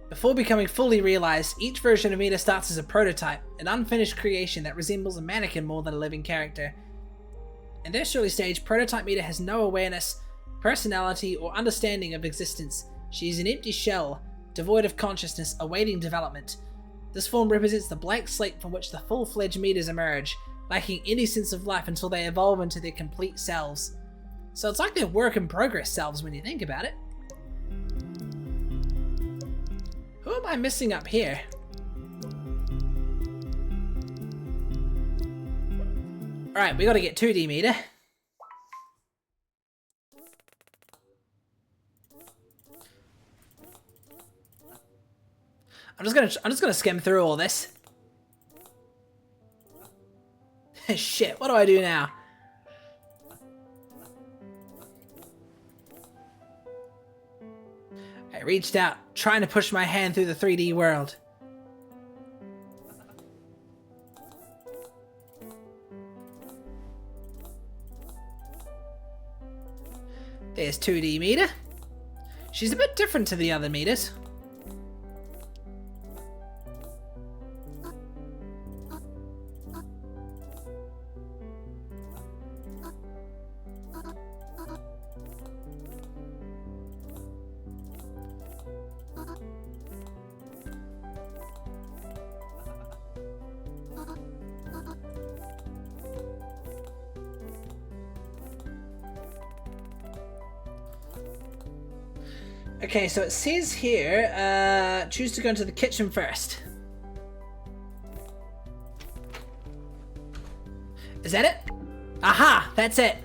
Before becoming fully realized, each version of meter starts as a prototype, an unfinished creation that resembles a mannequin more than a living character. In this early stage, prototype meter has no awareness, personality, or understanding of existence. She is an empty shell, devoid of consciousness, awaiting development. This form represents the blank slate from which the full-fledged meters emerge, lacking any sense of life until they evolve into their complete selves. So it's like their work-in-progress selves when you think about it. Who am I missing up here? Alright, we gotta get 2D meter. I'm just gonna skim through all this. Shit, what do I do now? I reached out, trying to push my hand through the 3D world. There's 2D meter. She's a bit different to the other meters. Okay, so it says here, choose to go into the kitchen first. Is that it? Aha, that's it.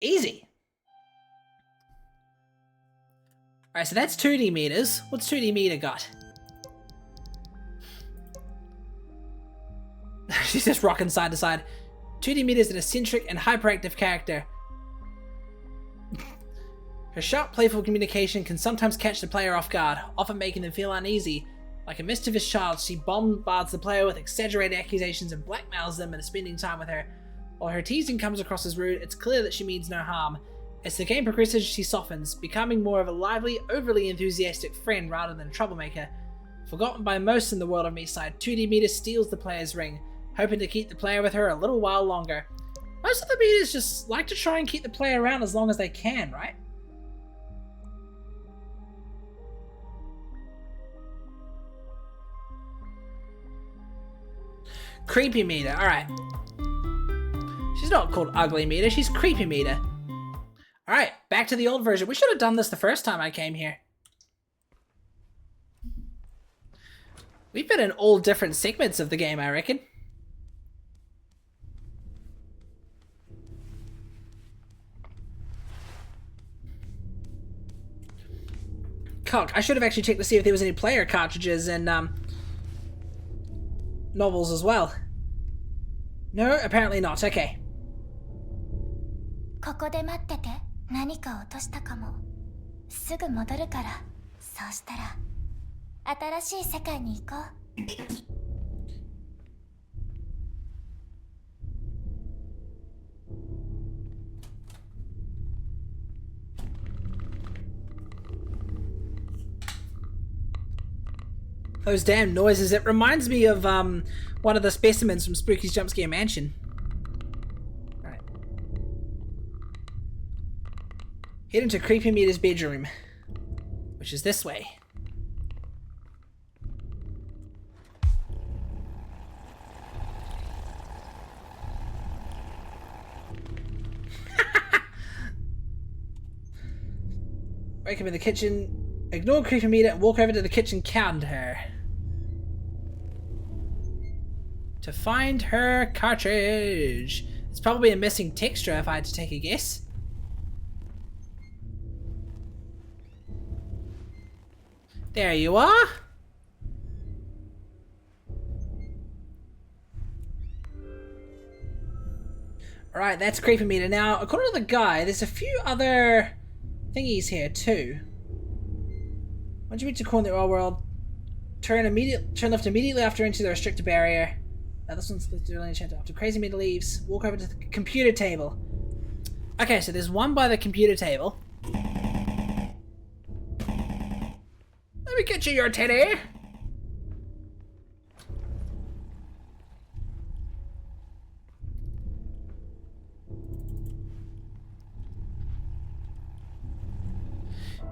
Easy. Alright, so that's 2D meters. What's 2D meter got? She's just rocking side to side. 2D meter is an eccentric and hyperactive character. Her sharp, playful communication can sometimes catch the player off guard, often making them feel uneasy. Like a mischievous child, she bombards the player with exaggerated accusations and blackmails them into spending time with her. While her teasing comes across as rude, it's clear that she means no harm. As the game progresses, she softens, becoming more of a lively, overly enthusiastic friend rather than a troublemaker. Forgotten by most in the world of Miside, 2D meter steals the player's ring, hoping to keep the player with her a little while longer. Most of the meters just like to try and keep the player around as long as they can, right? Creepy meter, alright. She's not called ugly meter, she's creepy meter. Alright, back to the old version. We should have done this the first time I came here. We've been in all different segments of the game, I reckon. Cock, I should have actually checked to see if there was any player cartridges in, novels as well. No, apparently not. Okay. ここで待ってて。何か落としたかも。すぐ戻るから。そうしたら新しい世界に行こう。Those damn noises, it reminds me of one of the specimens from Spooky's Jumpscare Mansion. Right. Head into Creepy Meter's bedroom, which is this way. Wake up in the kitchen, ignore Creepy Meter and walk over to the kitchen counter. To find her cartridge. It's probably a missing texture if I had to take a guess. There you are. Alright, that's creepy meter. Now, according to the guy, there's a few other thingies here too. Once you reach the corner of the oil world, turn left immediately after into the restricted barrier. This one's really enchanted. After crazy meter leaves, walk over to the computer table. Okay, so there's one by the computer table. Let me get you your teddy.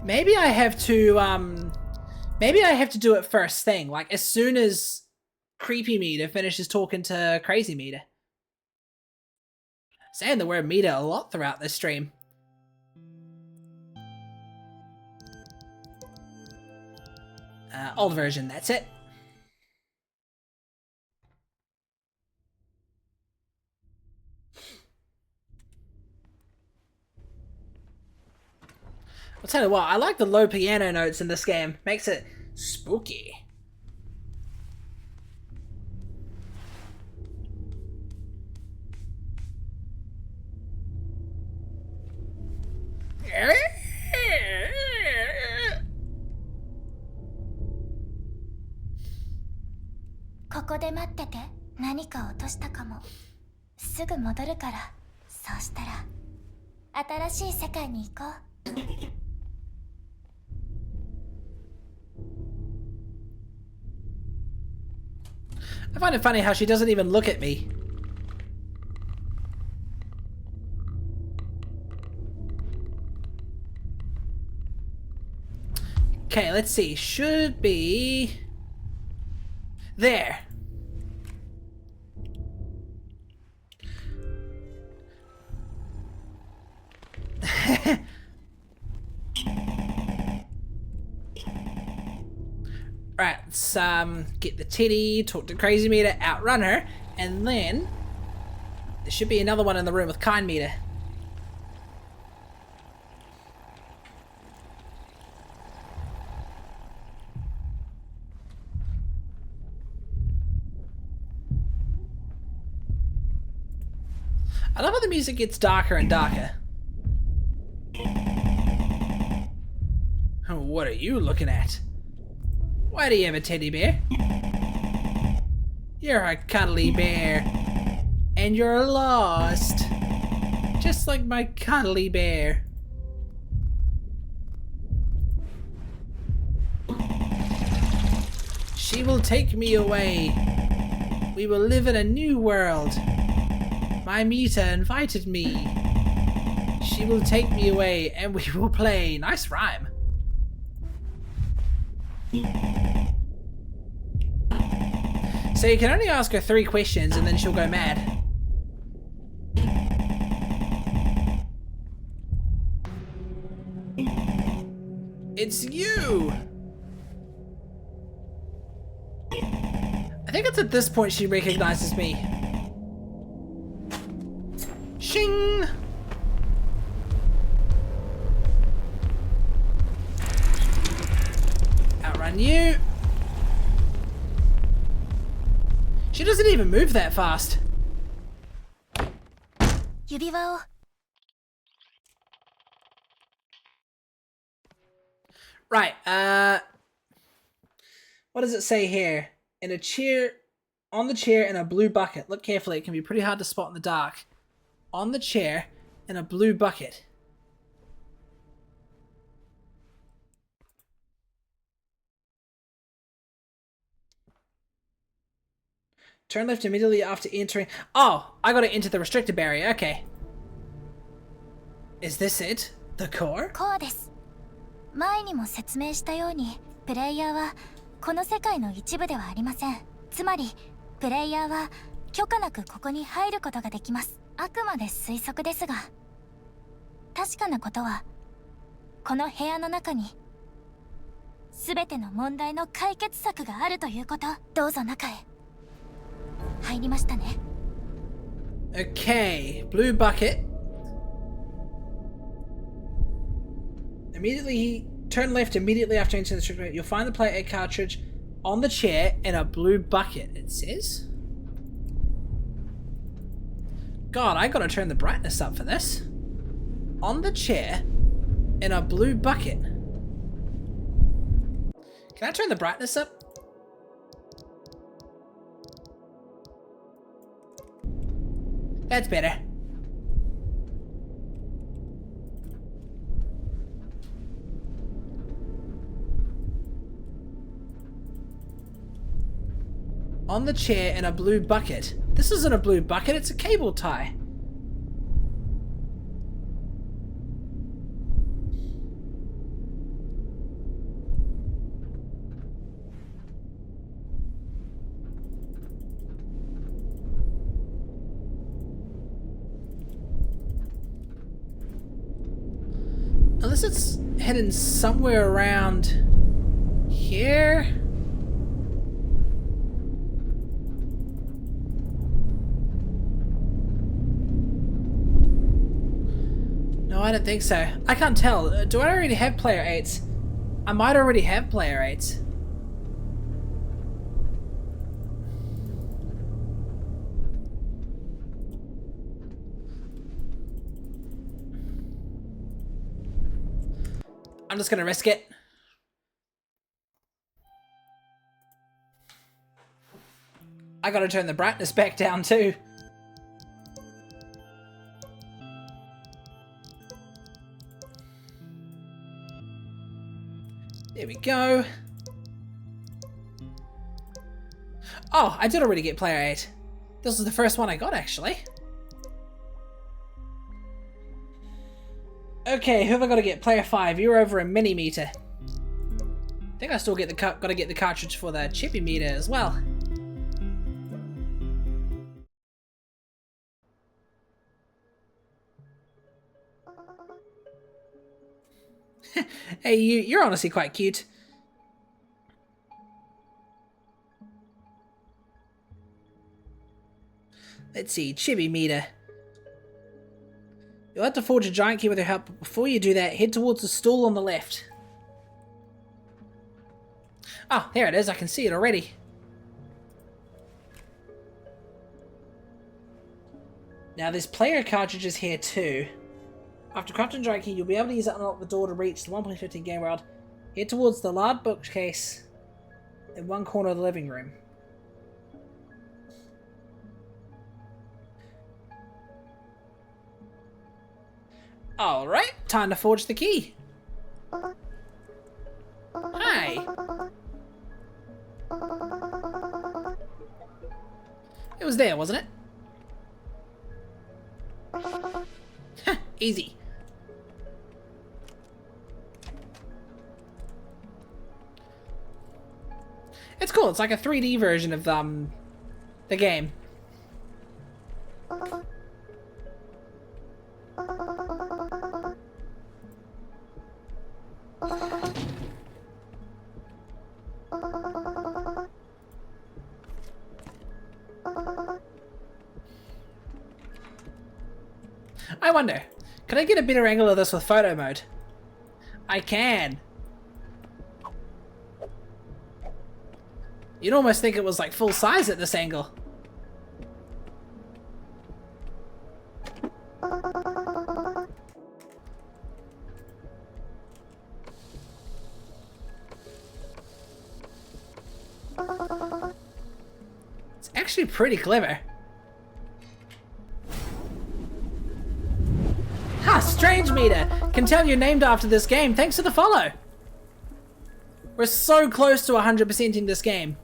Maybe I have to do it first thing, like as soon as Creepy Meter finishes talking to Crazy Meter. Saying the word meter a lot throughout this stream. Old version, that's it. I'll tell you what, I like the low piano notes in this game. Makes it spooky.ここで待ってて。何か落としたかも。すぐ戻るから。そうしたら新しい世界に行こう。I find it funny how she doesn't even look at me. Okay, let's see. Should be there. Right, let's get the teddy, talk to Crazy Meter, outrun her, and then there should be another one in the room with Kind Meter. I love how the music gets darker and darker. What are you looking at? Why do you have a teddy bear? You're a cuddly bear. And you're lost. Just like my cuddly bear. She will take me away. We will live in a new world. My Mita invited me. She will take me away and we will play. Nice rhyme. So you can only ask her 3 questions and then she'll go mad. It's you! I think it's at this point she recognizes me. Shing! Outrun you. She doesn't even move that fast. 指輪を。Right, what does it say here? In a chair, on the chair in a blue bucket. Look carefully, it can be pretty hard to spot in the dark. On the chair in a blue bucket. Turn left immediately after entering. Oh, I gotta enter the restricted barrier, okay. Is this it? The core? こうです。前にも説明したように、プレイヤーはこの世界の一部ではありません。つまり、プレイヤーは許可なくここに入ることができます。あくまで推測ですが、確かなことは、この部屋の中に全ての問題の解決策があるということ。どうぞ中へ。入りましたね。 Okay, blue bucket. Immediately turn left immediately after entering the trick. You'll find the player aid cartridge on the chair in a blue bucket, it says. God, I gotta turn the brightness up for this. On the chair in a blue bucket. Can I turn the brightness up? That's better. On the chair in a blue bucket. This isn't a blue bucket, it's a cable tie. Unless it's hidden somewhere around here. No, I don't think so. I can't tell. Do I already have player 8s? I might already have player 8s. I'm just gonna risk it. I gotta turn the brightness back down too. There we go. Oh, I did already get player 8. This was the first one I got, actually. Okay, who have I got to get? Player 5. You're over a mini meter. I think I still get the gotta get the cartridge for the chippy meter as well. Hey, you're honestly quite cute. Let's see, chibi meter. You'll have to forge a giant key with your help, but before you do that, head towards the stool on the left. Oh, there it is, I can see it already. Now there's player cartridges here too. After crafting a giant key, you'll be able to use it to unlock the door to reach the 1.15 game world. Head towards the large bookcase in one corner of the living room. Alright, time to forge the key. Hi. It was there, wasn't it? Easy. It's cool, it's like a 3D version of the game. I wonder, can I get a better angle of this with photo mode? I can. You'd almost think it was like full size at this angle. It's actually pretty clever. Ha! Strange Meter! Can tell you're named after this game. Thanks for the follow. We're so close to 100%ing this game.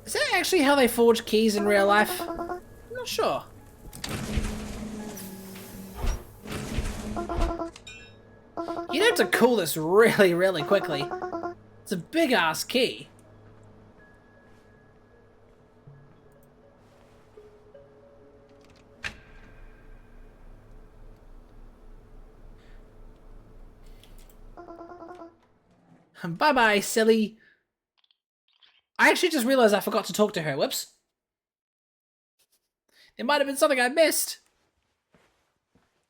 Is that actually how they forge keys in real life? I'm not sure. You'd have to cool this really, really quickly. It's a big ass key. Bye-bye, silly. I actually just realized I forgot to talk to her. Whoops. There might have been something I missed.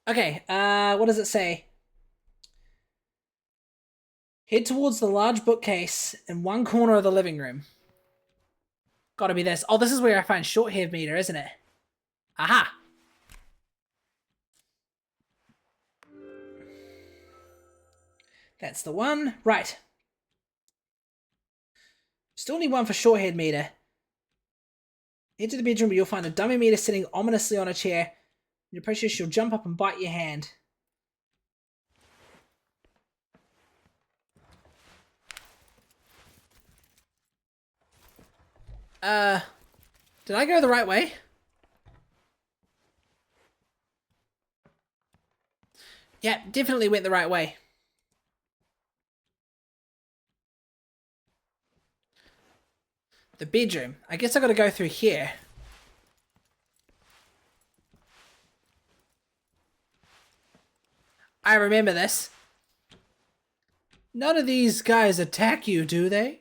Okay, what does it say? Head towards the large bookcase in one corner of the living room. Gotta be this. Oh, this is where I find short-haired meter, isn't it? Aha! That's the one. Right. Still need one for short-haired meter. Head to the bedroom where you'll find a dummy meter sitting ominously on a chair. When you press her, she'll jump up and bite your hand. Did I go the right way? Yeah, definitely went the right way. The bedroom. I guess I gotta go through here. I remember this. None of these guys attack you, do they?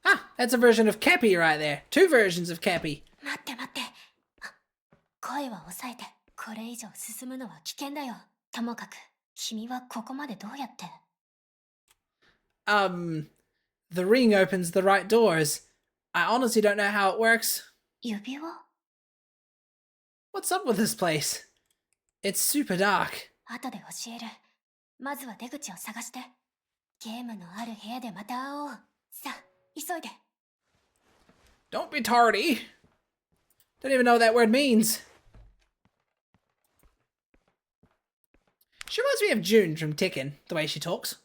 Ah, that's a version of Cappy right there. Two versions of Cappy. 待って待って。あ、声は抑えて。これ以上進むのは危険だよ。ともかく、君はここまでどうやって？ The ring opens the right doors. I honestly don't know how it works. 指輪？ What's up with this place? It's super dark. 後で教える。まずは出口を探して。ゲームのある部屋でまた会おう。さあ、急いで。 Don't be tardy. Don't even know what that word means. She reminds me of June from Tekken, the way she talks.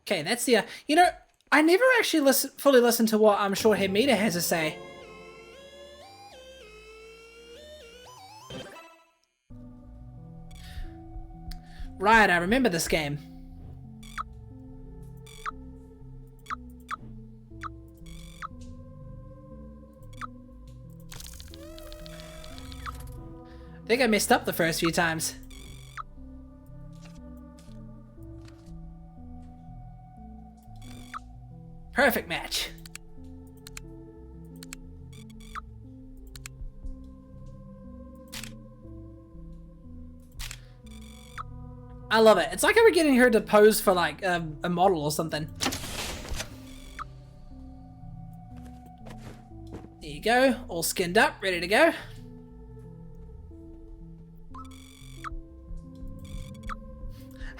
Okay, that's the... you know, I never actually fully listened to what Shorthair Meter has to say. Right, I remember this game. I think I messed up the first few times. Perfect match. I love it. It's like I'm getting her to pose for like a model or something. There you go. All skinned up, ready to go.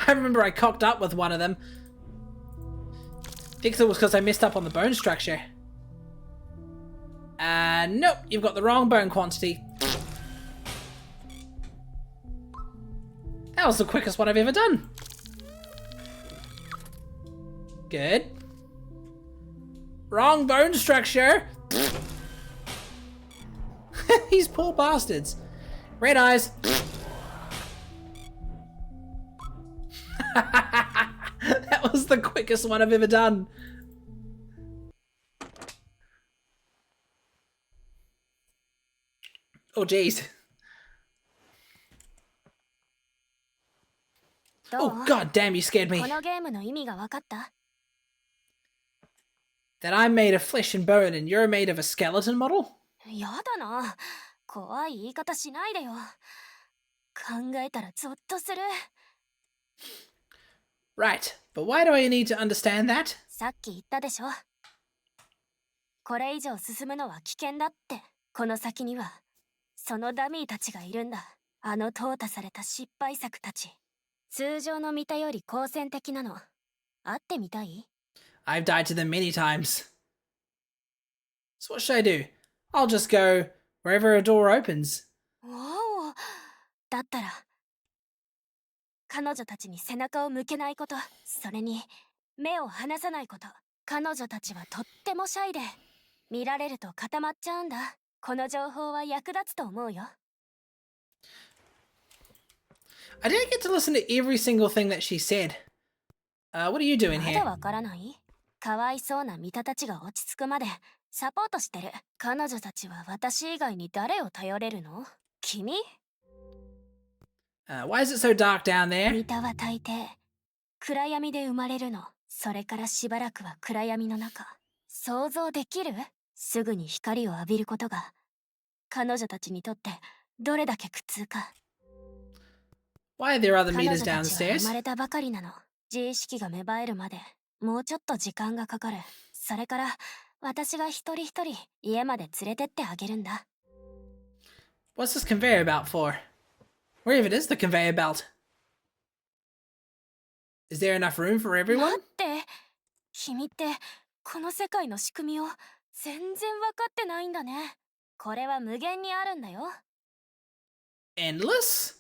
I remember I cocked up with one of them. I think it was because I messed up on the bone structure. Nope, you've got the wrong bone quantity. That was the quickest one I've ever done. Good. Wrong bone structure. These poor bastards. Red eyes. That was the quickest one I've ever done. Oh jeez. Oh god damn, you scared me. このゲームの意味が分かった？ That I'm made of flesh and bone and you're made of a skeleton model? やだな。怖い言い方しないでよ。考えたらゾッとする。 Right, but why do I need to understand that? さっき言ったでしょ。これ以上進むのは危険だって。この先には、そのダミーたちがいるんだ。あの淘汰された失敗作たち。通常の見たより好戦的なの。会ってみたい？ I've died to them many times. So what should I do? I'll just go wherever a door opens. おお。だったら、彼女たちに背中を向けないこと、それに目を離さないこと。彼女たちはとってもシャイで、見られると固まっちゃうんだ。この情報は役立つと思うよ。I didn't get to listen to every single thing that she said. What are you doing ま here? だわからない？かわいそうなミタたちが落ち着くまでサポートしてる。彼女たちは私以外に誰を頼れるの？君？ Why is it so dark down ミ there? タは大抵暗闇で生まれるの。それからしばらくは暗闇の中。想像できる？すぐに光を浴びることが彼女たちにとってどれだけ苦痛か。 Why are there other 彼女 meters たちは生 downstairs? まれたばかりなの。自意識が芽生えるまでもうちょっと時間がかかる。それから私が一人一人家まで連れてってあげるんだ。 What's this conveyor belt for? Where even is the conveyor belt? Is there enough room for 待 everyone? って、君ってこの世界の仕組みを全然分かってないんだね。これは無限にあるんだよ。 Endless?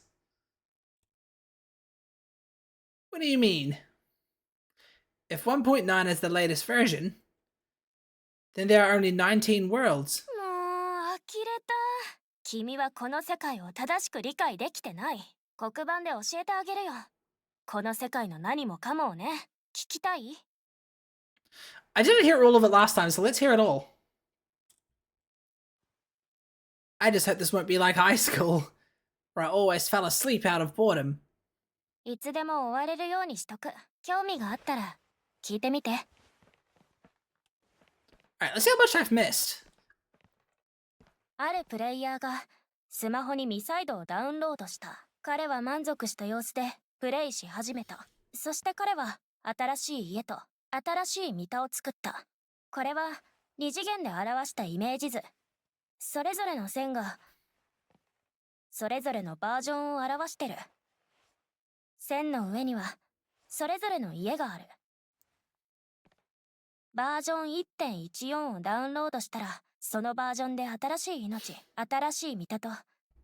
What do you mean? If 1.9 is the latest version, then there are only 19 worlds. もう呆れた。君はこの世界を正しく理解できてない。黒板で教えてあげるよ。この世界の何もかもをね。聞きたい？ I didn't hear all of it last time, so let's hear it all. I just hope this won't be like high school, where I always fell asleep out of boredom. いつでも終われるようにしとく。興味があったら聞いてみて。 Alright, let's see how much I've missed. あるプレイヤーがスマホにミサイドをダウンロードした。彼は満足した様子でプレイし始めた。そして彼は新しい家と新しいミタを作った。これは二次元で表したイメージ図。それぞれの線がそれぞれのバージョンを表してる。線の上にはそれぞれの家がある。バージョン 1.14 をダウンロードしたら、そのバージョンで新しい命、新しいミタと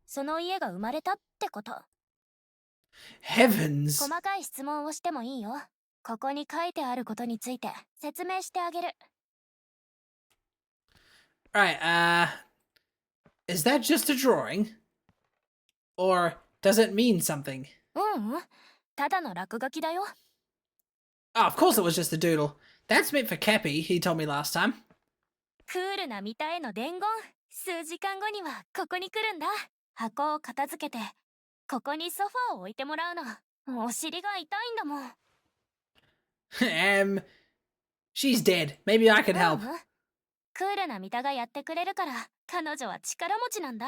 その家が生まれたってこと。 Heavens! 細かい質問をしてもいいよ。ここに書いてあることについて説明してあげる。 Right, is that just a drawing? Or does it mean something? ただの落書きだよ。 Oh, of course it was just a doodle. That's meant for Cappy, he told me last time. クールなミタへの伝言。数時間後にはここに来るんだ。箱を片付けてここにソファーを置いてもらうの。お尻が痛いんだもん。 She's dead. Maybe I could help. クールなミタがやってくれるから彼女は力持ちなんだ。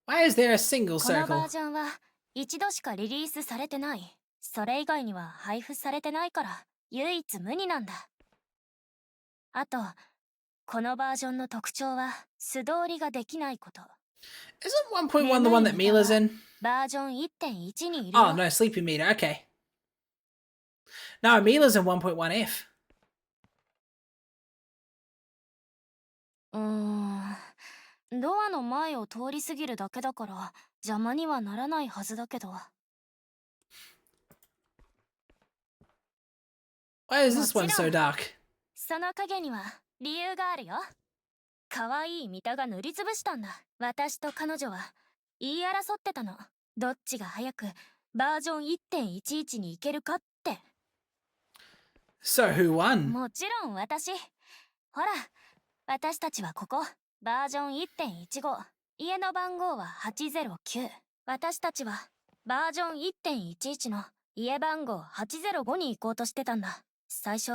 Why is there a single このバ circle? ージョンは一度しかリリースされてない。それ以外には配布されてないから唯一無二なんだ。あとこのバージョンの特徴は素通りができないこと。 Isn't 1.1 the one that Mila's in? バージョン 1.1 にいるよ。 Oh, no, sleepy meter. Okay. No, Mila's in 1.1F. ドアの前を通り過ぎるだけだから邪魔にはならないはずだけど。 Why is this one so dark? その影には理由があるよ。可愛いミタが塗りつぶしたんだ。私と彼女は言い争ってたの。どっちが早くバージョン 1.11 に行けるかって。 So who won? もちろん私。ほら、私たちはここバージョン 1.15。 家の番号は809。私たちはバージョン 1.11 の家番号805に行こうとしてたんだ。最初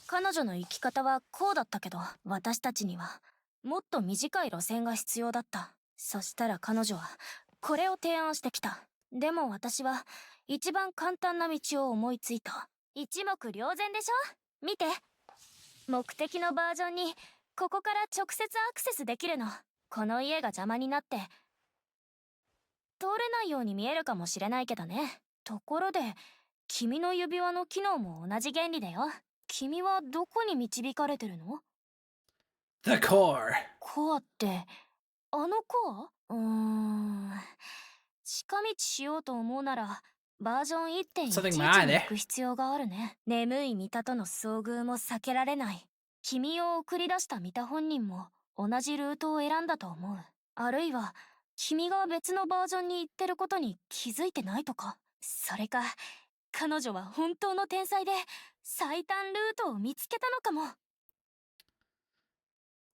彼女の生き方はこうだったけど、私たちにはもっと短い路線が必要だった。そしたら彼女はこれを提案してきた。でも私は一番簡単な道を思いついた。一目瞭然でしょ。見て、目的のバージョンにここから直接アクセスできるの。この家が邪魔になって通れないように見えるかもしれないけどね。ところで君の指輪の機能も同じ原理だよ。君はどこに導かれてるの？ The core. コアってあのコア？近道しようと思うならバージョン Something 1.11 に mad, eh? 行く必要があるね。眠いミタとの遭遇も避けられない。君を送り出したミタ本人も同じルートを選んだと思う。あるいは君が別のバージョンに行ってることに気づいてないとか。それか彼女は本当の天才で最短ルートを見つけたのかも。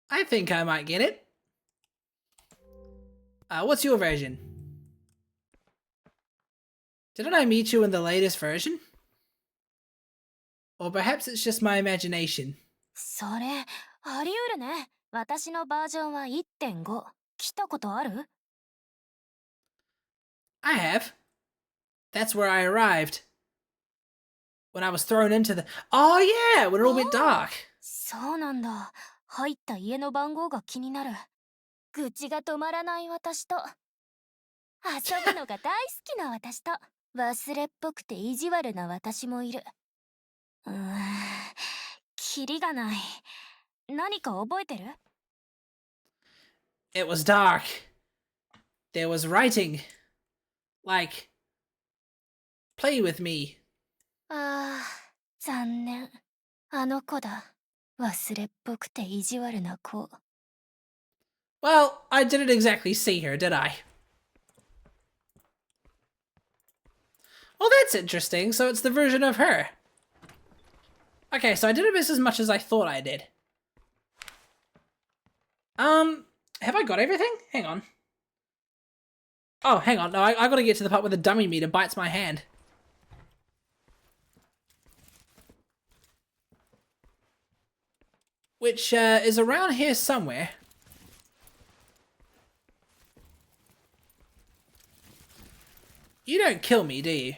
I think I might get it. What's your version? Didn't I meet you in the latest version? Or perhaps it's just my imagination. それあり得るね。私のバージョンは 1.5。 来たことある？ I have. That's where I arrived. When I was thrown into the... Oh yeah, when it all went dark. そうなんだ。入った家の番号が気になる。愚痴が止まらない私と、遊ぶのが大好きな私と、忘れっぽくて意地悪な私もいる。キリがない。何か覚えてる？ It was dark. There was writing. Like, play with me. ああ、残念。あの子だ。忘れっぽくて意地悪な子。Well, I didn't exactly see her, did I? Well, that's interesting. So it's the version of her. Okay, so I didn't miss as much as I thought I did. Have I got everything? Hang on. Oh, hang on. No, I gotta get to the part where the dummy meter bites my hand. Which, is around here somewhere. You don't kill me, do you?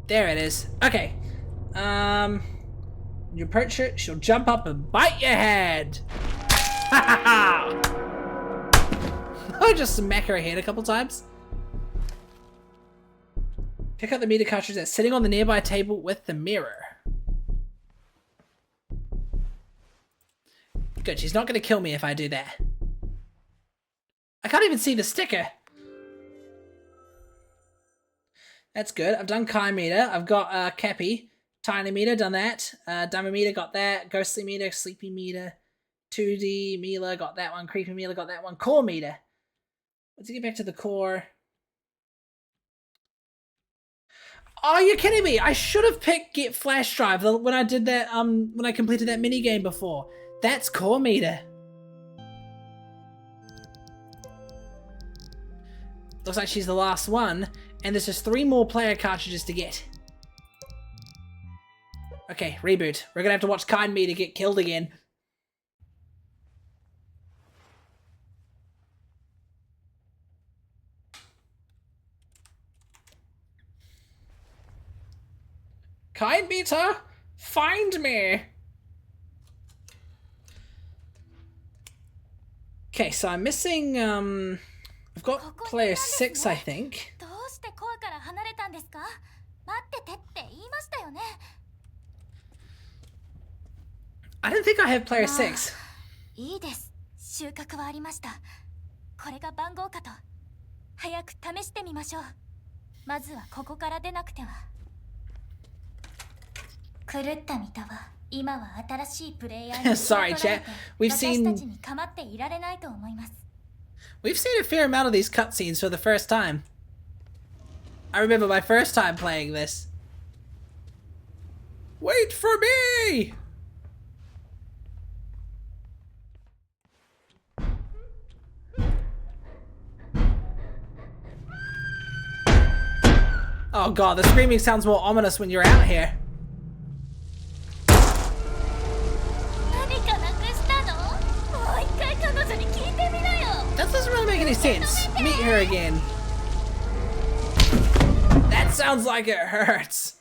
There it is. Okay. You approach her, she'll jump up and bite your head. I just smack her head a couple times. Pick up the meter cartridge that's sitting on the nearby table with the mirror. Good, she's not going to kill me if I do that. I can't even see the sticker. That's good. I've done Kai meter. I've got Cappy. Tiny meter, done that. Dummy meter, got that. Ghostly meter, sleepy meter. 2D Mila, got that one. Creepy Mila, got that one. Core meter. Let's get back to the core. Oh, you're kidding me! I should have picked Get Flash Drive when I did that, when I completed that mini game before. That's core meter. Looks like she's the last one, and there's just 3 more player cartridges to get. Okay, reboot. We're gonna have to watch Kind Meter get killed again. Kind Meter, find me! Okay, so I'm missing, I've got player 6, I think. どうしてコアから離れたんですか？待っててって言いましたよね。 I don't think I have player 6. いいです。収穫はありました。これが番号かと。早く試してみましょう。まずはここから出なくては。狂った見たわ。今は新しいプレイヤーに Sorry, chat. We've 私たち seen に構っていられないと思います。 we've seen a fair amount of these cutscenes for the first time. I remember my first time playing this. Wait for me! Oh god, the screaming sounds more ominous when you're out here. 何かなくしたの？もう一回彼女に聞いてみなよ。 That doesn't really make any sense. Meet her again. That sounds like it hurts.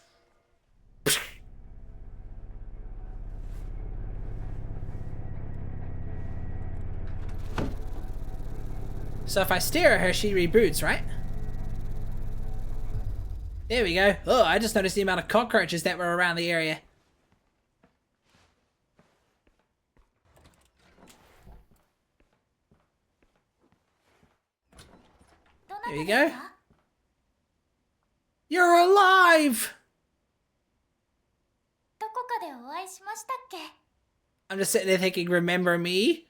So if I stare at her, she reboots, right? There we go. Oh, I just noticed the amount of cockroaches that were around the area. There you go. You're alive! どこかでお会いしましたっけ？ I'm just sitting there thinking, remember me?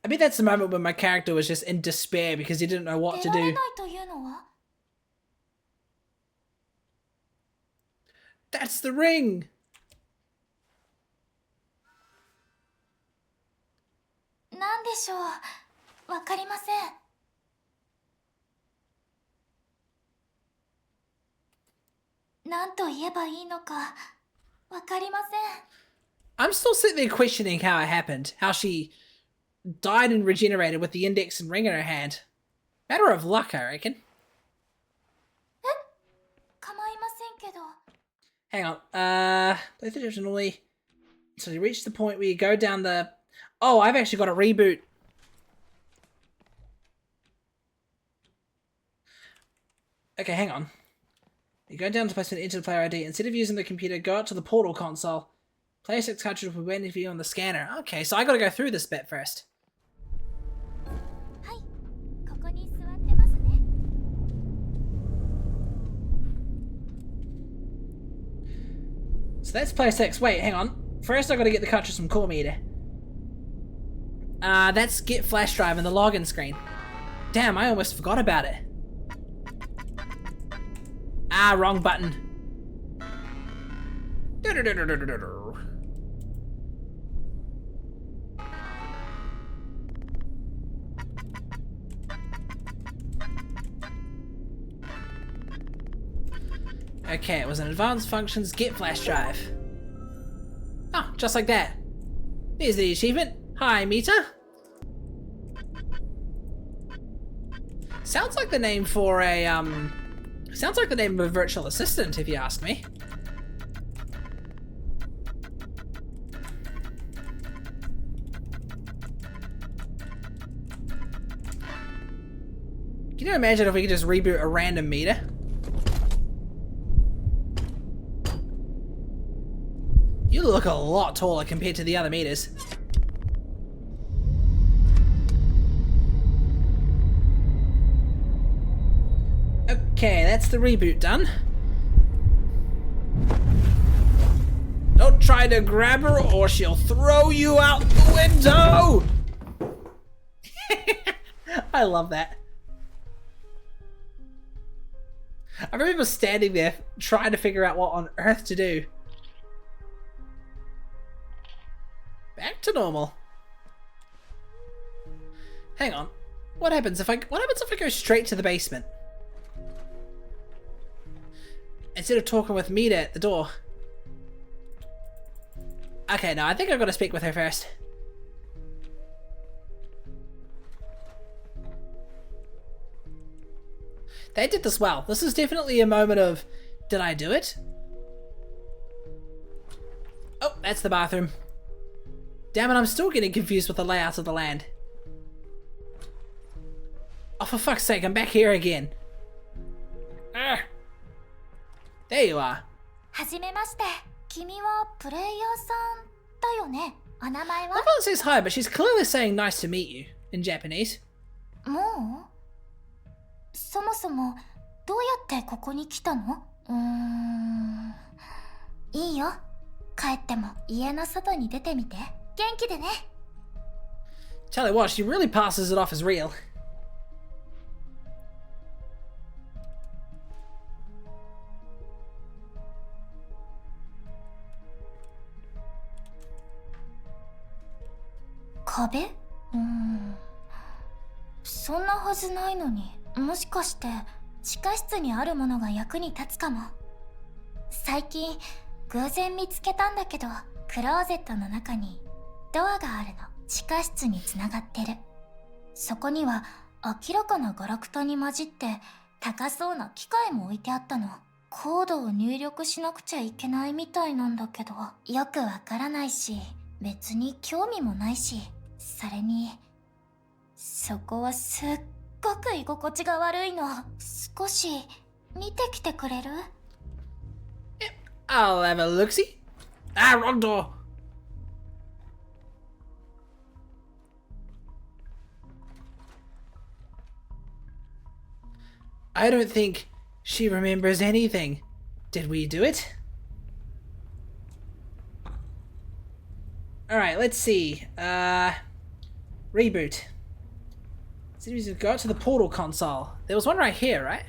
I bet that's the moment when my character was just in despair because he didn't know what to 出られ do. ないというのは That's the ring! なんでしょう。わかりません。なんと言えばいいのかわかりません。 I'm still sitting there questioning how it happened. How she died and regenerated with the index and ring in her hand. Matter of luck, I reckon. 構いませんけど。 Hang on. Play the originally. So you reach the point where you go down the... Oh, I've actually got a reboot. Okay, hang on. You go down to placement, enter the player ID. Instead of using the computer, go out to the portal console. Player 6 cartridge will be waiting for you on the scanner. Okay, so I gotta go through this bit first. はい。ここに座ってますね。 So that's player 6. Wait, hang on. First I gotta get the cartridge from Core Meter. That's get flash drive in the login screen. Damn, I almost forgot about it. Ah, wrong button. Okay, it was an advanced functions get flash drive. Oh, just like that. Here's the achievement. Hi, Mita. Sounds like the name for a, sounds like the name of a virtual assistant, if you ask me. Can you imagine if we could just reboot a random meter? You look a lot taller compared to the other meters. Okay, that's the reboot done. Don't try to grab her or she'll throw you out the window! I love that. I remember standing there trying to figure out what on earth to do. Back to normal. Hang on. What happens if I go straight to the basement? Instead of talking with Mita at the door. Okay, no, I think I've got to speak with her first. They did this well. This is definitely a moment of, did I do it? Oh, that's the bathroom. Damn it, I'm still getting confused with the layout of the land. Oh, for fuck's sake, I'm back here again. Urgh. There you are. はじめまして。君はプレイヤーさんだよね。お名前は My father says hi, but she's clearly saying nice to meet you in Japanese. もうそもそもどうやってここに来たのいいよ。帰っても家の外に出てみて。元気でね。 Tell you what, she really passes it off as real.壁そんなはずないのに。もしかして地下室にあるものが役に立つかも。最近偶然見つけたんだけど、クローゼットの中にドアがあるの。地下室につながってる。そこには明らかなガラクタに混じって高そうな機械も置いてあったの。コードを入力しなくちゃいけないみたいなんだけど、よくわからないし、別に興味もないし、それにそこはすっごく居心地が悪いの。少し見てきてくれる？ I'll have a look-see. Ah, wrong door. I don't think she remembers anything. Did we do it? Alright, let's see. Reboot. So you go to the portal console. There was one right here, right?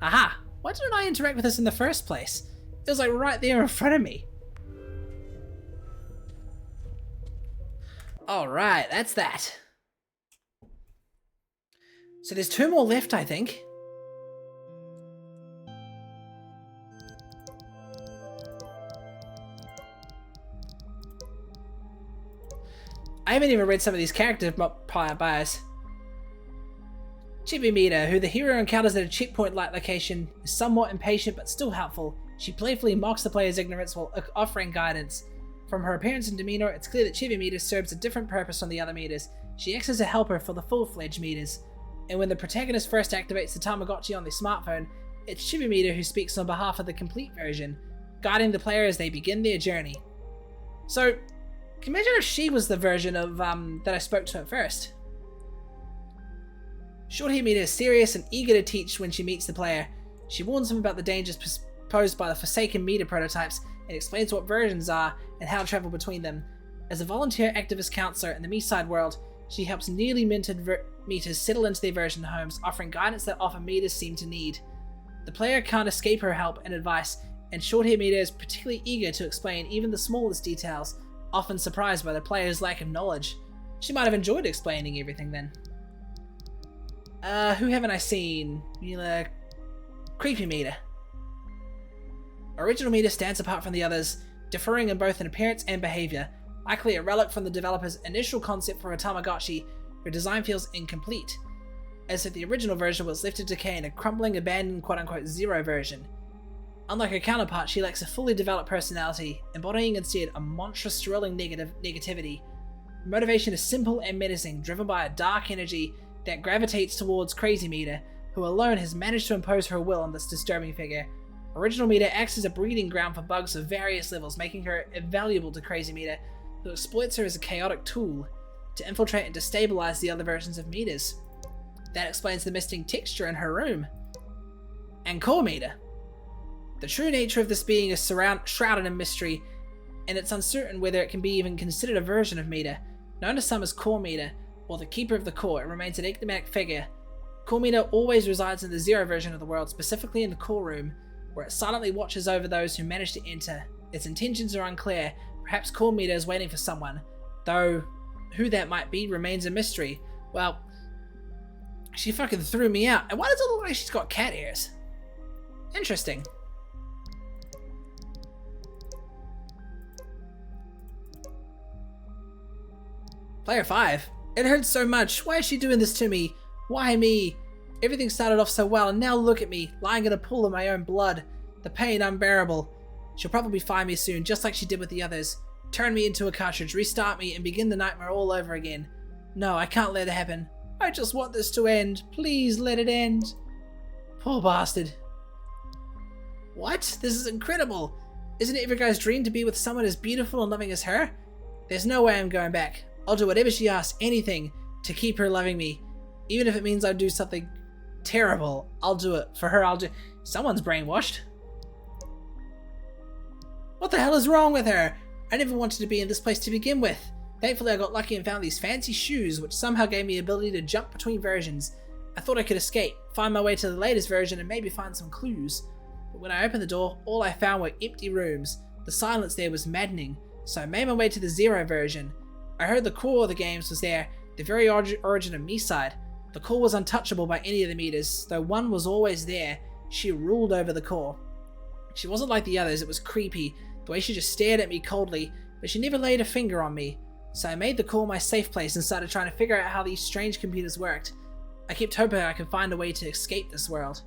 Aha! Why didn't I interact with this in the first place? It was like right there in front of me. Alright, that's that. So there's 2 more left, I think. I haven't even read some of these character bios. Chibimita, who the hero encounters at a checkpoint-like location, is somewhat impatient but still helpful. She playfully mocks the player's ignorance while offering guidance. From her appearance and demeanor, it's clear that Chibimita serves a different purpose from the other meters. She acts as a helper for the full-fledged meters. And when the protagonist first activates the Tamagotchi on their smartphone, it's Chibimita who speaks on behalf of the complete version, guiding the player as they begin their journey. So, can you imagine if she was the version of that I spoke to at first? Short-haired Mita is serious and eager to teach when she meets the player. She warns him about the dangers posed by the Forsaken Mita prototypes and explains what versions are and how to travel between them. As a volunteer activist counselor in the Miside world, she helps newly minted meters settle into their version homes, offering guidance that often meters seem to need. The player can't escape her help and advice, and Short-haired Mita is particularly eager to explain even the smallest details, often surprised by the player's lack of knowledge. She might have enjoyed explaining everything then. Who haven't I seen? Creepy Mita. Original Mita stands apart from the others, differing in both in appearance and behavior, likely a relic from the developer's initial concept for a Tamagotchi. Her design feels incomplete, as if the original version was left to decay in a crumbling, abandoned quote-unquote zero version. Unlike her counterpart, she lacks a fully developed personality, embodying instead a monstrous, thrilling negativity. Her motivation is simple and menacing, driven by a dark energy that gravitates towards Crazy Mita, who alone has managed to impose her will on this disturbing figure. Original Mita acts as a breeding ground for bugs of various levels, making her invaluable to Crazy Mita, who exploits her as a chaotic tool to infiltrate and destabilize the other versions of Mitas. That explains the misting texture in her room. And Core Mita. The true nature of this being is shrouded in mystery, and it's uncertain whether it can be even considered a version of Mita. Known to some as Core Mita, or the Keeper of the Core, it remains an enigmatic figure. Core Mita always resides in the Zero version of the world, specifically in the Core Room, where it silently watches over those who manage to enter. Its intentions are unclear. Perhaps Core Mita is waiting for someone, though who that might be remains a mystery. Well, she fucking threw me out. And why does it look like she's got cat ears? Interesting. Player 5. It hurts so much. Why is she doing this to me? Why me? Everything started off so well, and now look at me, lying in a pool of my own blood. The pain unbearable. She'll probably find me soon, just like she did with the others. Turn me into a cartridge, restart me, and begin the nightmare all over again. No, I can't let it happen. I just want this to end. Please let it end. Poor bastard. What? This is incredible. Isn't it every guy's dream to be with someone as beautiful and loving as her? There's no way I'm going back. I'll do whatever she asks, anything, to keep her loving me. Even if it means I do something terrible, I'll do it. For her, I'll do... Someone's brainwashed. What the hell is wrong with her? I never wanted to be in this place to begin with. Thankfully, I got lucky and found these fancy shoes, which somehow gave me the ability to jump between versions. I thought I could escape, find my way to the latest version, and maybe find some clues. But when I opened the door, all I found were empty rooms. The silence there was maddening, so I made my way to the Zero version. I heard the core of the games was there, the very origin of Miside. The core was untouchable by any of the meters, though one was always there. She ruled over the core. She wasn't like the others, it was creepy, the way she just stared at me coldly, but she never laid a finger on me. So I made the core my safe place and started trying to figure out how these strange computers worked. I kept hoping I could find a way to escape this world.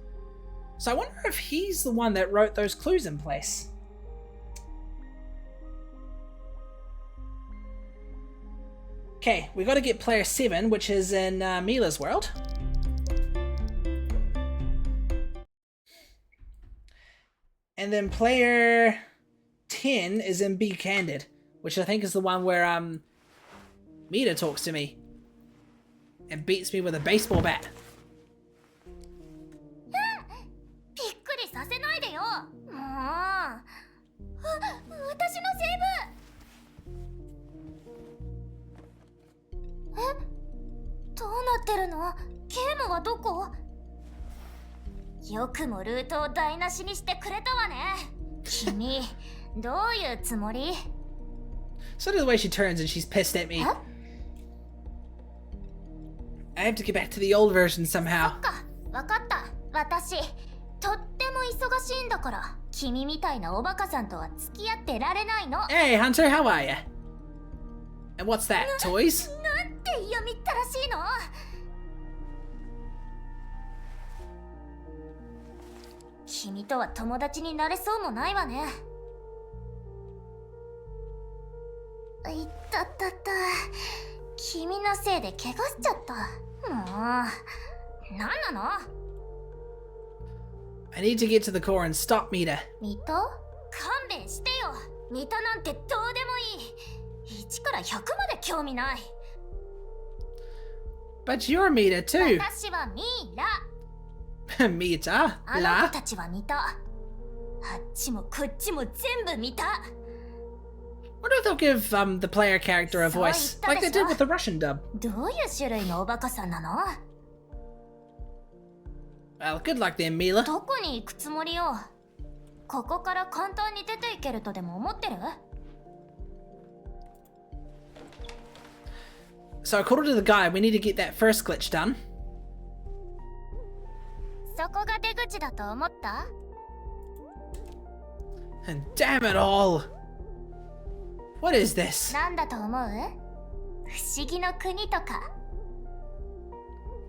So I wonder if he's the one that wrote those clues in place. Okay, we got to get player 7, which is in Mila's world. And then player 10 is in Be Candid, which I think is the one where Mita talks to me and beats me with a baseball bat. びっくりさせないでよ。もう。私のセーブ。え？ってるの？ゲームはどこ？よくもルートを台無しにしてくれたわね。君、どういうつもり？ So the way she turns and she's pissed at me. え？ I have to get back to the old version somehow. そっか、わかった。私、とっても忙しいんだから、君みたいなおバカさんとは付き合ってられないの。Hey, Hunter, how are ya? And what's that, toys? なんて嫌みったらしいの？君とは友達になれそうもないわね。いったったった。君のせいで怪我しちゃった。もう、なんなの？ I need to get to the core and stop Mita. ミタ？勘弁してよ。ミタなんてどうでもいい。1から100まで興味ない。 But you're Mita too. 私はミイラ。Mita? あの La? 子たちは見た。あっちもこっちも全部見た。 Wonder if they'll give the player character a voice, like they did with the Russian dub. どういう種類のおバカさんなの？ Well, good luck then, Mila. どこに行くつもりよ？ここから簡単に出ていけるとでも思ってる？ So according to the guide, we need to get that first glitch done. そこが出口だと思った？ And damn it all! What is this? なんだと思う？不思議の国とか。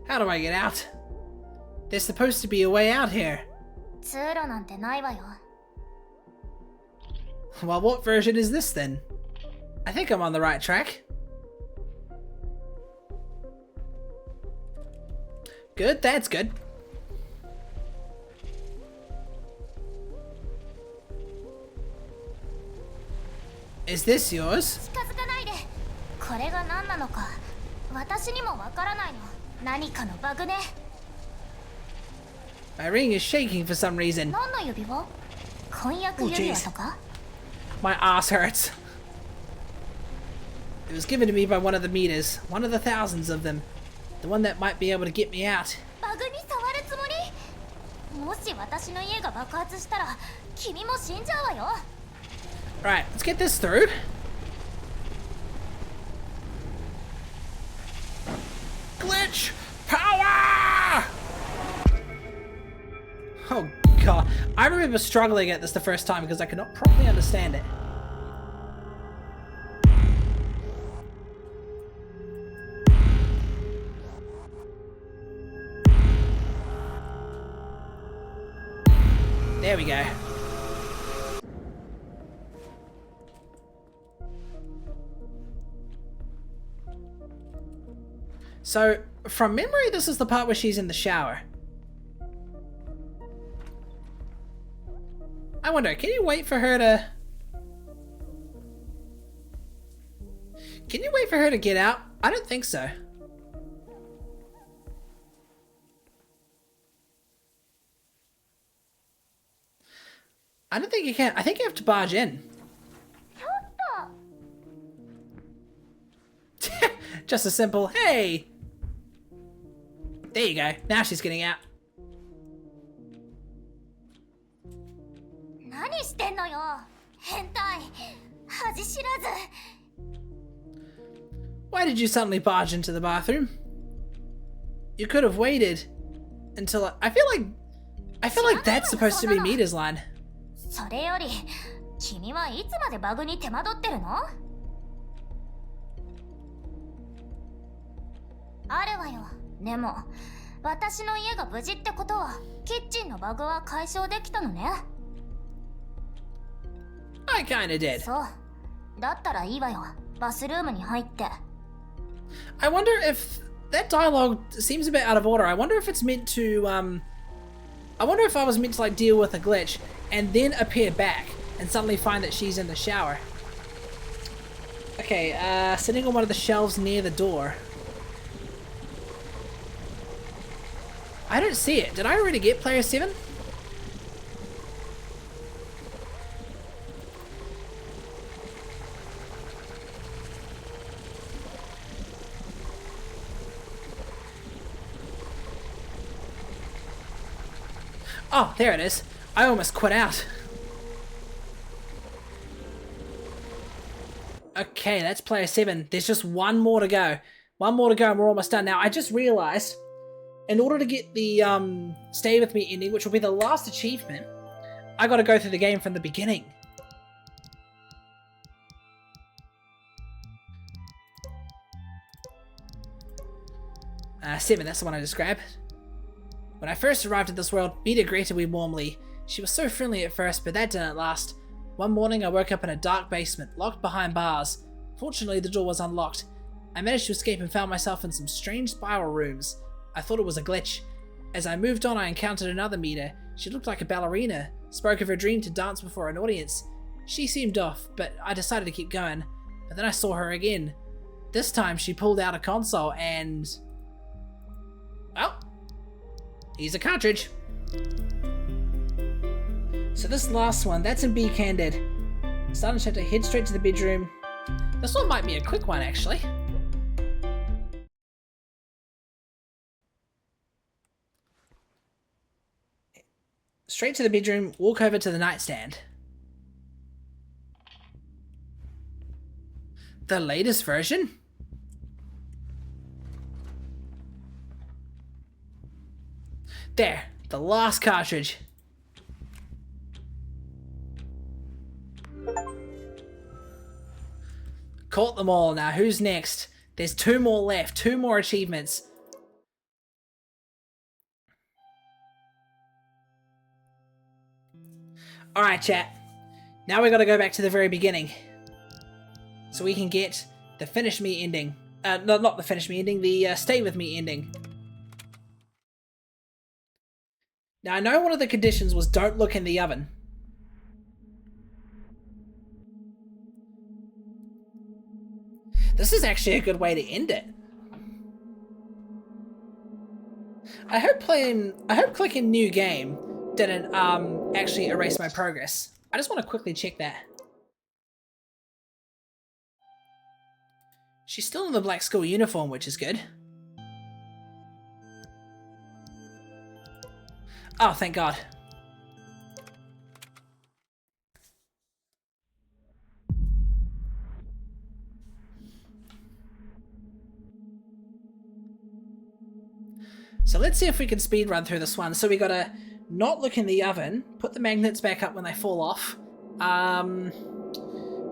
How do I get out? There's supposed to be a way out here. 通路なんてないわよ。 Well, what version is this then? I think I'm on the right track. Good, that's good. Is this yours? 近づかないで。これが何なのか私にもわからないの。何かのバグね。 My ring is shaking for some reason. 何の指輪？婚約指輪とか？ My ass hurts. It was given to me by one of the meters, one of the thousands of them. The one that might be able to get me out. バグに触るつもり？もし私の家が爆発したら君も死んじゃうわよ。 Right, let's get this through. Glitch power! Oh god, I remember struggling at this the first time because I could not properly understand it. There we go. So, from memory, this is the part where she's in the shower. I wonder, can you wait for her to... Can you wait for her to get out? I don't think so. I don't think you can. I think you have to barge in. Just a simple, hey! There you go. Now she's getting out. 何してんのよ。変態。恥知らず。 Why did you suddenly barge into the bathroom? You could have waited until I feel like that's supposed to be Mita's line. それより、君はいつまでバグに手間取ってるの？あるわよ。でも、私の家が無事ってことは、キッチンのバグは解消できたのね。I kinda did. そう。だったらいいわよ。バスルームに入って。I wonder if that dialogue seems a bit out of order. I wonder if it's meant to, I wonder if I was meant to like deal with a glitch and then appear back and suddenly find that she's in the shower. Okay, sitting on one of the shelves near the door. I don't see it. Did I already get player 7? Oh, there it is. I almost quit out. Okay, that's player 7. There's just one more to go. One more to go and we're almost done. Now, I just realized, in order to get the Stay With Me ending, which will be the last achievement, I gotta go through the game from the beginning. Seven, that's the one I just grabbed. When I first arrived at this world, Mita greeted me warmly. She was so friendly at first, but that didn't last. One morning I woke up in a dark basement, locked behind bars. Fortunately, the door was unlocked. I managed to escape and found myself in some strange spiral rooms. I thought it was a glitch. As I moved on, I encountered another Mita. She looked like a ballerina, spoke of her dream to dance before an audience. She seemed off, but I decided to keep going. But then I saw her again. This time she pulled out a console and... well, here's a cartridge. So this last one, that's in Be Candid. Starting chapter, head straight to the bedroom. This one might be a quick one, actually. Straight to the bedroom, walk over to the nightstand. The latest version? There, the last cartridge. Caught them all. Now who's next? There's 2 more left, 2 more achievements. Alright, chat. Now we gotta go back to the very beginning. So we can get the Finish Me ending. No, not the Finish Me ending, the Stay With Me ending. Now I know one of the conditions was don't look in the oven. This is actually a good way to end it. I hope clicking new game didn't actually erase my progress. I just want to quickly check that. She's still in the black school uniform, which is good. Oh, thank God. So let's see if we can speed run through this one. So we gotta not look in the oven, put the magnets back up when they fall off,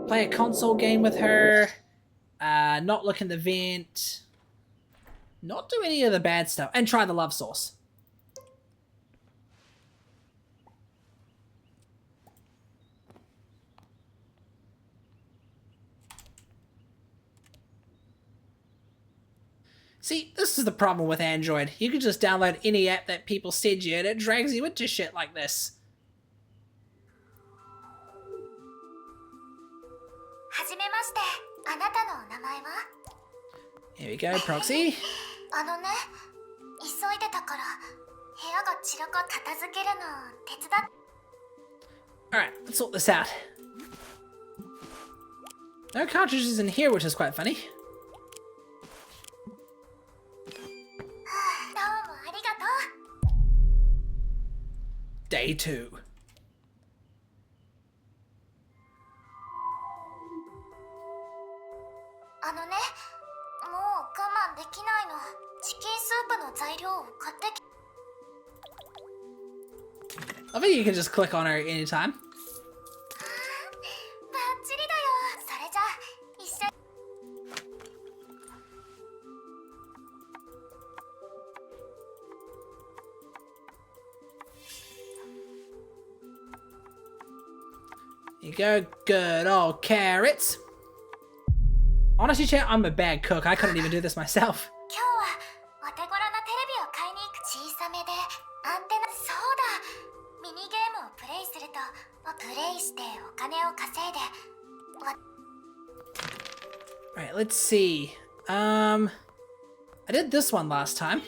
play a console game with her, not look in the vent, not do any of the bad stuff, and try the love sauce. See, this is the problem with Android. You can just download any app that people send you and it drags you into shit like this. Here we go, Proxy. Alright, let's sort this out. No cartridges in here, which is quite funny. Day 2. I think you can just click on her anytime. You go, good old carrots. Honestly, chat, I'm a bad cook. I couldn't even do this myself. Alright, let's see. I did this one last time.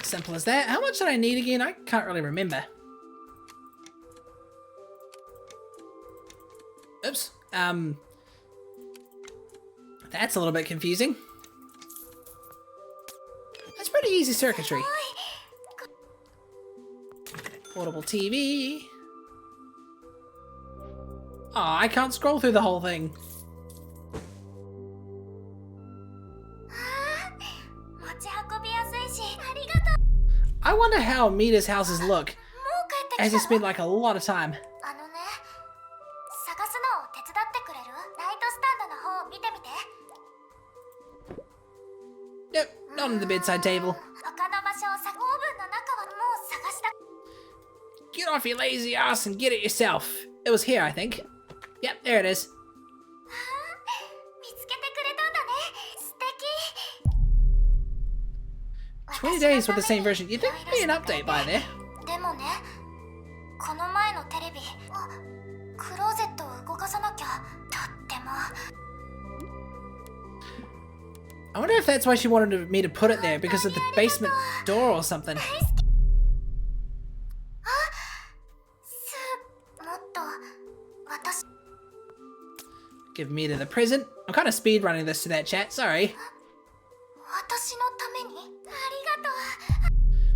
Simple as that. How much did I need again? I can't really remember. Oops. That's a little bit confusing. easy circuitry. Portable TV. Oh, I can't scroll through the whole thing. 持ち運びやすいし、ありがとう。 I wonder how Mita's houses look, もう帰ってきた as の he spent like a lot of time. あのね、探すのを手伝ってくれる？ライトスタンドの方を見てみて。 Nope, not on the bedside table. 他の場所をオーブンの中はもう探した。 Get off your lazy ass and get it yourself. It was here, I think. Yep, there it is. 見つけてくれたんだね。素敵。 20 days with the same version. You'd think there'd be an update by there. でもね、この前のテレビ、クローゼットを動かさなきゃ。とっても。 I wonder if that's why she wanted me to put it there, because of the basement door or something. もっと私 Give Mita the present. I'm kind of speed running this to that chat, sorry. 私のためにありがと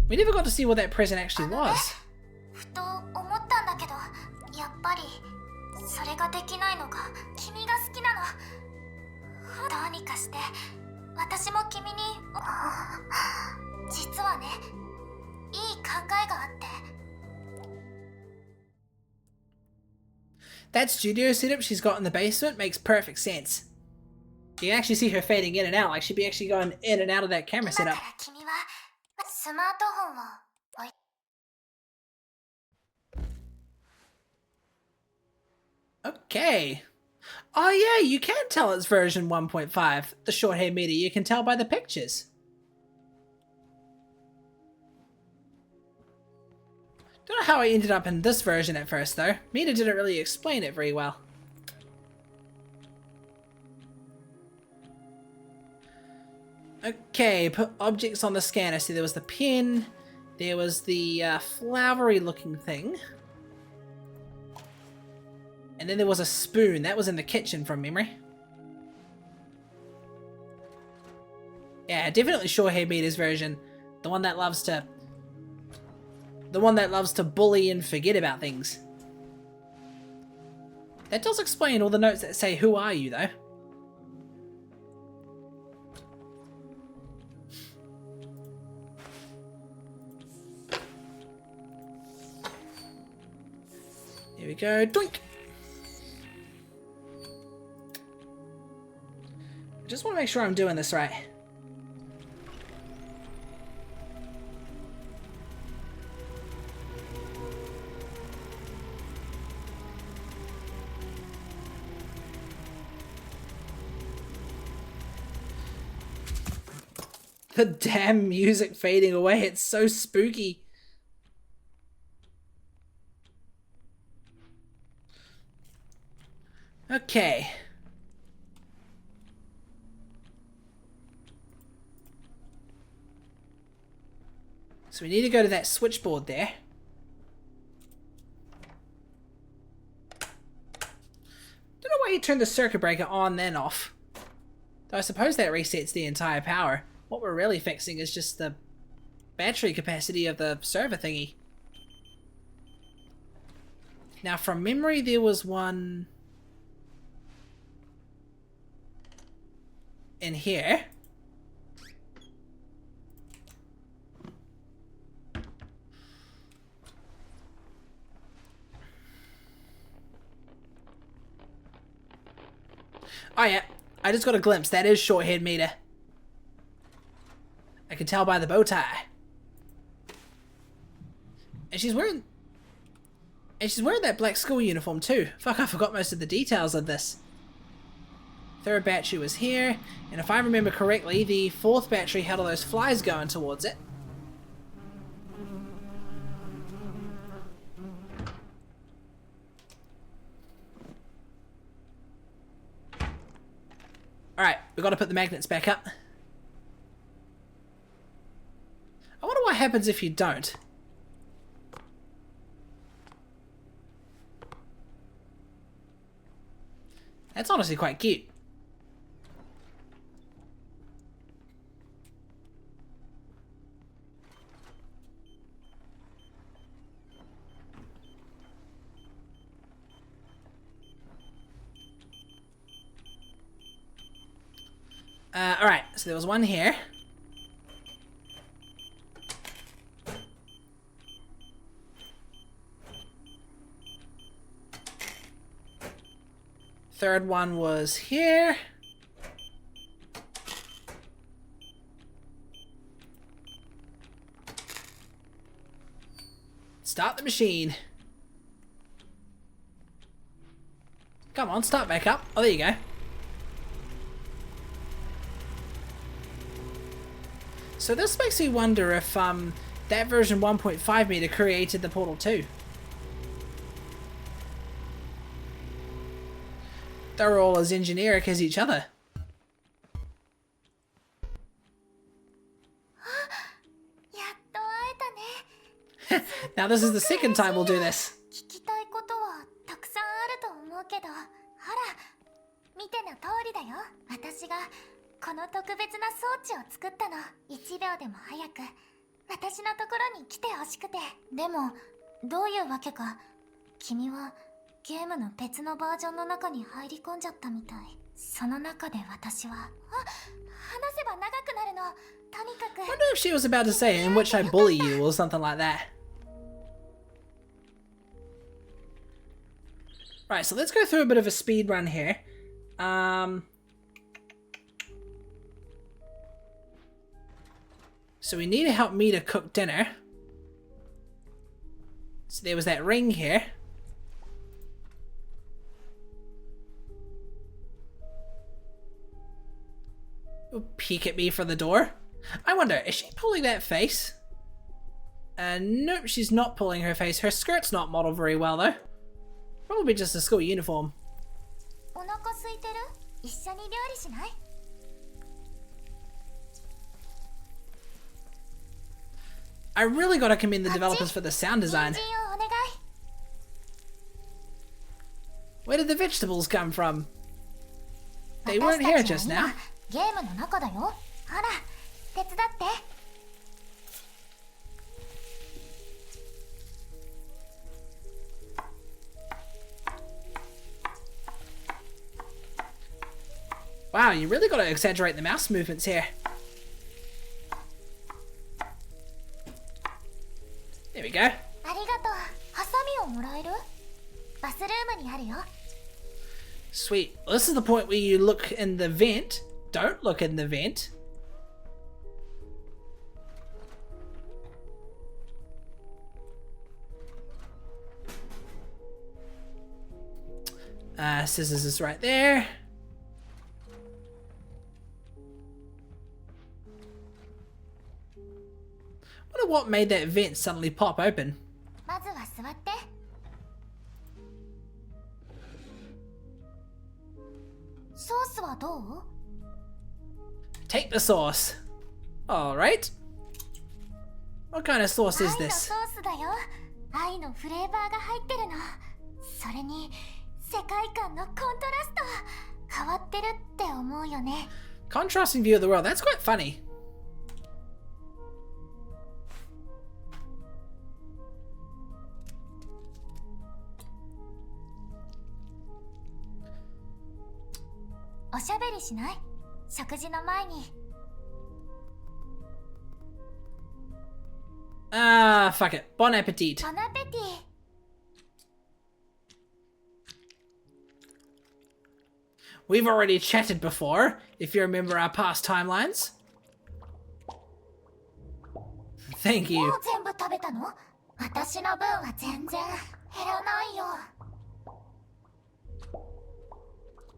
We never got to see what that present actually was. う。ふと思ったんだけど、やっぱりそれができないのが君が好きなの。どうにかして私も君に実はね、いい考えがあって。 That studio setup she's got in the basement makes perfect sense. You can actually see her fading in and out, like she'd be actually going in and out of that camera 今か setup. ら君はスマートフォンを置い Okay. Oh yeah, you can tell it's version 1.5. The short-hair Mita, you can tell by the pictures. Don't know how I ended up in this version at first though. Mita didn't really explain it very well. Okay, put objects on the scanner. See, there was the pen, there was the flowery looking thing. And then there was a spoon. That was in the kitchen from memory. Yeah, definitely short-hair Mita's version. The one that loves to bully and forget about things. That does explain all the notes that say, "Who are you," though. Here we go. Doink! I just want to make sure I'm doing this right. The damn music fading away, it's so spooky. Okay. So we need to go to that switchboard there. Don't know why you turn the circuit breaker on then off. Though I suppose that resets the entire power. What we're really fixing is just the battery capacity of the server thingy. Now from memory there was one in here. Oh yeah, I just got a glimpse. That is short-haired Mita. I can tell by the bow tie. And she's wearing that black school uniform too. Fuck, I forgot most of the details of this. Third battery was here, and if I remember correctly, the fourth battery had all those flies going towards it. Alright, we've got to put the magnets back up. I wonder what happens if you don't. That's honestly quite cute. Alright, so there was one here. Third one was here. Start the machine. Come on, start back up. Oh, there you go. So this makes me wonder if that version 1.5 meter created the Portal 2. They're all as engineeric as each other. Now this is the second time we'll do this. 聞きたいことはたくさんあると思うけど、ほら、見ての通りだよ。私がこの特別な装置を作ったの。1秒でも早く私のところに来てほしくて。でもどういうわけか君はゲームの別のバージョンの中に入り込んじゃったみたい。その中で私は話せば長くなるの。とにかく I wonder if she was about to say in which I bully you or something like that. Right, so let's go through a bit of a speed run here. So we need to help me to cook dinner. So there was that ring here. Ooh, peek at me from the door. I wonder, is she pulling that face? Nope, she's not pulling her face. Her skirt's not modeled very well though. Probably just a school uniform. お腹空いてる？一緒に料理しない？ I really gotta commend the developers for the sound design. 人参をお願い。 Where did the vegetables come from? They weren't here just now. ゲームの中だよ。ほら、手伝って。Wow, you really gotta exaggerate the mouse movements here. There we go. ありがとう。ハサミをもらえる？バスルームにあるよ。 Sweet. Well, this is the point where you look in the vent. Don't look in the vent. Scissors is right there. Wonder what made that vent suddenly pop open. まずは座って。ソースはどう？ Take the sauce. Alright. What kind of sauce is 愛の this? ソースだよ。愛のフレーバーが入ってるの。それに世界観のコントラスト変わってるって思うよね。 Contrasting view of the world. That's quite funny.おしゃべりしない？食事の前に。 Ah, fuck it. Bon appetit. ボナペティ。 We've already chatted before, if you remember our past timelines. Thank も you. う全部食べたの？私の分は全然減らないよ。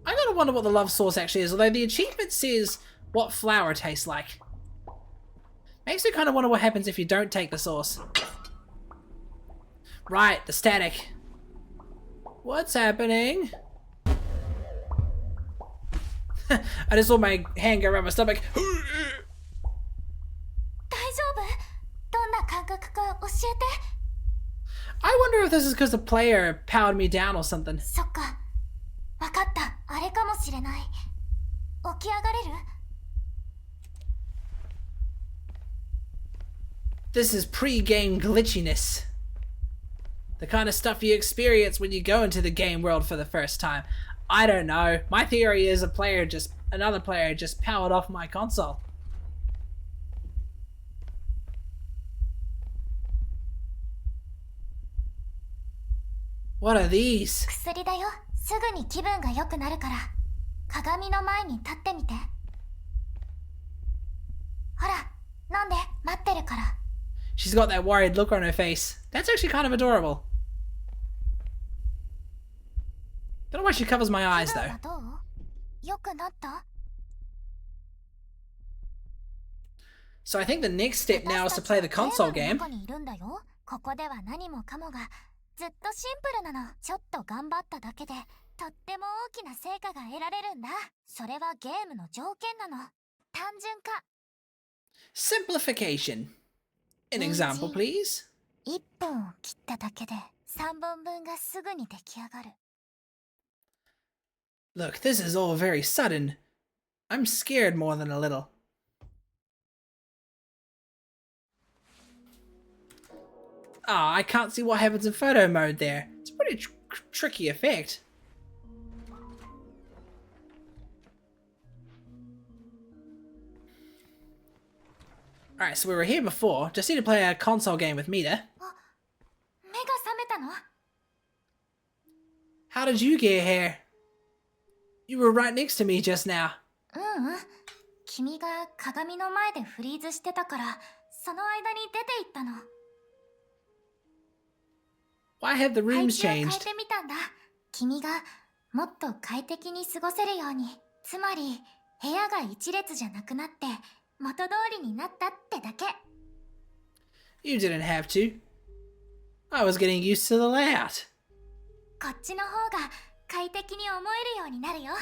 I gotta wonder what the love sauce actually is, although the achievement says what flour tastes like. Makes me kind of wonder what happens if you don't take the sauce. Right, the static. What's happening? I just saw my hand go around my stomach. 大丈夫？どんな感覚か教えて。 I wonder if this is because the player powered me down or something. そっか。わかった。あれかもしれない。起き上がれる？ This is pre-game glitchiness. The kind of stuff you experience when you go into the game world for the first time. I don't know. My theory is a player just another player just powered off my console. What are these? 薬だよ。すぐに気分が良くなるから。鏡の前に立ってみて。ほら、飲んで、待ってるから。She's got that worried look on her face. That's actually kind of adorable. Don't know why she covers my eyes 気分 though. はどう？良くなった？ So I think the next step now is to play the console ゲーム game. の中にいるんだよ。ここでは何もかもがずっとシンプルなの。ちょっと頑張っただけでとっても大きな成果が得られるんだ。それはゲームの条件なの。単純化。 Simplification. An example, please. 1分を切っただけで3本分がすぐに出来上がる。 Look, this is all very sudden. I'm scared more than a little. Ah, I can't see what happens in photo mode there. It's a pretty tricky effect. Alright, so we were here before. Just need to play a console game with Mita. 目が覚めたの？ How did you get here? You were right next to me just now. 君が鏡の前でフリーズしてたからその間に出て行ったの。 Why have the 配 rooms 置を変え changed? てみたんだ。君がもっと快適に過ごせるように。つまり部屋が一列じゃなくなって元通りになったってだけ。 You didn't have to. I was getting used to the layout. こっちの方が快適に思えるようになるよ。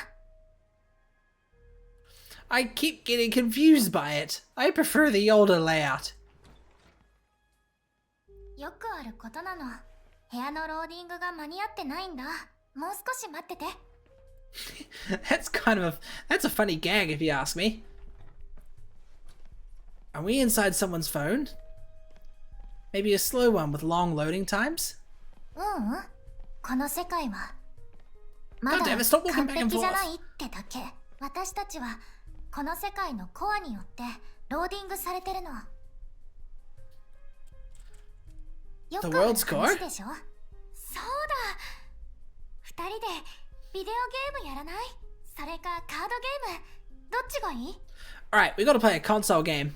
I keep getting confused by it. I prefer the older layout. よくあることなの。部屋のローディングが間に合ってないんだ。もう少し待ってて。That's a funny gag if you ask me. Are we inside someone's phone? Maybe a slow one with long loading times? この世界はま God だ damn it, stop walking 完 back and 璧じゃ forth. ないってだけ。私たちはこの世界のコアによってローディングされてるの。よ The くある world's core? 話でしょ。そうだ。二人でビデオゲームやらない？それかカードゲーム。どっちがいい？ Alright, we gotta play a console game.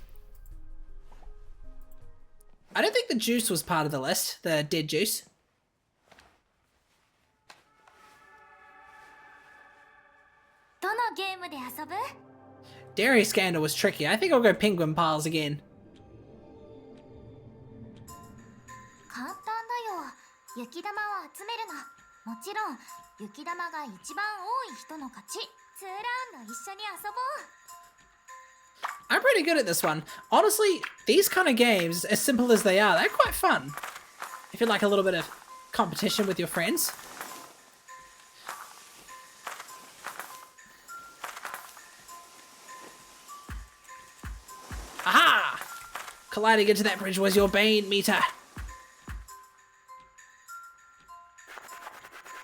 I don't think the juice was part of the list, the dead juice. どのゲームで遊ぶ？ Dairy Scandal was tricky. I think I'll go Penguin Piles again. 簡単だよ。雪玉を集めるの。もちろん雪玉が一番多い人の勝ち。2ラウンド一緒に遊ぼう。 I'm pretty good at this one. Honestly, these kind of games, as simple as they are, they're quite fun. If you like a little bit of competition with your friends. Aha! Colliding into that bridge was your bane, Mita.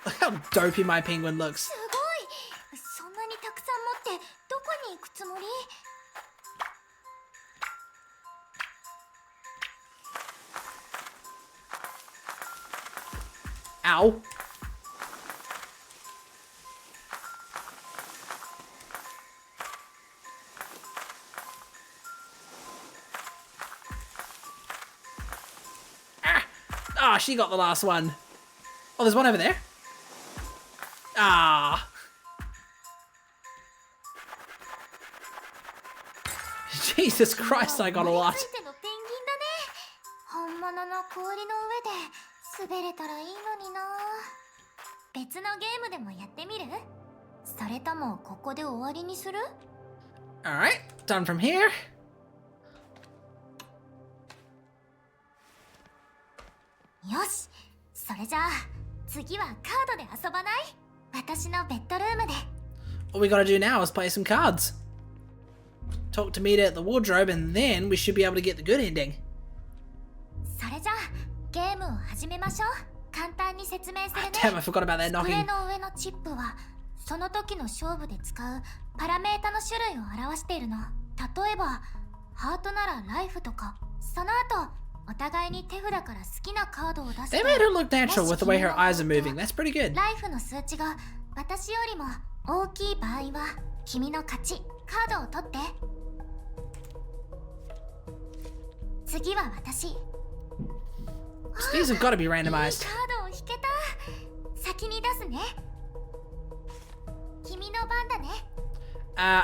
Look how dopey my penguin looks. すごい。そんなにたくさん持ってどこに行くつもり？ Ow. Ah, she got the last one. Oh, there's one over there. Ah. Jesus Christ, I got a lot. ついてのペンギンだね。本物の氷の上で滑れたらいいのにな。別のゲームでもやってみる？それともここで終わりにする？ Alright, done from here. よし、それじゃあ次はカードで遊ばない？私のベッドルームで。 All we gotta do now is play some cards. Talk to Mita at the wardrobe and then we should be able to get the good ending. それじゃあゲームを始めましょう。簡単に説明するね。 Damn, I forgot about that 机 knocking. の上のチップはその時の勝負で使うパラメータの種類を表しているの。例えばハートならライフとか、その後お互いに手札から好きなカードを出して、 They made her look natural with the way her eyes are moving. That's pretty good. ライフの数値が私よりも大きい場合は君の勝ち。カードを取って。次は私。 So these have got to be いい randomized. カードを引けた。先に出すね。君の番だね。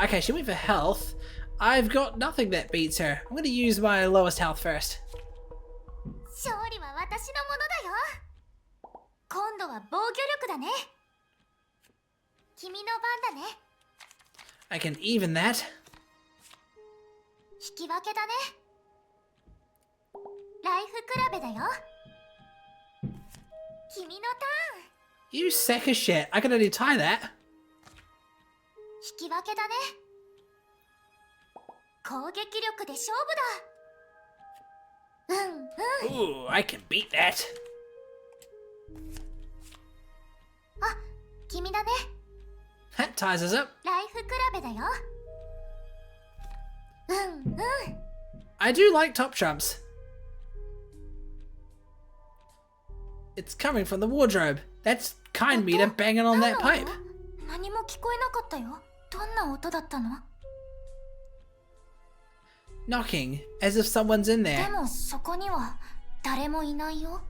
Okay, she went for health. I've got nothing that beats her. I'm gonna use my lowest health first. 勝利は私のものだよ。今度は防御力だね。君の番だね。 I can even that. 引き分けだね。ライフ比べだよ。君のターン。 You sack of shit. I can only tie that. 引き分けだね。攻撃力で勝負だ。Ooh, I can beat that. あ、君だね。 That ties us up. ライフ比べだよ。I do like top trumps. It's coming from the wardrobe. That's kind meter banging on that pipe. 何も聞こえなかったよ。どんな音だったの？ Knocking, as if someone's in で there. もそこには誰もいないよ。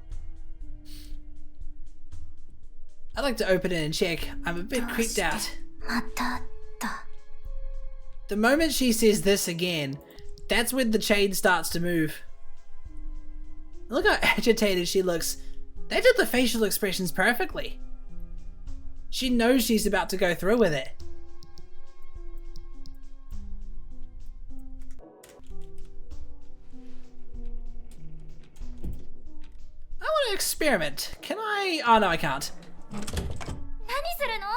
I'd like to open it and check. I'm a bit creeped out. まただ。 The moment she says this again, that's when the chain starts to move. Look how agitated she looks. They did the facial expressions perfectly. She knows she's about to go through with it. I want to experiment. Can I? Oh no, I can't. 何するの？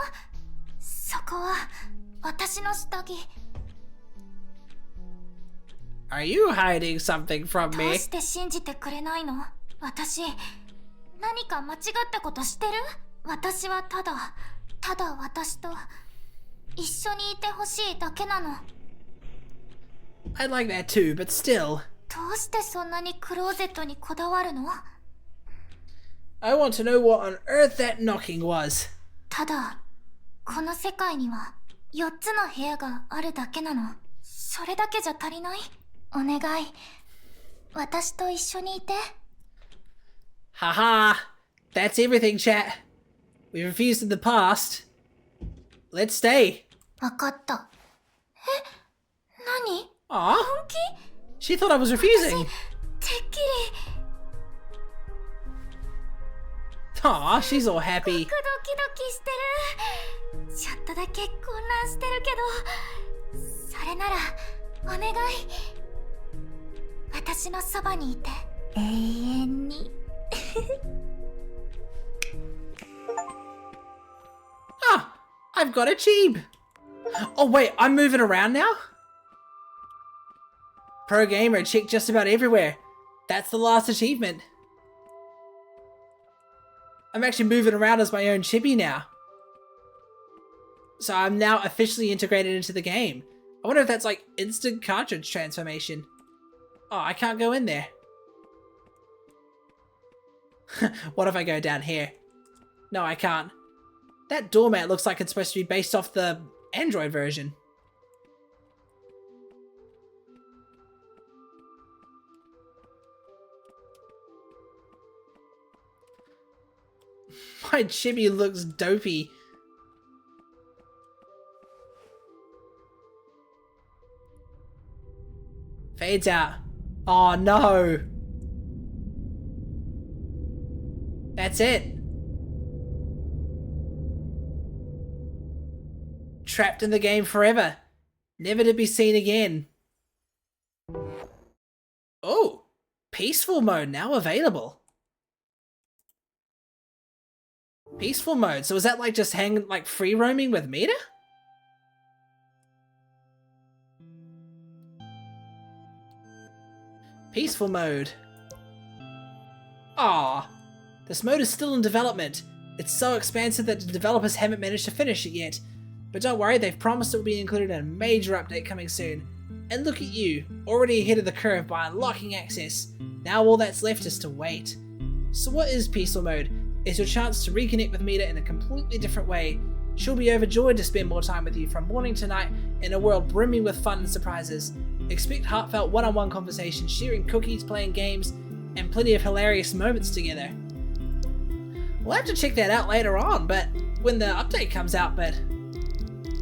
そこは私の下着。 Are you hiding something from どう me? して信じてくれないの？私、何か間違ったことしてる？私はただ私と一緒にいてほしいだけなの。 I'd like that too, but still. どうしてそんなにクローゼットにこだわるの？ I want to know what on earth that knocking was. ただ、この世界には4つの部屋があるだけなの。それだけじゃ足りない？お願い。私と一緒にいて。 Haha. That's everything, chat. We refused in the past. Let's stay. わかった。え、何？ Aw. 本気？ She thought I was refusing. てっきり。 Aw, she's all happy. ドキドキしてる。ちょっとだけ混乱してるけど、それならお願い。私のそばにいて永遠に。Ah, I've got a cheap. Oh wait, I'm moving around now? Pro gamer, check just about everywhere. That's the last achievement. I'm actually moving around as my own chibi now. So I'm now officially integrated into the game. I wonder if that's like instant cartridge transformation. Oh, I can't go in there. What if I go down here? No, I can't. That doormat looks like it's supposed to be based off the Android version. My chibi looks dopey. Fades out. Oh no. That's it. Trapped in the game forever. Never to be seen again. Oh, peaceful mode now available. Peaceful mode. So is that like just like free roaming with Mita? Peaceful mode. Ah, this mode is still in development. It's so expansive that the developers haven't managed to finish it yet. But don't worry, they've promised it will be included in a major update coming soon. And look at you, already ahead of the curve by unlocking access. Now all that's left is to wait. So what is Peaceful Mode? It's your chance to reconnect with Mita in a completely different way. She'll be overjoyed to spend more time with you from morning to night in a world brimming with fun and surprises. Expect heartfelt one-on-one conversations, sharing cookies, playing games, and plenty of hilarious moments together. We'll have to check that out later on, but when the update comes out, but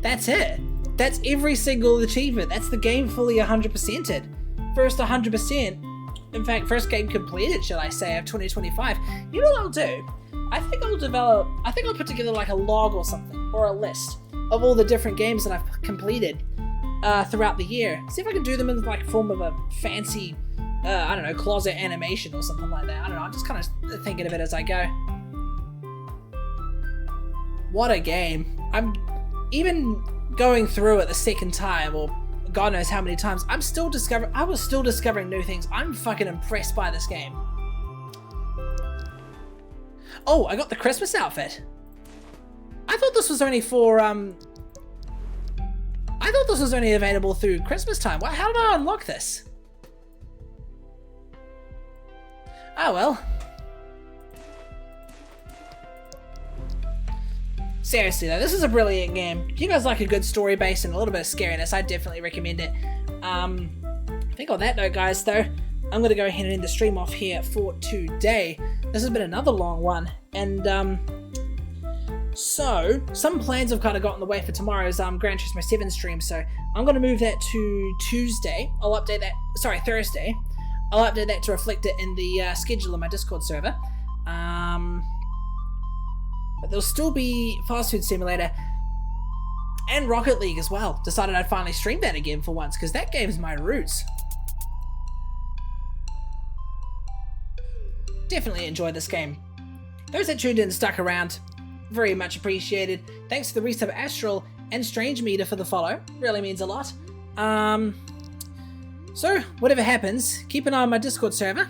that's it. That's every single achievement. That's the game fully 100%ed. First 100%. In fact, first game completed, shall I say, of 2025. You know what I'll do? I think I'll put together like a log or something, or a list of all the different games that I've completed throughout the year. See if I can do them in like form of a fancy, I don't know, closet animation or something like that. I don't know, I'm just kind of thinking of it as I go. What a game. I'm even going through it the second time, or God knows how many times, I was still discovering new things. I'm fucking impressed by this game. Oh, I got the Christmas outfit. I thought this was only for, I thought this was only available through Christmas time. How did I unlock this? Oh well. Seriously though, this is a brilliant game. If you guys like a good story base and a little bit of scariness, I definitely recommend it. I think on that note, guys, though, I'm going to go ahead and end the stream off here for today. This has been another long one, and so some plans have kind of got in the way for tomorrow's Gran Turismo 7 stream, so I'm going to move that to Tuesday. I'll update that, sorry, Thursday. I'll update that to reflect it in the schedule on my Discord server. But there'll still be Fast Food Simulator and Rocket League as well. Decided I'd finally stream that again for once, because that game's my roots. Definitely enjoyed this game. Those that tuned in and stuck around, very much appreciated. Thanks to the Resub Astral and Strange Meter for the follow. Really means a lot. So, whatever happens, keep an eye on my Discord server.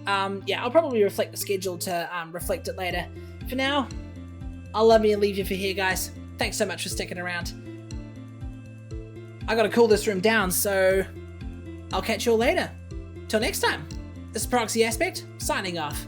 Yeah, I'll probably reflect the schedule to reflect it later. For now, I'll love you and leave you for here, guys. Thanks so much for sticking around. I gotta cool this room down, so I'll catch you all later. Till next time, this is Proxy Aspect, signing off.